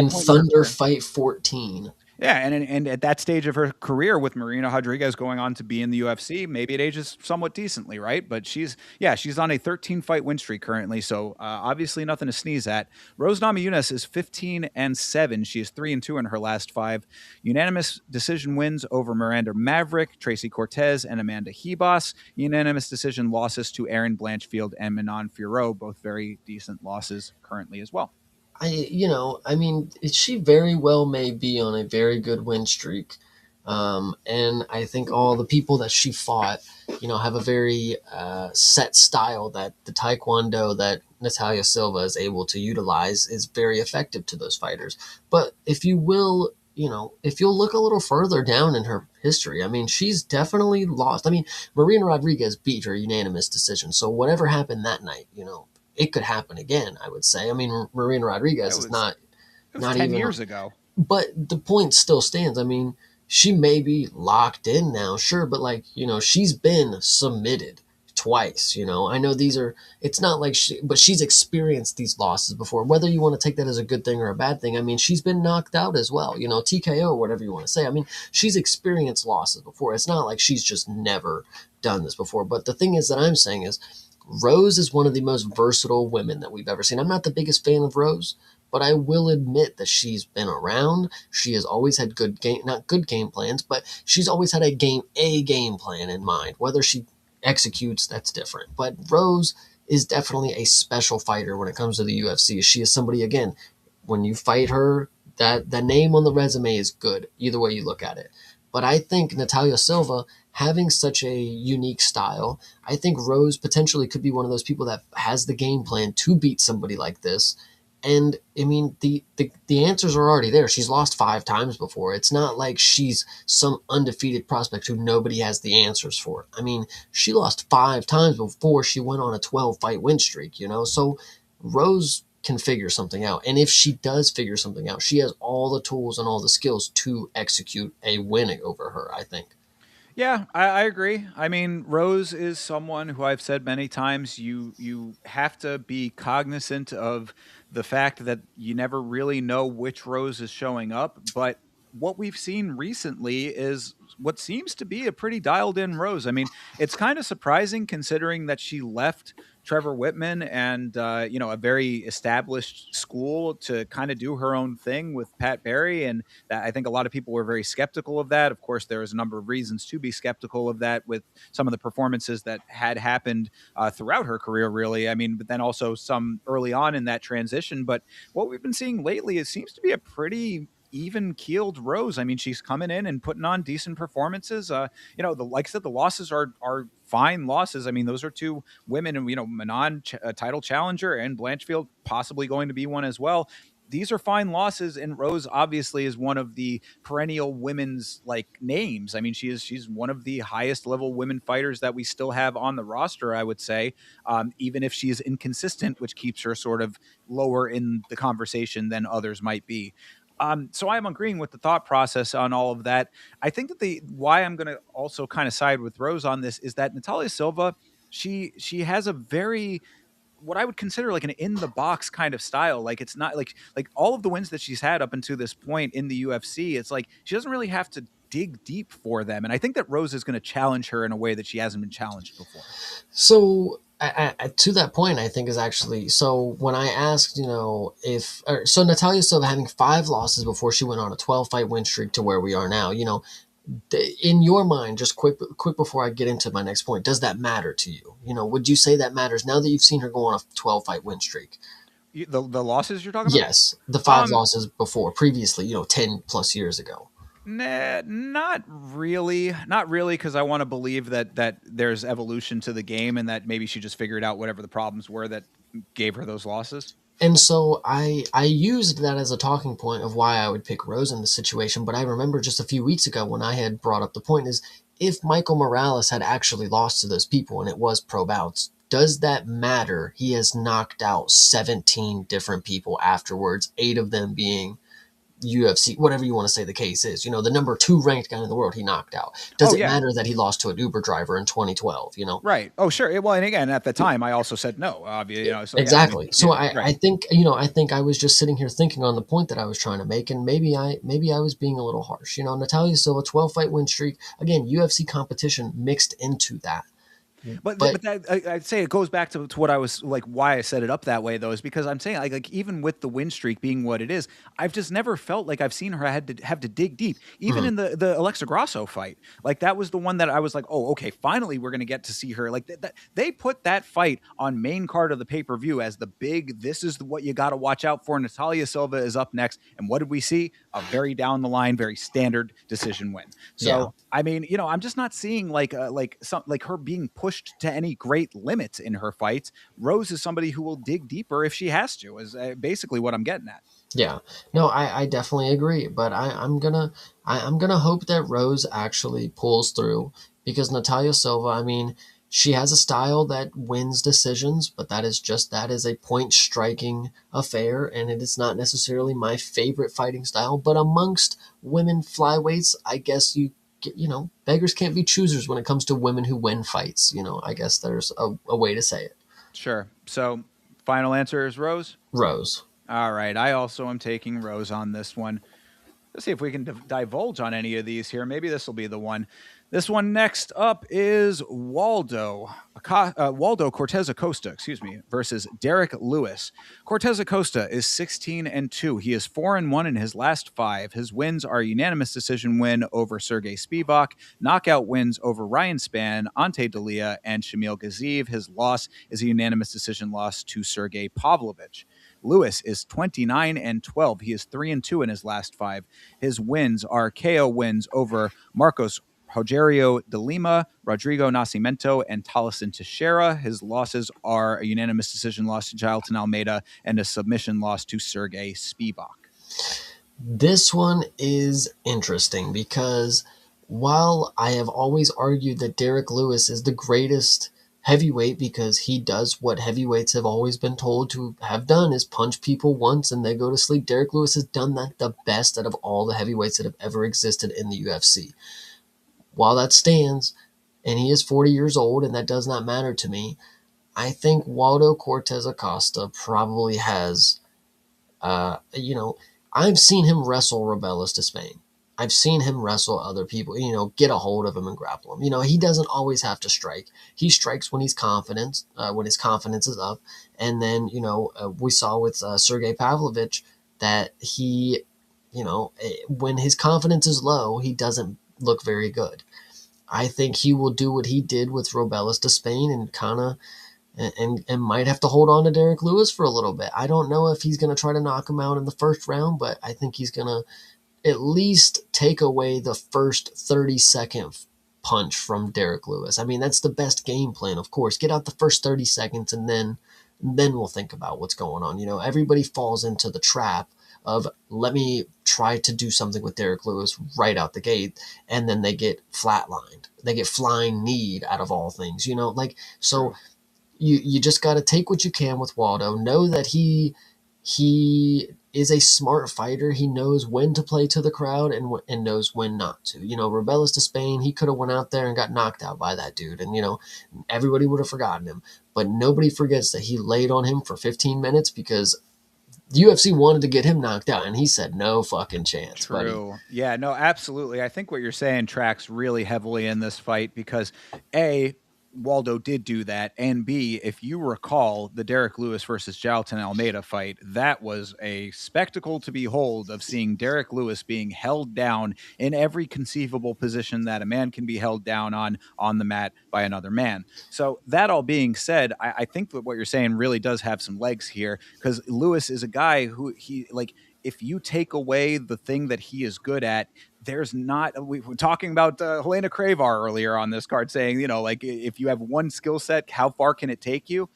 Thunder Fight 14. Yeah, and at that stage of her career with Marina Rodriguez going on to be in the UFC, maybe it ages somewhat decently, right? But she's on a 13-fight win streak currently, so obviously nothing to sneeze at. Rose Namajunas is 15-7. She is 3-2 in her last 5. Unanimous decision wins over Miranda Maverick, Tracy Cortez, and Amanda Hebos. Unanimous decision losses to Erin Blanchfield and Manon Fiorot, both very decent losses currently as well. She very well may be on a very good win streak. And I think all the people that she fought, have a very set style that the Taekwondo that Natalia Silva is able to utilize is very effective to those fighters. But if you'll look a little further down in her history, I mean, she's definitely lost. I mean, Marina Rodriguez beat her unanimous decision. So whatever happened that night, it could happen again, I would say. I mean, Marina It Rodriguez is was it was not 10 even, years ago. but the point still stands. I mean, she may be locked in now, sure, but she's been submitted twice. I know it's not like but she's experienced these losses before. Whether you want to take that as a good thing or a bad thing, I mean, she's been knocked out as well, TKO or whatever you want to say. I mean, she's experienced losses before. It's not like she's just never done this before. But the thing is that I'm saying is, Rose is one of the most versatile women that we've ever seen. I'm not the biggest fan of Rose, but I will admit that she's been around. She has always had not good game plans, but she's always had a game plan in mind. Whether she executes, that's different. But Rose is definitely a special fighter when it comes to the UFC. She is somebody, again, when you fight her, that the name on the resume is good, either way you look at it. But I think Natalia Silva, having such a unique style, I think Rose potentially could be one of those people that has the game plan to beat somebody like this. And I mean, the answers are already there. She's lost 5 times before. It's not like she's some undefeated prospect who nobody has the answers for. I mean, she lost 5 times before she went on a 12-fight win streak, So Rose can figure something out. And if she does figure something out, she has all the tools and all the skills to execute a win over her, I think. Yeah, I agree. I mean, Rose is someone who I've said many times you have to be cognizant of the fact that you never really know which Rose is showing up, but what we've seen recently is what seems to be a pretty dialed in Rose. I mean, it's kind of surprising considering that she left Trevor Whitman and a very established school to kind of do her own thing with Pat Barry, and that I think a lot of people were very skeptical of that. Of course, there is a number of reasons to be skeptical of that with some of the performances that had happened throughout her career, really. I mean, but then also some early on in that transition. But what we've been seeing lately, it seems to be a pretty even keeled Rose. I mean, she's coming in and putting on decent performances. Like I said, the losses are fine losses. I mean, those are two women, and Manon, a title challenger, and Blanchfield possibly going to be one as well. These are fine losses, and Rose obviously is one of the perennial women's names. I mean, she's one of the highest level women fighters that we still have on the roster, I would say, even if she's inconsistent, which keeps her sort of lower in the conversation than others might be. So I'm agreeing with the thought process on all of that. I think that the why I'm going to also kind of side with Rose on this is that Natalia Silva, she has a very what I would consider like an in the box kind of style. Like it's not like all of the wins that she's had up until this point in the UFC. It's like she doesn't really have to dig deep for them, and I think that Rose is going to challenge her in a way that she hasn't been challenged before. So to that point, I think is actually so. When I asked, if so, Natalia Silva having 5 losses before she went on a 12-fight win streak to where we are now. In your mind, just quick before I get into my next point, does that matter to you? Would you say that matters now that you've seen her go on a 12-fight win streak? The losses you're talking about? Yes, the 5 losses before previously, 10+ years ago. Nah, not really. Not really, because I want to believe that there's evolution to the game and that maybe she just figured out whatever the problems were that gave her those losses. And so I used that as a talking point of why I would pick Rose in the situation. But I remember just a few weeks ago when I had brought up the point is, if Michael Morales had actually lost to those people and it was pro bouts, does that matter? He has knocked out 17 different people afterwards, 8 of them being UFC, whatever you want to say the case is. The number 2 ranked guy in the world he knocked out. Does Oh it yeah, matter that he lost to an Uber driver in 2012? right. Oh sure. Well, and again, at the time, I also said no. So yeah, I mean, Exactly. So I right. think I think I was just sitting here thinking on the point that I was trying to make, and maybe I was being a little harsh. Natalia Silva, 12-fight win streak, again, UFC competition mixed into that. But but that, I'd say it goes back to what I was like, why I set it up that way though, is because I'm saying like even with the win streak being what it is, I've just never felt like I've seen her had to have to dig deep. Even mm, in the Alexa Grasso fight, like that was the one that I was like, oh, okay, finally we're gonna get to see her. Like they put that fight on main card of the pay per view as the big. This is what you got to watch out for. Natalia Silva is up next, and what did we see? A very down the line, very standard decision win. yeah. So I mean, I'm just not seeing like some like her being pushed to any great limits in her fights. Rose is somebody who will dig deeper if she has to. Is basically what I'm getting at. Yeah, no, I definitely agree, but I'm gonna hope that Rose actually pulls through because Natalia Silva, I mean, she has a style that wins decisions, but that is a point striking affair, and it is not necessarily my favorite fighting style. But amongst women flyweights, I guess beggars can't be choosers when it comes to women who win fights. I guess there's a way to say it. Sure. So final answer is Rose. Rose. All right. I also am taking Rose on this one. Let's see if we can divulge on any of these here. Maybe this will be the one. This one next up is Waldo Cortez Acosta, excuse me, versus Derek Lewis. Cortez Acosta is 16-2. He is 4-1 in his last 5. His wins are a unanimous decision win over Sergey Spivak, knockout wins over Ryan Spann, Ante Dalia, and Shamil Gaziev. His loss is a unanimous decision loss to Sergey Pavlovich. Lewis is 29-12. He is 3-2 in his last 5. His wins are KO wins over Marcos Rogerio de Lima, Rodrigo Nascimento, and Taliesin Teixeira. His losses are a unanimous decision loss to Jailton Almeida and a submission loss to Sergey Spivak. This one is interesting because while I have always argued that Derek Lewis is the greatest heavyweight because he does what heavyweights have always been told to have done is punch people once and they go to sleep. Derek Lewis has done that the best out of all the heavyweights that have ever existed in the UFC. While that stands, and he is 40 years old, and that does not matter to me, I think Waldo Cortez Acosta probably has, I've seen him wrestle Robelis to Spain. I've seen him wrestle other people, get a hold of him and grapple him. He doesn't always have to strike. He strikes when he's confident, when his confidence is up. And then, we saw with Sergey Pavlovich that he, when his confidence is low, he doesn't look very good. I think he will do what he did with Robelis to Spain and kind of and might have to hold on to Derek Lewis for a little bit. I don't know if he's going to try to knock him out in the first round, but I think he's going to at least take away the first 30-second punch from Derek Lewis. I mean, that's the best game plan, of course. Get out the first 30 seconds and then we'll think about what's going on. Everybody falls into the trap of let me try to do something with Derek Lewis right out the gate, and then they get flatlined. They get flying kneed out of all things, so you just got to take what you can with Waldo. Know that he is a smart fighter. He knows when to play to the crowd and knows when not to. Robelis to Spain, he could have went out there and got knocked out by that dude, and everybody would have forgotten him. But nobody forgets that he laid on him for 15 minutes because the UFC wanted to get him knocked out, and he said, no fucking chance, True. buddy. Yeah, no, absolutely. I think what you're saying tracks really heavily in this fight because A, Waldo did do that, and B, if you recall the Derek Lewis versus Jailton Almeida fight, that was a spectacle to behold of seeing Derek Lewis being held down in every conceivable position that a man can be held down on the mat by another man. So that all being said, I think that what you're saying really does have some legs here because Lewis is a guy who if you take away the thing that he is good at, there's not, we were talking about Helena Cravar earlier on this card saying, if you have one skill set, how far can it take you?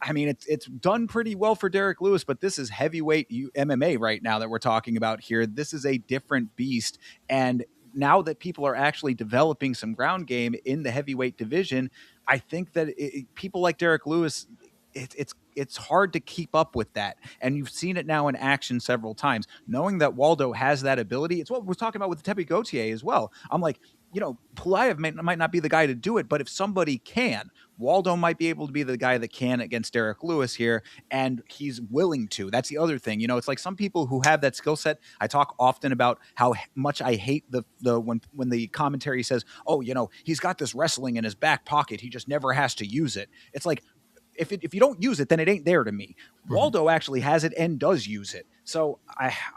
I mean, it's done pretty well for Derek Lewis, but this is heavyweight MMA right now that we're talking about here. This is a different beast. And now that people are actually developing some ground game in the heavyweight division, I think that people like Derek Lewis, it's hard to keep up with that. And you've seen it now in action several times. Knowing that Waldo has that ability, it's what we're talking about with Tepe Gauthier as well. I'm like, Pulayev might not be the guy to do it, but if somebody can, Waldo might be able to be the guy that can against Derek Lewis here, and he's willing to. That's the other thing. It's like some people who have that skill set. I talk often about how much I hate the when the commentary says, "Oh, he's got this wrestling in his back pocket. He just never has to use it." It's like if you don't use it, then it ain't there to me. Mhm. Waldo actually has it and does use it. So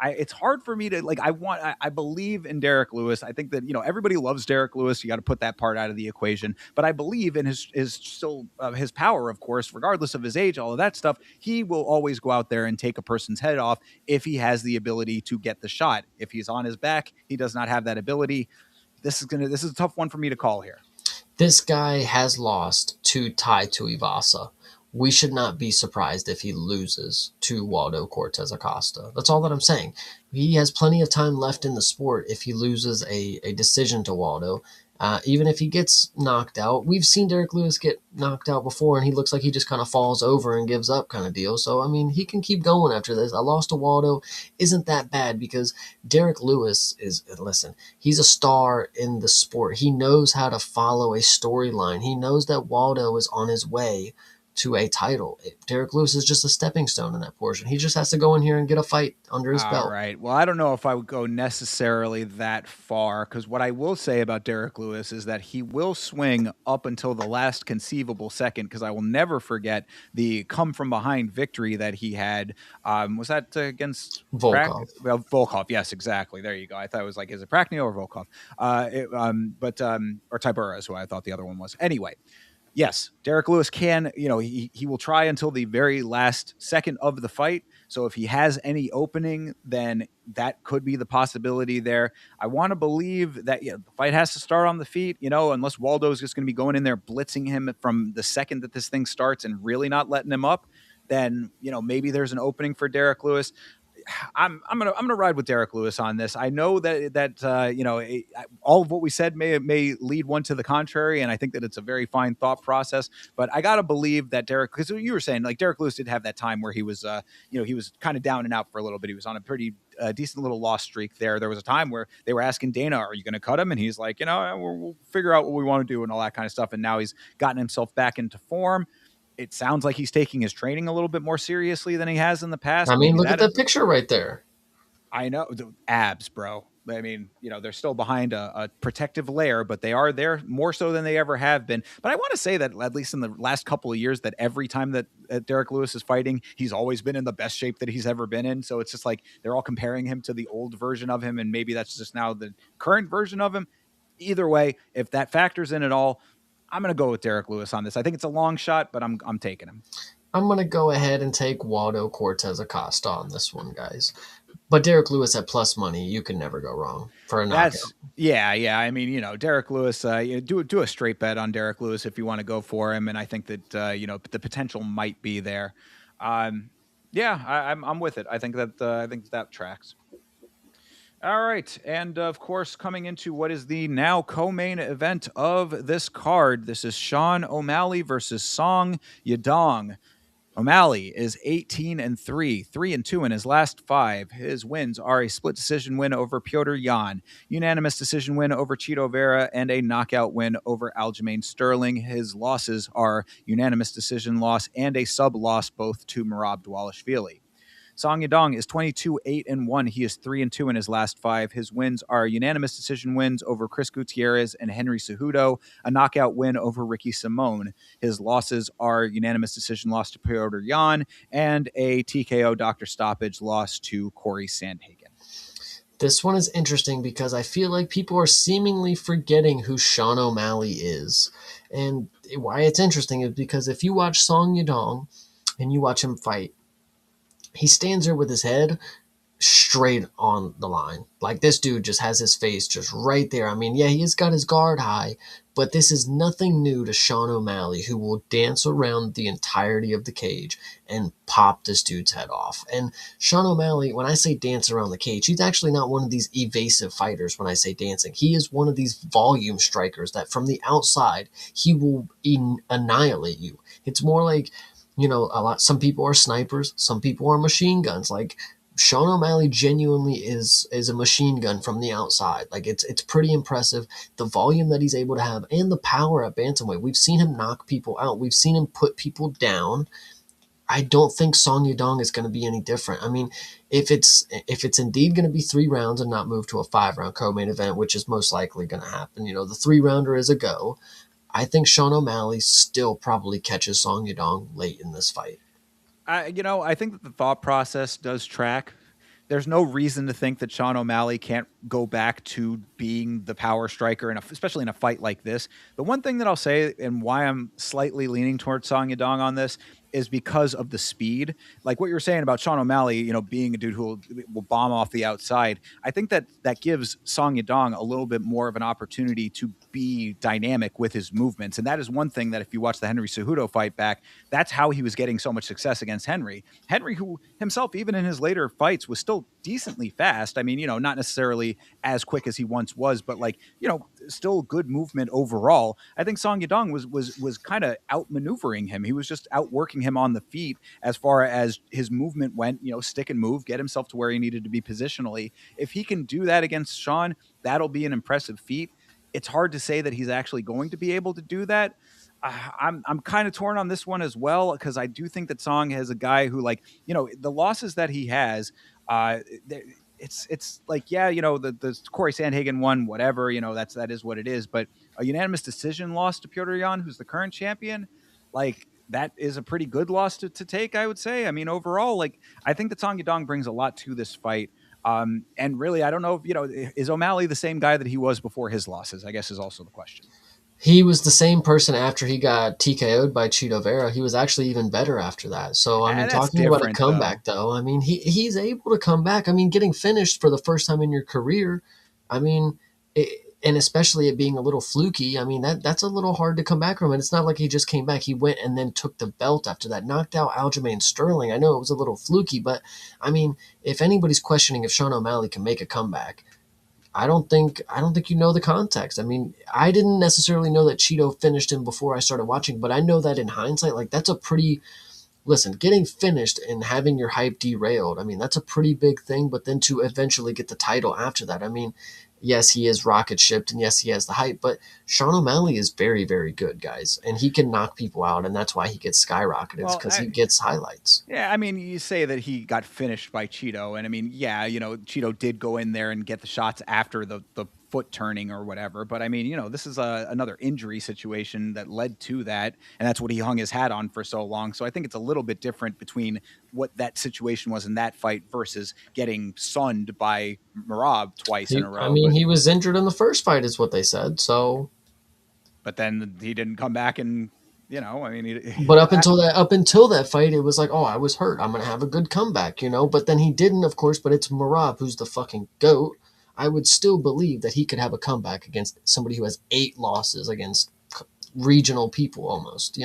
it's hard for me to like. I believe in Derek Lewis. I think that everybody loves Derek Lewis. You got to put that part out of the equation. But I believe in his power, of course, regardless of his age, all of that stuff. He will always go out there and take a person's head off if he has the ability to get the shot. If he's on his back, he does not have that ability. This is a tough one for me to call here. This guy has lost to Tai Tuivasa. We should not be surprised if he loses to Waldo Cortez Acosta. That's all that I'm saying. He has plenty of time left in the sport if he loses a decision to Waldo. Even if he gets knocked out, we've seen Derek Lewis get knocked out before, and he looks like he just kind of falls over and gives up, kind of deal. So, I mean, he can keep going after this. A loss to Waldo isn't that bad because Derek Lewis listen, he's a star in the sport. He knows how to follow a storyline. He knows that Waldo is on his way to a title. Derek Lewis is just a stepping stone in that portion. He just has to go in here and get a fight under his All belt. right. Well, I don't know if I would go necessarily that far because what I will say about Derek Lewis is that he will swing up until the last conceivable second because I will never forget the come from behind victory that he had. Was that against Volkov. Volkov? Yes, exactly. There you go. I thought it was like, is it Praknio or Volkov? Or Tybura is who I thought the other one was. Anyway, yes, Derek Lewis can, he will try until the very last second of the fight. So if he has any opening, then that could be the possibility there. I want to believe that the fight has to start on the feet, unless Waldo's just going to be going in there blitzing him from the second that this thing starts and really not letting him up. Then, maybe there's an opening for Derek Lewis. I'm gonna ride with Derek Lewis on this. I know that all of what we said may lead one to the contrary, and I think that it's a very fine thought process. But I gotta believe that Derek, because you were saying like Derek Lewis did have that time where he was he was kind of down and out for a little bit. He was on a pretty decent little loss streak there. There was a time where they were asking Dana, "Are you going to cut him?" And he's like, we'll figure out what we want to do and all that kind of stuff. And now he's gotten himself back into form. It sounds like he's taking his training a little bit more seriously than he has in the past. I mean, Maybe look at that that is, picture right there. I know, the abs, bro. I mean, they're still behind a protective layer, but they are there more so than they ever have been. But I want to say that at least in the last couple of years, that every time that Derek Lewis is fighting, he's always been in the best shape that he's ever been in. So it's just like they're all comparing him to the old version of him, and maybe that's just now the current version of him. Either way, if that factors in at all, I'm going to go with Derek Lewis on this. I think it's a long shot, but I'm taking him. I'm going to go ahead and take Waldo Cortez Acosta on this one, guys. But Derek Lewis at plus money, you can never go wrong for a knockout. Yeah. I mean, Derek Lewis. Do a straight bet on Derek Lewis if you want to go for him, and I think that the potential might be there. Yeah, I'm with it. I think that tracks. All right, and of course, coming into what is the now co-main event of this card, this is Sean O'Malley versus Song Yadong. O'Malley is 18-3, 3-2 in his last 5. His wins are a split decision win over Piotr Jan, unanimous decision win over Chito Vera, and a knockout win over Aljamain Sterling. His losses are unanimous decision loss and a sub loss, both to Merab Dvalishvili. Song Yadong is 22-8-1. He is 3-2 in his last 5. His wins are unanimous decision wins over Chris Gutierrez and Henry Cejudo, a knockout win over Ricky Simone. His losses are unanimous decision loss to Piotr Jan and a TKO doctor stoppage loss to Corey Sandhagen. This one is interesting because I feel like people are seemingly forgetting who Sean O'Malley is. And why it's interesting is because if you watch Song Yadong and you watch him fight, he stands there with his head straight on the line. Like, this dude just has his face just right there. I mean, yeah, he's got his guard high, but this is nothing new to Sean O'Malley, who will dance around the entirety of the cage and pop this dude's head off. And Sean O'Malley, when I say dance around the cage, he's actually not one of these evasive fighters when I say dancing. He is one of these volume strikers that from the outside, he will annihilate you. It's more like, some people are snipers, some people are machine guns. Like, Sean O'Malley genuinely is a machine gun from the outside. Like it's pretty impressive the volume that he's able to have and the power at bantamweight. We've seen him knock people out. We've seen him put people down. I don't think Song Yadong is going to be any different. I mean, if it's indeed going to be 3 rounds and not move to a 5 round co-main event, which is most likely going to happen, the 3 rounder is a go. I think Sean O'Malley still probably catches Song Yadong late in this fight. I think that the thought process does track. There's no reason to think that Sean O'Malley can't go back to being the power striker, especially in a fight like this. The one thing that I'll say, and why I'm slightly leaning towards Song Yadong on this, is because of the speed. Like what you were saying about Sean O'Malley, being a dude who will bomb off the outside. I think that gives Song Yadong a little bit more of an opportunity to be dynamic with his movements. And that is one thing that if you watch the Henry Cejudo fight back, that's how he was getting so much success against Henry. Henry, who himself, even in his later fights, was still decently fast. I mean, not necessarily as quick as he once was, but still good movement overall. I think Song Yadong was kind of outmaneuvering him. He was just outworking him on the feet as far as his movement went, stick and move, get himself to where he needed to be positionally. If he can do that against Sean, that'll be an impressive feat. It's hard to say that he's actually going to be able to do that. I'm kind of torn on this one as well, because I do think that Song has a guy who, the losses that he has, it's like, yeah, the Corey Sandhagen one, whatever, that is what it is. But a unanimous decision loss to Petr Yan, who's the current champion, that is a pretty good loss to take, I would say. I mean, overall, I think that Song Yadong brings a lot to this fight. And really, I don't know if, is O'Malley the same guy that he was before his losses, I guess, is also the question. He was the same person after he got TKO'd by Cheeto Vera. He was actually even better after that. So, I mean, That's talking about a different, comeback, though, I mean, he's able to come back. I mean, getting finished for the first time in your career, I mean, and especially it being a little fluky, I mean, that's a little hard to come back from. And it's not like he just came back. He went and then took the belt after that, knocked out Aljamain Sterling. I know it was a little fluky, but, I mean, if anybody's questioning if Sean O'Malley can make a comeback, I don't think you know the context. I mean, I didn't necessarily know that Cheeto finished him before I started watching, but I know that in hindsight, that's a pretty listen, getting finished and having your hype derailed. I mean, that's a pretty big thing, but then to eventually get the title after that. I mean, yes, he is rocket shipped and yes, he has the hype, but Sean O'Malley is very, very good, guys, and he can knock people out, and that's why he gets skyrocketed because he gets highlights. Yeah, I mean, you say that he got finished by Cheeto, and I mean, yeah, Cheeto did go in there and get the shots after the foot turning or whatever, but I mean, this is another injury situation that led to that, and that's what he hung his hat on for so long. So I think it's a little bit different between what that situation was in that fight versus getting sunned by Merab twice in a row. I mean, he was injured in the first fight, is what they said. So, but then he didn't come back and I mean, but up until that fight, it was like, oh, I was hurt. I'm gonna have a good comeback, But then he didn't, of course. But it's Merab, who's the fucking goat. I would still believe that he could have a comeback against somebody who has 8 losses against regional people, almost.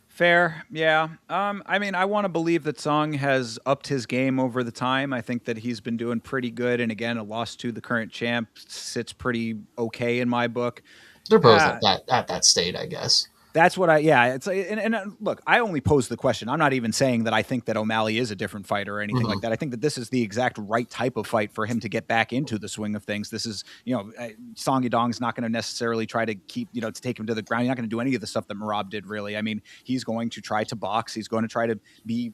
Fair, yeah. I mean, I want to believe that Song has upped his game over the time. I think that he's been doing pretty good, and again, a loss to the current champ sits pretty okay in my book. They're both at that state, I guess. That's what it's and look, I only pose the question. I'm not even saying that I think that O'Malley is a different fighter or anything like that. I think that this is the exact right type of fight for him to get back into the swing of things. This is, Song Yadong's not going to necessarily try to keep, to take him to the ground. He's not going to do any of the stuff that Merab did, really. I mean, he's going to try to box. He's going to try to be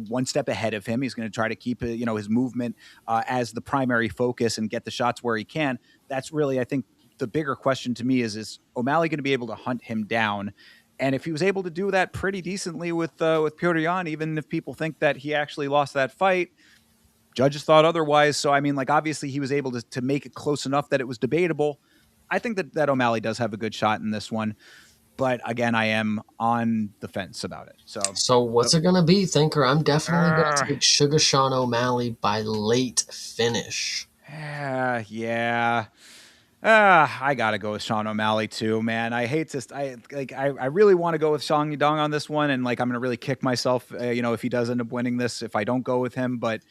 one step ahead of him. He's going to try to keep, his movement as the primary focus and get the shots where he can. That's really, I think, the bigger question to me is O'Malley going to be able to hunt him down? And if he was able to do that pretty decently with Petr Yan, even if people think that he actually lost that fight, judges thought otherwise. So, I mean, obviously he was able to make it close enough that it was debatable. I think that O'Malley does have a good shot in this one. But again, I am on the fence about it. So what's it going to be, Thinker? I'm definitely going to take Sugar Sean O'Malley by late finish. Yeah. I gotta go with Sean O'Malley too, man. I hate this. I really want to go with Song Yadong on this one, and like I'm gonna really kick myself, if he does end up winning this, if I don't go with him. But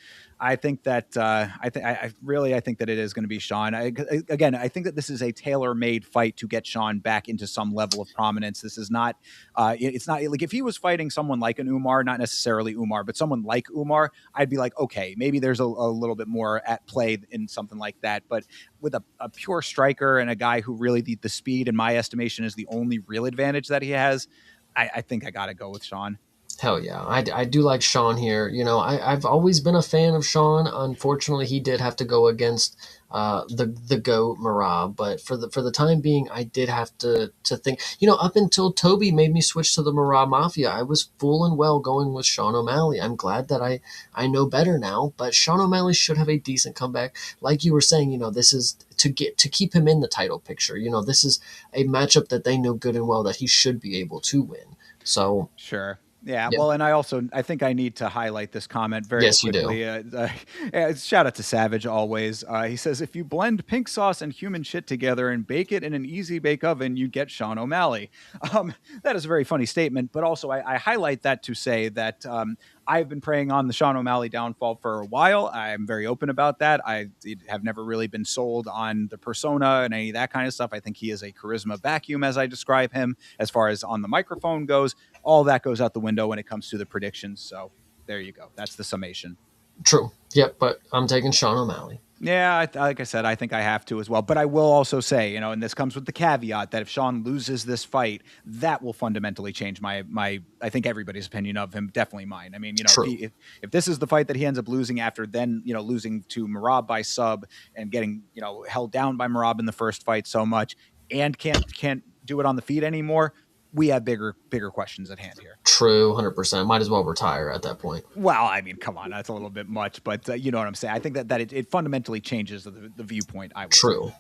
I think that I think that it is going to be Sean. Again, I think that this is a tailor-made fight to get Sean back into some level of prominence. This is not. It's not like if he was fighting someone like an Umar, not necessarily Umar, but someone like Umar, I'd be like, okay, maybe there's a little bit more at play in something like that. But with a pure striker and a guy who really the speed, in my estimation, is the only real advantage that he has, I think I got to go with Sean. Hell yeah, I do like Sean here. You know, I've always been a fan of Sean. Unfortunately, he did have to go against the goat Marab, but for the time being, I did have to think. You know, up until Toby made me switch to the Marab Mafia, I was full and well going with Sean O'Malley. I'm glad that I know better now, but Sean O'Malley should have a decent comeback. Like you were saying, you know, this is to keep him in the title picture. You know, this is a matchup that they know good and well that he should be able to win. So Sure. Yeah, yeah, well, and I think I need to highlight this comment very yes, you do. quickly. Shout out to Savage always. He says, if you blend pink sauce and human shit together and bake it in an easy bake oven, you get Sean O'Malley. That is a very funny statement, but also I highlight that to say that I've been preying on the Sean O'Malley downfall for a while. I'm very open about that. I have never really been sold on the persona and any of that kind of stuff. I think he is a charisma vacuum, as I describe him, as far as on the microphone goes. All that goes out the window when it comes to the predictions. So there you go. That's the summation. True. Yep, but I'm taking Sean O'Malley. Yeah, like I said, I think I have to as well. But I will also say, and this comes with the caveat that if Sean loses this fight, that will fundamentally change my. I think everybody's opinion of him, definitely mine. I mean, True. if this is the fight that he ends up losing after, then losing to Marab by sub and getting held down by Marab in the first fight so much, and can't do it on the feet anymore, we have bigger questions at hand here. True, 100%. Might as well retire at that point. Well, I mean, come on, that's a little bit much, but you know what I'm saying. I think that it fundamentally changes the viewpoint. I would say. True.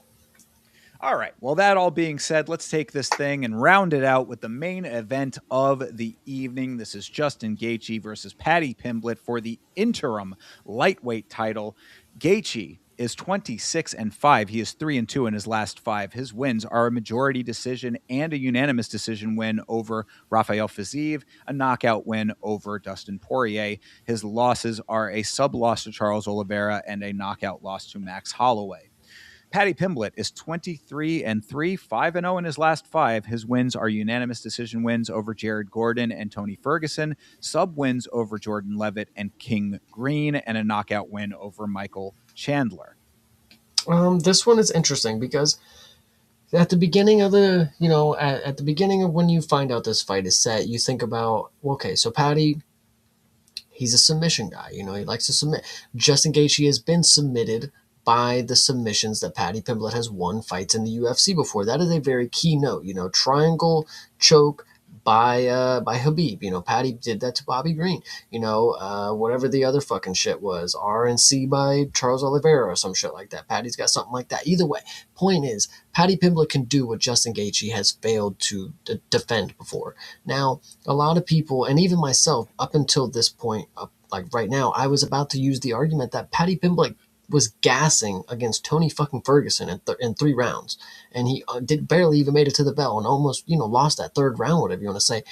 All right. Well, that all being said, let's take this thing and round it out with the main event of the evening. This is Justin Gaethje versus Paddy Pimblett for the interim lightweight title. Gaethje is 26-5. He is 3-2 in his last 5. His wins are a majority decision and a unanimous decision win over Rafael Fiziev, a knockout win over Dustin Poirier. His losses are a sub loss to Charles Oliveira and a knockout loss to Max Holloway. Paddy Pimblett is 23-3, 5-0 in his last 5. His wins are unanimous decision wins over Jared Gordon and Tony Ferguson, sub wins over Jordan Levitt and King Green, and a knockout win over Michael Chandler. This one is interesting because at the beginning of at the beginning of when you find out this fight is set, you think about, okay, so Paddy, he's a submission guy. You know, he likes to submit. Justin Gaethje has been submitted by the submissions that Paddy Pimblett has won fights in the UFC before. That is a very key note. You know, triangle choke by Khabib. You know, Paddy did that to Bobby Green. You know, whatever the other fucking shit was, RNC by Charles Oliveira or some shit like that. Paddy's got something like that. Either way, point is, Paddy Pimblett can do what Justin Gaethje has failed to defend before. Now, a lot of people, and even myself, up until this point, like right now, I was about to use the argument that Paddy Pimblett was gassing against Tony fucking Ferguson in 3 rounds, and he did barely even made it to the bell and almost lost that 3rd round, whatever you want to say.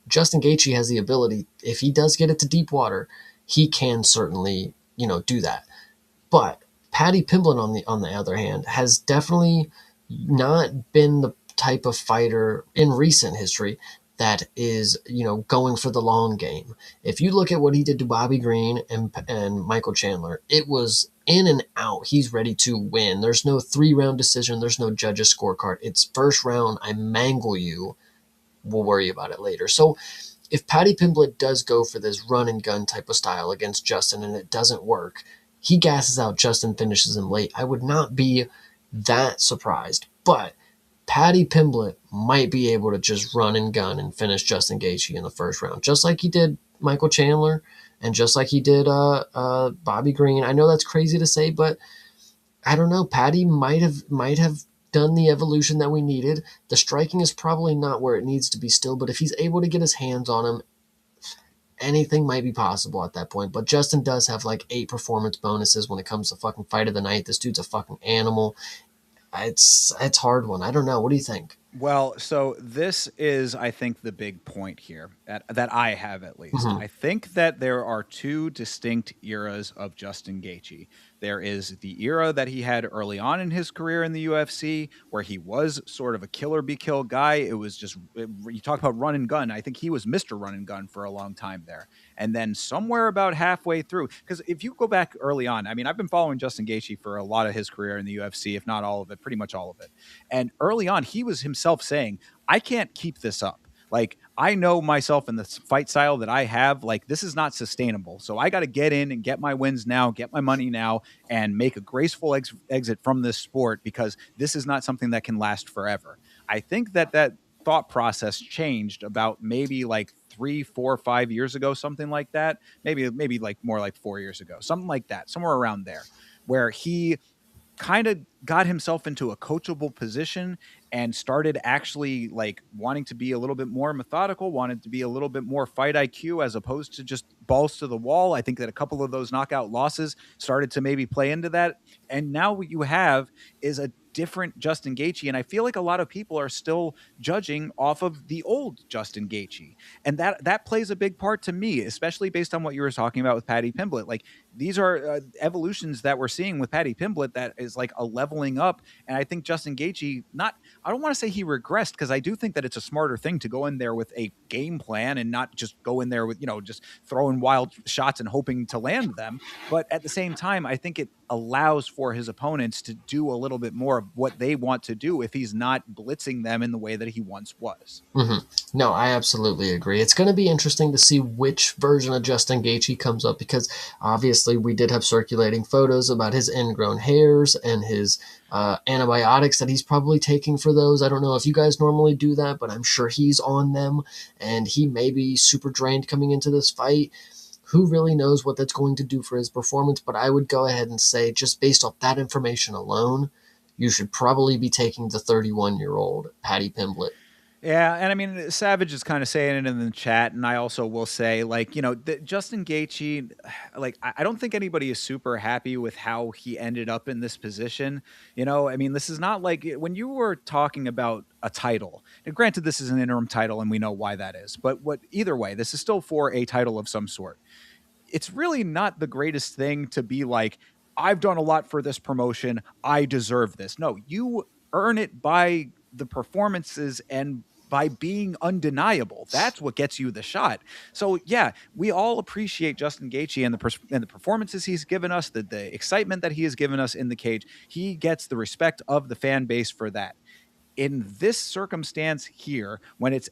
Justin Gaethje has the ability, if he does get it to deep water, he can certainly do that. But Paddy Pimblett on the other hand has definitely not been the type of fighter in recent history that is, going for the long game. If you look at what he did to Bobby Green and Michael Chandler, it was in and out. He's ready to win. There's no 3-round decision. There's no judge's scorecard. It's first round. I mangle you. We'll worry about it later. So if Paddy Pimblett does go for this run and gun type of style against Justin and it doesn't work, he gasses out Justin, finishes him late. I would not be that surprised. But Paddy Pimblett might be able to just run and gun and finish Justin Gaethje in the first round, just like he did Michael Chandler and just like he did Bobby Green. I know that's crazy to say, but I don't know. Paddy might have done the evolution that we needed. The striking is probably not where it needs to be still, but if he's able to get his hands on him, anything might be possible at that point. But Justin does have like 8 performance bonuses when it comes to fucking fight of the night. This dude's a fucking animal. it's hard one. I don't know. What do you think? Well, so this is, I think, the big point here that I have at least. Hmm. I think that there are two distinct eras of Justin Gaethje. There is the era that he had early on in his career in the UFC, where he was sort of a killer be kill guy. It was just you talk about run and gun. I think he was Mr. Run and Gun for a long time there. And then somewhere about halfway through, because if you go back early on, I mean, I've been following Justin Gaethje for a lot of his career in the UFC, if not all of it, pretty much all of it. And early on, he was himself saying, I can't keep this up. Like, I know myself in the fight style that I have, like, this is not sustainable. So I got to get in and get my wins now, get my money now, and make a graceful exit from this sport because this is not something that can last forever. I think that that thought process changed about maybe like 3, 4, 5 years ago, something like that. Maybe like more like 4 years ago, something like that, somewhere around there, where he kind of got himself into a coachable position and started actually like wanting to be a little bit more methodical, wanted to be a little bit more fight IQ as opposed to just balls to the wall. I think that a couple of those knockout losses started to maybe play into that. And now what you have is a different Justin Gaethje, and I feel like a lot of people are still judging off of the old Justin Gaethje, and that plays a big part to me, especially based on what you were talking about with Paddy Pimblett. Like these are evolutions that we're seeing with Paddy Pimblett that is like a leveling up, and I think Justin Gaethje not. I don't want to say he regressed because I do think that it's a smarter thing to go in there with a game plan and not just go in there with just throwing wild shots and hoping to land them. But at the same time, I think it allows for his opponents to do a little bit more of what they want to do if he's not blitzing them in the way that he once was. Hmm. No, I absolutely agree. It's going to be interesting to see which version of Justin Gaethje comes up because obviously we did have circulating photos about his ingrown hairs and his antibiotics that he's probably taking for those. I don't know if you guys normally do that, but I'm sure he's on them and he may be super drained coming into this fight. Who really knows what that's going to do for his performance? But I would go ahead and say, just based off that information alone, you should probably be taking the 31-year-old Paddy Pimblett. Yeah, and I mean, Savage is kind of saying it in the chat, and I also will say, like, Justin Gaethje, like, I don't think anybody is super happy with how he ended up in this position. I mean, this is not like when you were talking about a title. And granted, this is an interim title, and we know why that is. But either way, this is still for a title of some sort. It's really not the greatest thing to be like, I've done a lot for this promotion. I deserve this. No, you earn it by the performances and by being undeniable. That's what gets you the shot. So yeah, we all appreciate Justin Gaethje and the performances he's given us, the excitement that he has given us in the cage. He gets the respect of the fan base for that. In this circumstance here, when it's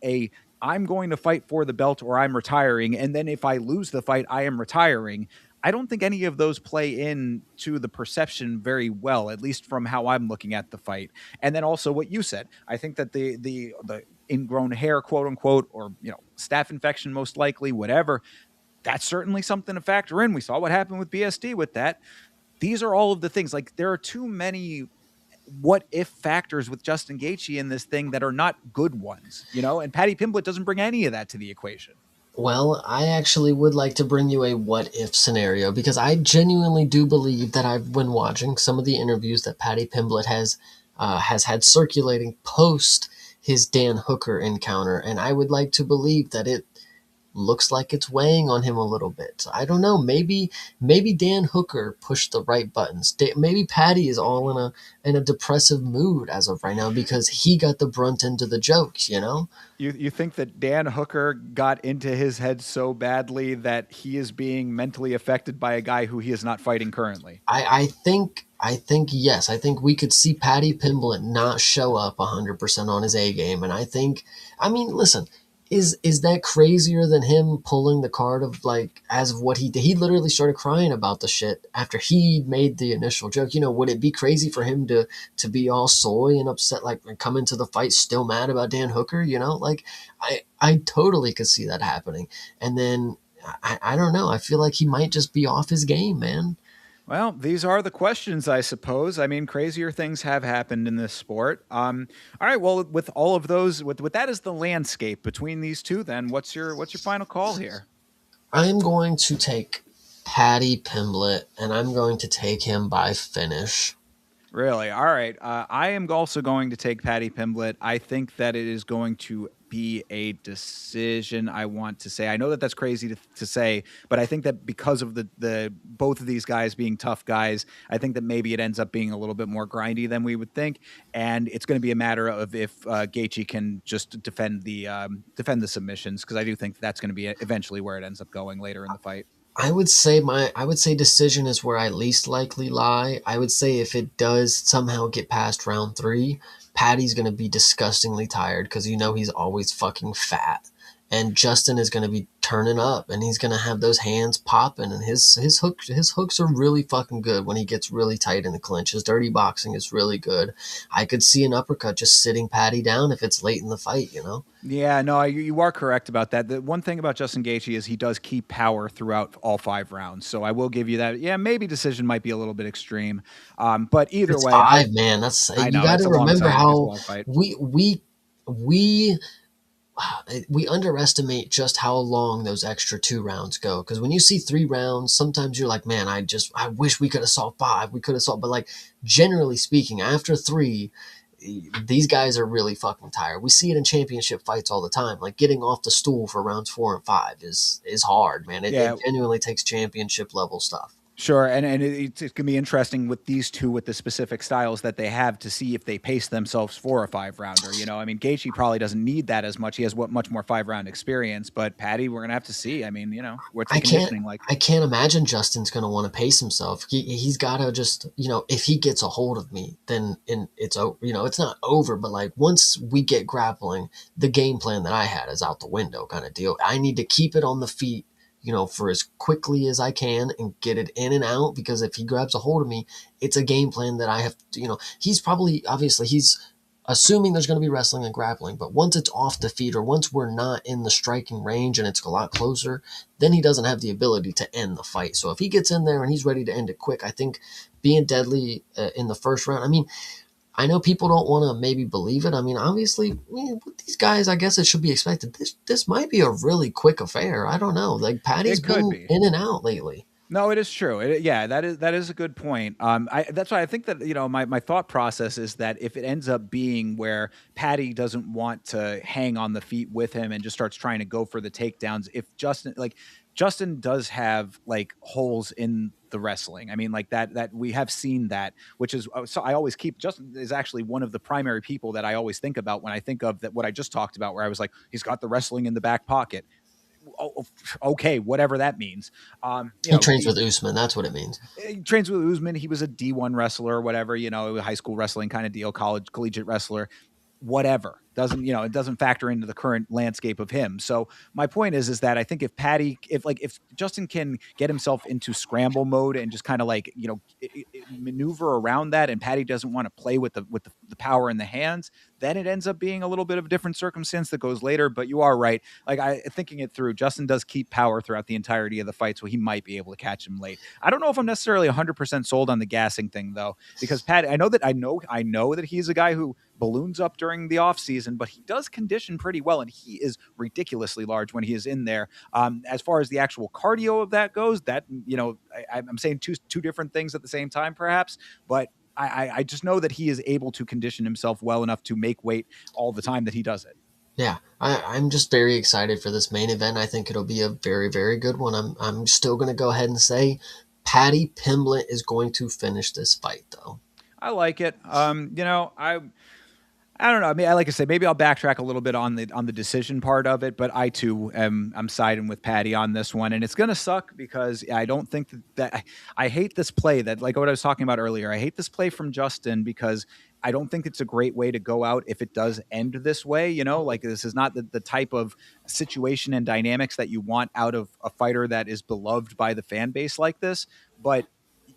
I'm going to fight for the belt or I'm retiring, and then if I lose the fight, I am retiring. I don't think any of those play in to the perception very well, at least from how I'm looking at the fight. And then also what you said, I think that the ingrown hair, quote unquote, or staph infection, most likely, whatever, that's certainly something to factor in. We saw what happened with BSD with that. These are all of the things. Like there are too many what if factors with Justin Gaethje in this thing that are not good ones, and Paddy Pimblett doesn't bring any of that to the equation. Well, I actually would like to bring you a what if scenario because I genuinely do believe that I've been watching some of the interviews that Paddy Pimblett has had circulating post his Dan Hooker encounter, and I would like to believe that it looks like it's weighing on him a little bit. I don't know. Maybe Dan Hooker pushed the right buttons. Maybe Patty is all in a depressive mood as of right now because he got the brunt end of the jokes. You think that Dan Hooker got into his head so badly that he is being mentally affected by a guy who he is not fighting currently? I think yes. I think we could see Paddy Pimblett not show up 100% on his A game, and I mean, listen, is that crazier than him pulling the card of like as of what he did? He literally started crying about the shit after he made the initial joke. Would it be crazy for him to be all soy and upset, like and come into the fight still mad about Dan Hooker? Like I totally could see that happening, and then. I don't know. I feel like he might just be off his game, man. Well, these are the questions, I suppose. I mean, crazier things have happened in this sport. All right. Well, with all of those, with that as the landscape between these two, then what's your final call here? I'm going to take Paddy Pimblett, and I'm going to take him by finish. Really? All right. I am also going to take Patty Pimblett. I think that it is going to be a decision. I want to say. I know that that's crazy to say, but I think that because of the both of these guys being tough guys, I think that maybe it ends up being a little bit more grindy than we would think, and it's going to be a matter of if Gaethje can just defend the submissions, because I do think that's going to be eventually where it ends up going later in the fight. I would say decision is where I least likely lie. I would say if it does somehow get past round three, Patty's gonna be disgustingly tired because you know he's always fucking fat. And Justin is gonna be turning up and he's gonna have those hands popping and his hooks are really fucking good when he gets really tight in the clinch. His dirty boxing is really good. I could see an uppercut just sitting Patty down if it's late in the fight, you know? Yeah, no, you are correct about that. The one thing about Justin Gaethje is he does keep power throughout all 5 rounds. So I will give you that. Yeah, maybe decision might be a little bit extreme. But either It's way, five, man. That's I you know got it's to a long remember time. It's a how long fight. we we underestimate just how long those extra 2 rounds go. Because when you see 3 rounds, sometimes you're like, man, I wish we could have saw five. We could have saw, but like generally speaking, after three, these guys are really fucking tired. We see it in championship fights all the time. Like getting off the stool for rounds 4 and 5 is hard, man. It Yeah, genuinely takes championship level stuff. sure, and it's going to be interesting with these two with the specific styles that they have to see if they pace themselves for a 5 rounder. I mean, Gaethje probably doesn't need that as much. He has much more 5 round experience, but Patty, we're going to have to see. I mean, what's the I can't conditioning like? I can't imagine Justin's going to want to pace himself. He's got to just, if he gets a hold of me, then it's not over, but like once we get grappling, the game plan that I had is out the window kind of deal. I need to keep it on the feet, for as quickly as I can and get it in and out because if he grabs a hold of me, it's a game plan that I have, he's probably obviously he's assuming there's going to be wrestling and grappling, but once it's off the feet or once we're not in the striking range and it's a lot closer, then he doesn't have the ability to end the fight. So if he gets in there and he's ready to end it quick, I think being deadly in the first round, I mean, I know people don't want to maybe believe it. I mean, obviously, with these guys, I guess it should be expected. This might be a really quick affair. I don't know. Like Patty's It could been be. in and out lately. No, it is true. Yeah, that is a good point. That's why I think that my thought process is that if it ends up being where Patty doesn't want to hang on the feet with him and just starts trying to go for the takedowns, if Justin does have like holes in the wrestling. I mean, like that we have seen that, which is so I always keep Justin is actually one of the primary people that I always think about when I think of that what I just talked about, where I was like, he's got the wrestling in the back pocket. Okay, whatever that means. He trains with Usman. That's what it means. He trains with Usman. He was a D1 wrestler or whatever, high school wrestling kind of deal, collegiate wrestler, whatever. It doesn't factor into the current landscape of him. So my point is that I think if Justin can get himself into scramble mode and just kind of like, maneuver around that, and Patty doesn't want to play with the power in the hands, then it ends up being a little bit of a different circumstance that goes later. But you are right. Like thinking it through, Justin does keep power throughout the entirety of the fight, so he might be able to catch him late. I don't know if I'm necessarily 100% sold on the gassing thing though, because Patty, I know that he's a guy who balloons up during the off season, but he does condition pretty well, and he is ridiculously large when he is in there. As far as the actual cardio of that goes, that I'm saying two different things at the same time, perhaps, but I just know that he is able to condition himself well enough to make weight all the time that he does it. Yeah, I'm just very excited for this main event. I think it'll be a very, very good one. I'm still going to go ahead and say Patty Pimblett is going to finish this fight, though. I like it. I don't know. I mean, like I said, maybe I'll backtrack a little bit on the decision part of it, but I too I'm siding with Patty on this one, and it's gonna suck because I don't think that I hate this play that, like what I was talking about earlier. I hate this play from Justin because I don't think it's a great way to go out if it does end this way. Like this is not the type of situation and dynamics that you want out of a fighter that is beloved by the fan base like this. But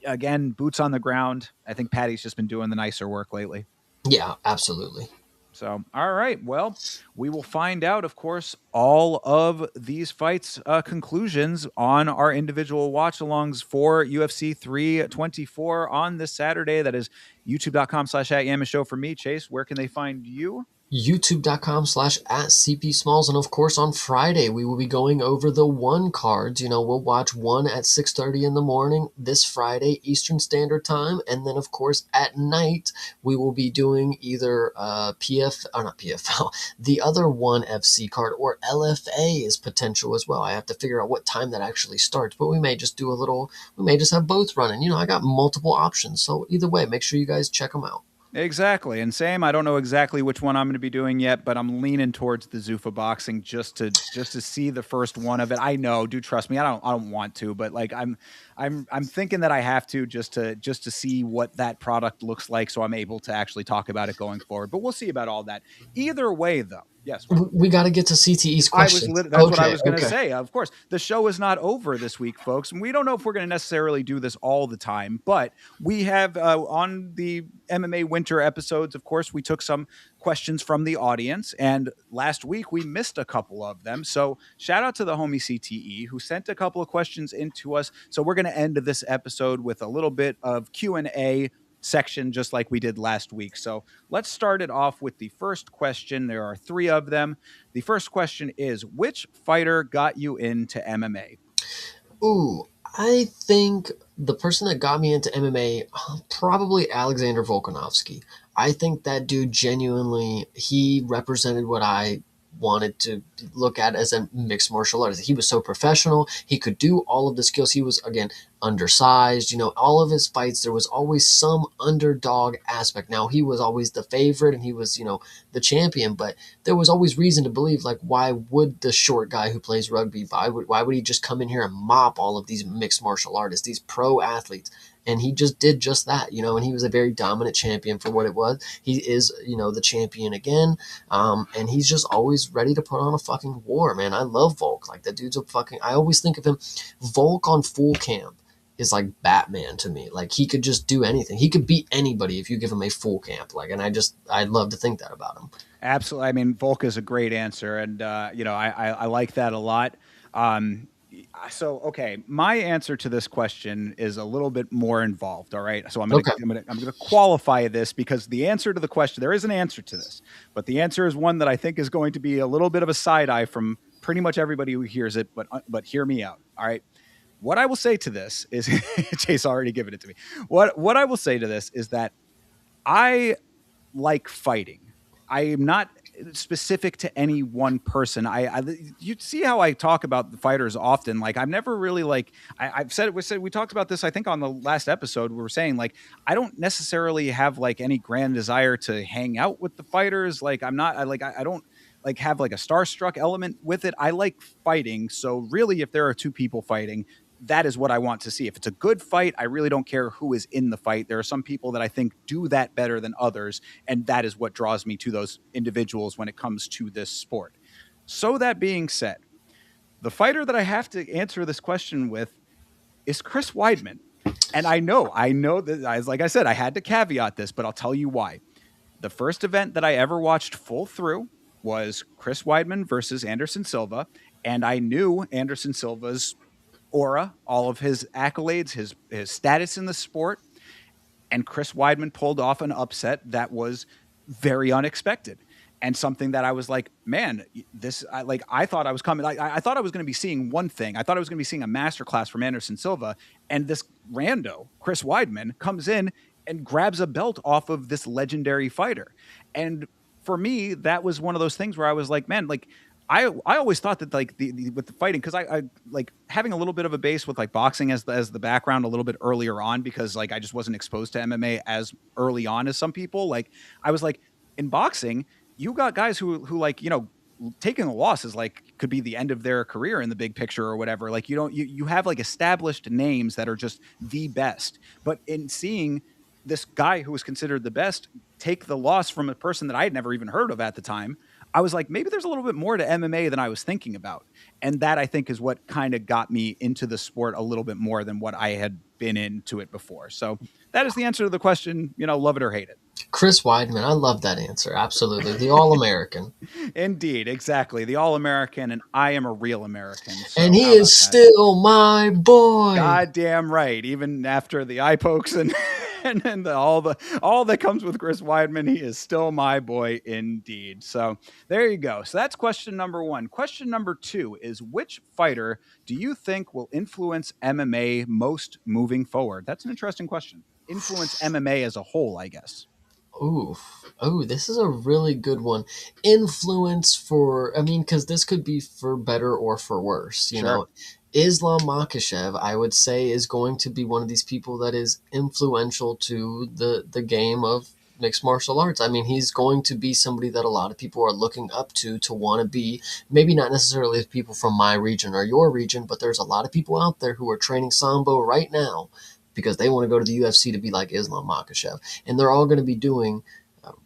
again, boots on the ground. I think Patty's just been doing the nicer work lately. Yeah, absolutely. So, all right. Well, we will find out, of course, all of these fights' conclusions on our individual watch alongs for UFC 324 on this Saturday. That is youtube.com/@YamaShow. For me, Chase, where can they find you? youtube.com/@cpsmalls. And of course, on Friday, we will be going over the one cards. We'll watch one at 6:30 in the morning this Friday, Eastern Standard Time. And then, of course, at night, we will be doing either not PFL, the other one FC card, or LFA is potential as well. I have to figure out what time that actually starts, but we may just have both running. I got multiple options. So either way, make sure you guys check them out. Exactly. And same, I don't know exactly which one I'm going to be doing yet, but I'm leaning towards the Zuffa boxing just to see the first one of it. I know, do trust me. I don't want to, but like I'm thinking that I have to just to see what that product looks like, so I'm able to actually talk about it going forward. But we'll see about all that. Either way though. Yes. We got to get to CTE's questions. That's what I was going to say. Of course, the show is not over this week, folks. And we don't know if we're going to necessarily do this all the time, but we have on the MMA winter episodes, of course, we took some questions from the audience, and last week we missed a couple of them. So shout out to the homie CTE who sent a couple of questions into us. So we're going to end this episode with a little bit of Q&A section, just like we did last week. So let's start it off with the first question. There are 3 of them. The first question is, which fighter got you into MMA? Ooh, I think the person that got me into MMA, probably Alexander Volkanovski. I think that dude genuinely, he represented what I wanted to look at as a mixed martial artist. He was so professional. He could do all of the skills. He was, again, undersized. All of his fights, there was always some underdog aspect. Now, he was always the favorite and he was, the champion, but there was always reason to believe, like, why would the short guy who plays rugby, why would he just come in here and mop all of these mixed martial artists, these pro athletes? And he just did just that, and he was a very dominant champion for what it was. He is, the champion again. And he's just always ready to put on a fucking war, man. I love Volk. Like, that dude's I always think of him, Volk on full camp is like Batman to me. Like, he could just do anything. He could beat anybody if you give him a full camp. Like, and I'd love to think that about him. Absolutely. I mean, Volk is a great answer. And, I like that a lot. So, okay, my answer to this question is a little bit more involved. All right. So I'm going to qualify this, because the answer to the question, there is an answer to this, but the answer is one that I think is going to be a little bit of a side eye from pretty much everybody who hears it, but hear me out. All right. What I will say to this is, Chase already given it to me. What I will say to this is that I like fighting. I am not specific to any one person. You see how I talk about the fighters often. Like, I've never really I've said it. We talked about this, I think, on the last episode. We were saying, like, I don't necessarily have like any grand desire to hang out with the fighters. Like, I don't like have like a starstruck element with it. I like fighting. So really, if there are 2 people fighting, that is what I want to see. If it's a good fight, I really don't care who is in the fight. There are some people that I think do that better than others, and that is what draws me to those individuals when it comes to this sport. So that being said, the fighter that I have to answer this question with is Chris Weidman. And I know that, like I said, I had to caveat this, but I'll tell you why. The first event that I ever watched full through was Chris Weidman versus Anderson Silva, and I knew Anderson Silva's aura, all of his accolades, his status in the sport, and Chris Weidman pulled off an upset that was very unexpected, and something that I was like, man, I thought I was coming. I thought I was going to be seeing one thing. I thought I was going to be seeing a masterclass from Anderson Silva, and this rando, Chris Weidman, comes in and grabs a belt off of this legendary fighter. And for me, that was one of those things where I was like, man, like, I always thought that, like, with the fighting, because I like having a little bit of a base with like boxing as the background a little bit earlier on, because like I just wasn't exposed to MMA as early on as some people. Like, I was like, in boxing, you got guys who like, taking a loss is like could be the end of their career in the big picture or whatever. Like, you have like established names that are just the best, but in seeing this guy who was considered the best take the loss from a person that I had never even heard of at the time, I was like, maybe there's a little bit more to MMA than I was thinking about. And that, I think, is what kind of got me into the sport a little bit more than what I had been into it before. So that is the answer to the question, love it or hate it. Chris Weidman, I love that answer. Absolutely. The All-American. Indeed, exactly. The All-American, and I am a real American. So and he is still my boy. Goddamn right. Even after the eye pokes and and all that comes with Chris Weidman, he is still my boy indeed. So there you go. So that's question number one. Question number two is, which fighter do you think will influence MMA most moving forward? That's an interesting question. Influence MMA as a whole, I guess. Ooh, oh, this is a really good one. Influence for, I mean, because this could be for better or for worse. Sure. Islam Makhachev, I would say, is going to be one of these people that is influential to the game of mixed martial arts. I mean, he's going to be somebody that a lot of people are looking up to want to be. Maybe not necessarily the people from my region or your region, but there's a lot of people out there who are training sambo right now because they want to go to the UFC to be like Islam Makhachev, and they're all going to be doing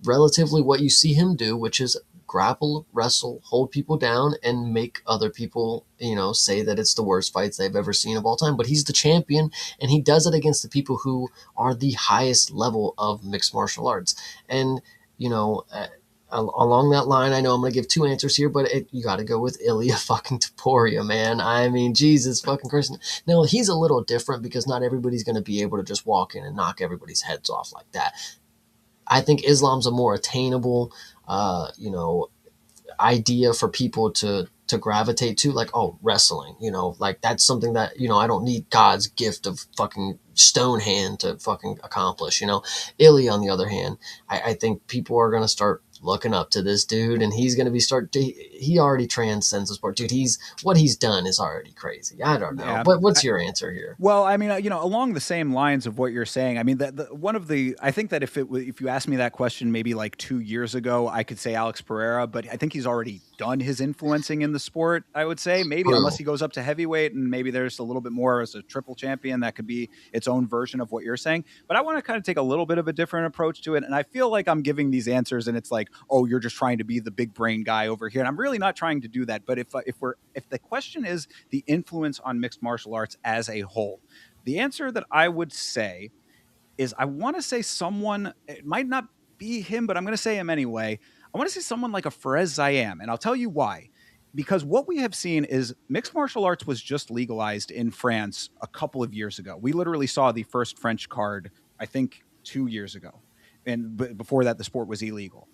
relatively what you see him do, which is grapple, wrestle, hold people down, and make other people, say that it's the worst fights they've ever seen of all time. But he's the champion, and he does it against the people who are the highest level of mixed martial arts. And, you know, uh, along that line, I know I'm going to give two answers here, but you got to go with Ilya fucking Taporia, man. I mean, Jesus fucking Christ. Now, he's a little different because not everybody's going to be able to just walk in and knock everybody's heads off like that. I think Islam's a more attainable, idea for people to gravitate to, like, oh, wrestling, like that's something that, I don't need God's gift of fucking stone hand to fucking accomplish. Ilya, on the other hand, I think people are going to start looking up to this dude, and he's going to he already transcends the sport, dude. What he's done is already crazy. I don't know, Yeah. but what's your answer here? Well, I mean, along the same lines of what you're saying, I mean, I think that if you asked me that question maybe like 2 years ago, I could say Alex Pereira, but I think he's already done his influencing in the sport. I would say maybe True. unless he goes up to heavyweight and maybe there's a little bit more as a triple champion, that could be its own version of what you're saying. But I want to kind of take a little bit of a different approach to it, and I feel like I'm giving these answers, and it's like, oh, you're just trying to be the big brain guy over here, and I'm really not trying to do that. But if the question is the influence on mixed martial arts as a whole, the answer that I would say is, I want to say someone, it might not be him, but I'm going to say him anyway. I want to say someone like a Perez Zayam, and I'll tell you why. Because what we have seen is mixed martial arts was just legalized in France a couple of years ago. We literally saw the first French card, I think, 2 years ago. And before that, the sport was illegal.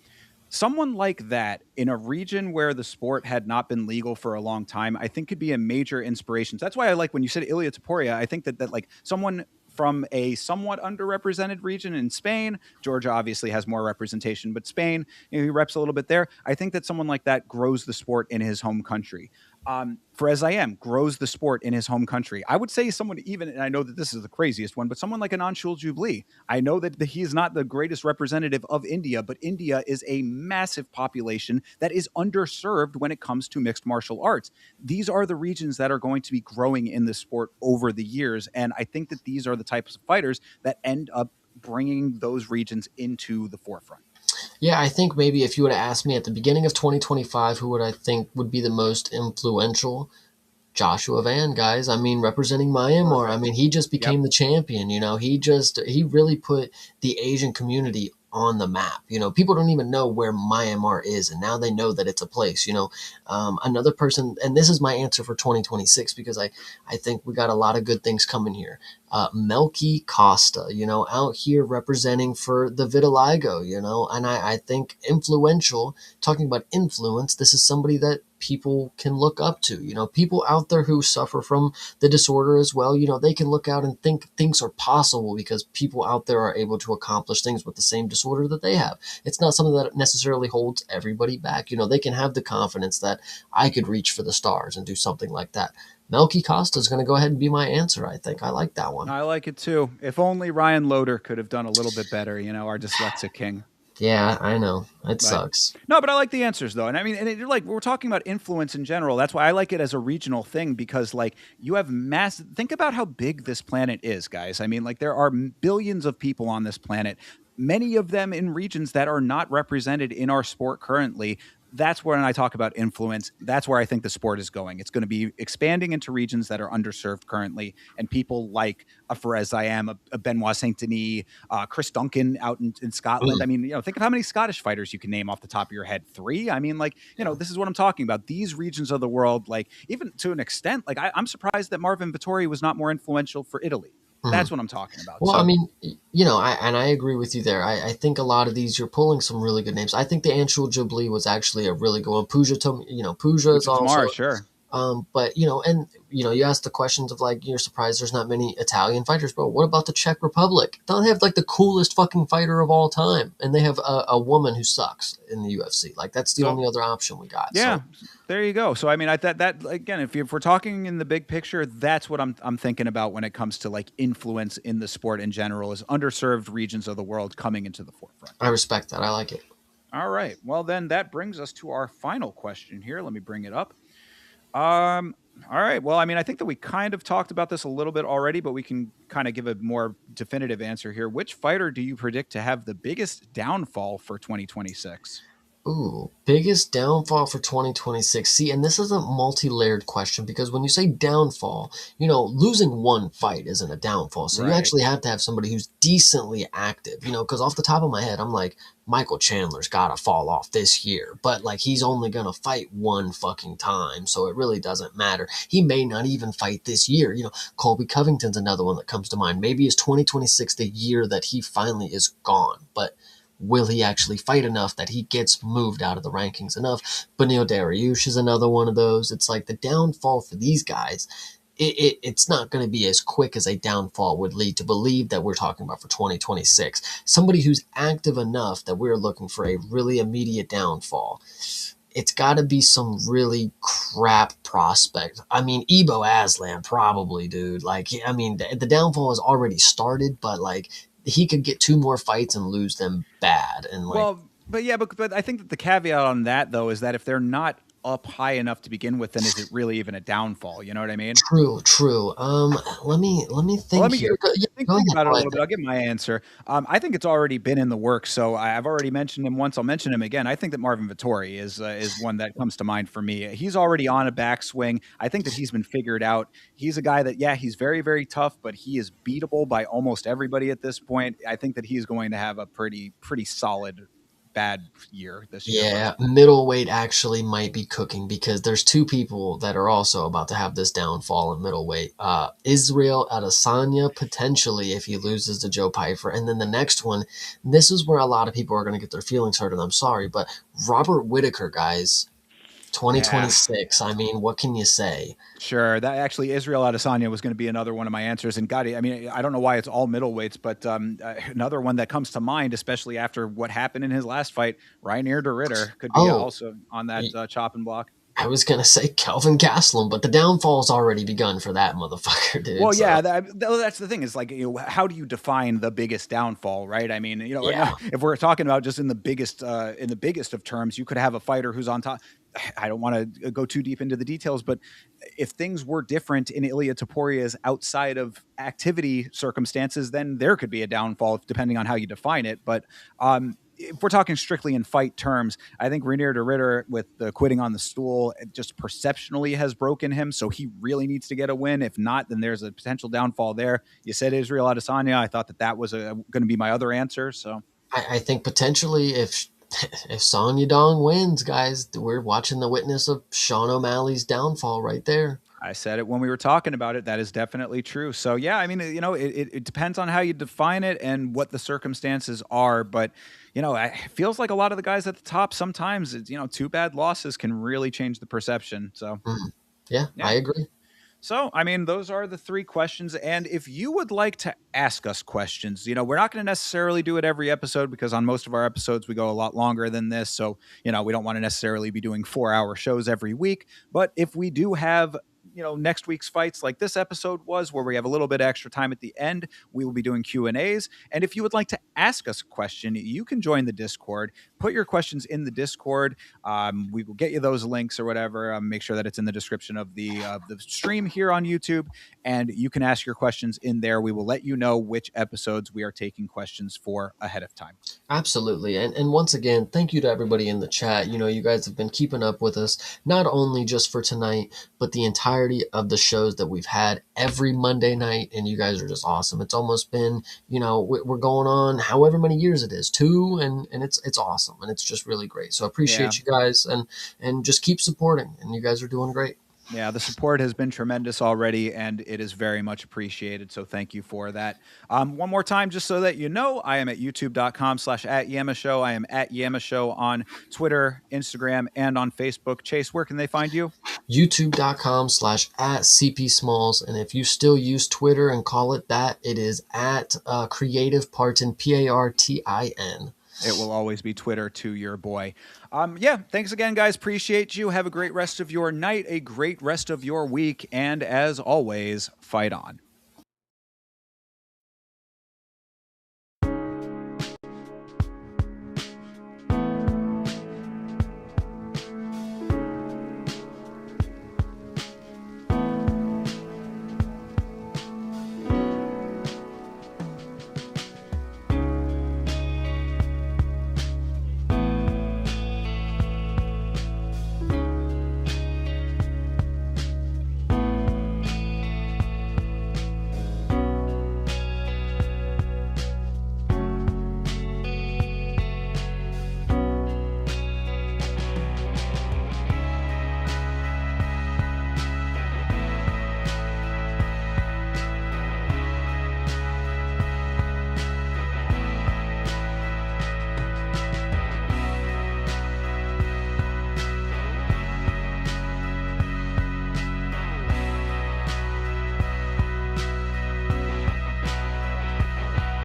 Someone like that in a region where the sport had not been legal for a long time, I think could be a major inspiration. So that's why I like when you said Ilya Taporia. I think that like someone from a somewhat underrepresented region in Spain. Georgia obviously has more representation, but Spain, he reps a little bit there. I think that someone like that grows the sport in his home country. Perez Zayam grows the sport in his home country. I would say someone even, and I know that this is the craziest one, but someone like Ananshul Jubli. I know that he is not the greatest representative of India, but India is a massive population that is underserved when it comes to mixed martial arts. These are the regions that are going to be growing in the sport over the years. And I think that these are the types of fighters that end up bringing those regions into the forefront. Yeah, I think maybe if you would have asked me at the beginning of 2025, who would I think would be the most influential? Joshua Van, guys. I mean, representing Myanmar. I Perfect. mean, he just Yep. became the champion. He really put the Asian community on the map. People don't even know where Myanmar is, and now they know that it's a place. Another person, and this is my answer for 2026 because I think we got a lot of good things coming here. Melky Costa, out here representing for the vitiligo, and I think influential, talking about influence, this is somebody that people can look up to, people out there who suffer from the disorder as well, they can look out and think things are possible because people out there are able to accomplish things with the same disorder that they have. It's not something that necessarily holds everybody back. They can have the confidence that I could reach for the stars and do something like that. Melky Costa is going to go ahead and be my answer. I think I like that one. I like it too. If only Ryan Loder could have done a little bit better, our dyslexic king. Yeah, I know. It But sucks. no, but I like the answers though, and I mean, and like we're talking about influence in general. That's why I like it as a regional thing because like you have mass. Think about how big this planet is, guys. I mean, like there are billions of people on this planet. Many of them in regions that are not represented in our sport currently. That's when I talk about influence. That's where I think the sport is going. It's going to be expanding into regions that are underserved currently, and people like a Perez Zayam, a Benoit Saint Denis, Chris Duncan out in Scotland. I Mm. mean, think of how many Scottish fighters you can name off the top of your head. Three. I mean, like, this is what I'm talking about. These regions of the world, like, even to an extent, like, I'm surprised that Marvin Vittori was not more influential for Italy. Mhm. That's what I'm talking about. Well, I So mean, I agree with you there. I think a lot of these you're pulling some really good names. I think the Anshul Jabli was actually a really good one. Puja is Puja also. Tamar, sure. But you asked the questions of like you're surprised there's not many Italian fighters, bro. What about the Czech Republic? Don't have like the coolest fucking fighter of all time, and they have a woman who sucks in the UFC. Like that's the So only other option we got. yeah, So there you go. So I mean, that again, if we're talking in the big picture, that's what I'm thinking about when it comes to like influence in the sport in general, is underserved regions of the world coming into the forefront. I respect that. I like it. All right. Well, then that brings us to our final question here. Let me bring it up. Um, all right. Well, I mean, I think that we kind of talked about this a little bit already, but we can kind of give a more definitive answer here. Which fighter do you predict to have the biggest downfall for 2026? Ooh, biggest downfall for 2026. See, and this is a multi-layered question because when you say downfall, losing one fight isn't a downfall. So you Right. actually have to have somebody who's decently active, because off the top of my head, I'm like, Michael Chandler's got to fall off this year, but like he's only going to fight one fucking time. So it really doesn't matter. He may not even fight this year. Colby Covington's another one that comes to mind. Maybe is 2026 the year that he finally is gone, but will he actually fight enough that he gets moved out of the rankings enough? Benil Dariush is another one of those. It's like the downfall for these guys. It's not going to be as quick as a downfall would lead to believe that we're talking about for 2026. Somebody who's active enough that we're looking for a really immediate downfall. It's got to be some really crap prospect. I mean, Ebo Aslan probably, dude. Like, I mean, the downfall has already started, but like he could get two more fights and lose them bad. And like, Well, but yeah, but I think that the caveat on that though is that if they're not up high enough to begin with, then is it really even a downfall? You know what I mean? true, true. Let me Well, let think me here. Yeah, go think ahead, about it a go ahead. little bit. I'll give my answer. I think it's already been in the works. So I've already mentioned him once. I'll mention him again. I think that Marvin Vittori is one that comes to mind for me. He's already on a backswing. I think that he's been figured out. He's a guy that, yeah, he's very, very tough, but he is beatable by almost everybody at this point. I think that he's going to have a pretty solid bad year this year Yeah, personally. middleweight actually might be cooking because there's two people that are also about to have this downfall in middleweight. Israel Adesanya potentially if he loses to Joe Pyfer, and then the next one, this is where a lot of people are going to get their feelings hurt, and I'm sorry, but Robert Whitaker, guys, Yeah. 2026. I mean, what can you say? Sure. That actually, Israel Adesanya was going to be another one of my answers. And God, I mean, I don't know why it's all middleweights, but another one that comes to mind, especially after what happened in his last fight, Reinier de Ritter could be Oh, also on that chopping block. I was gonna say Kelvin Gastelum, but the downfall's already begun for that motherfucker, dude. Well, So yeah, that's the thing is like, how do you define the biggest downfall, right? I mean, yeah, if we're talking about just in the biggest of terms, you could have a fighter who's on top. I don't want to go too deep into the details, but if things were different in Ilia Toporia's outside of activity circumstances, then there could be a downfall depending on how you define it. But if we're talking strictly in fight terms, I think Rainier de Ritter with the quitting on the stool just perceptionally has broken him. So he really needs to get a win. If not, then there's a potential downfall there. You said Israel Adesanya. I thought that was going to be my other answer. So I think potentially if Song Yadong wins, guys, we're watching the witness of Sean O'Malley's downfall right there. I said it when we were talking about it. That is definitely true. So yeah, I mean, it depends on how you define it and what the circumstances are. But it feels like a lot of the guys at the top sometimes, two bad losses can really change the perception. So Mm. Yeah, yeah. I agree. So, I mean, those are the three questions. And if you would like to ask us questions, we're not going to necessarily do it every episode because on most of our episodes, we go a lot longer than this. So, we don't want to necessarily be doing 4-hour shows every week. But if we do have, next week's fights like this episode was, where we have a little bit extra time at the end, we will be doing Q&As. And if you would like to ask us a question, you can join the Discord, put your questions in the Discord. We will get you those links or whatever. Make sure that it's in the description of the stream here on YouTube, and you can ask your questions in there. We will let you know which episodes we are taking questions for ahead of time. Absolutely. And once again, thank you to everybody in the chat. You guys have been keeping up with us, not only just for tonight, but the entirety of the shows that we've had every Monday night. And you guys are just awesome. It's almost been, we're going on however many years it is, two, and it's awesome. And it's just really great. So I Yeah. appreciate you guys and just keep supporting. And you guys are doing great. Yeah, the support has been tremendous already, and it is very much appreciated. So thank you for that. One more time, just so that you know, I am at youtube.com/@YamaShow. I am at YamaShow on Twitter, Instagram, and on Facebook. Chase, where can they find you? YouTube.com/@CP Smalls. And if you still use Twitter and call it that, it is at Creative Partin, Partin. It will always be Twitter to your boy. Yeah, thanks again, guys. Appreciate you. Have a great rest of your night, a great rest of your week, and as always, fight on.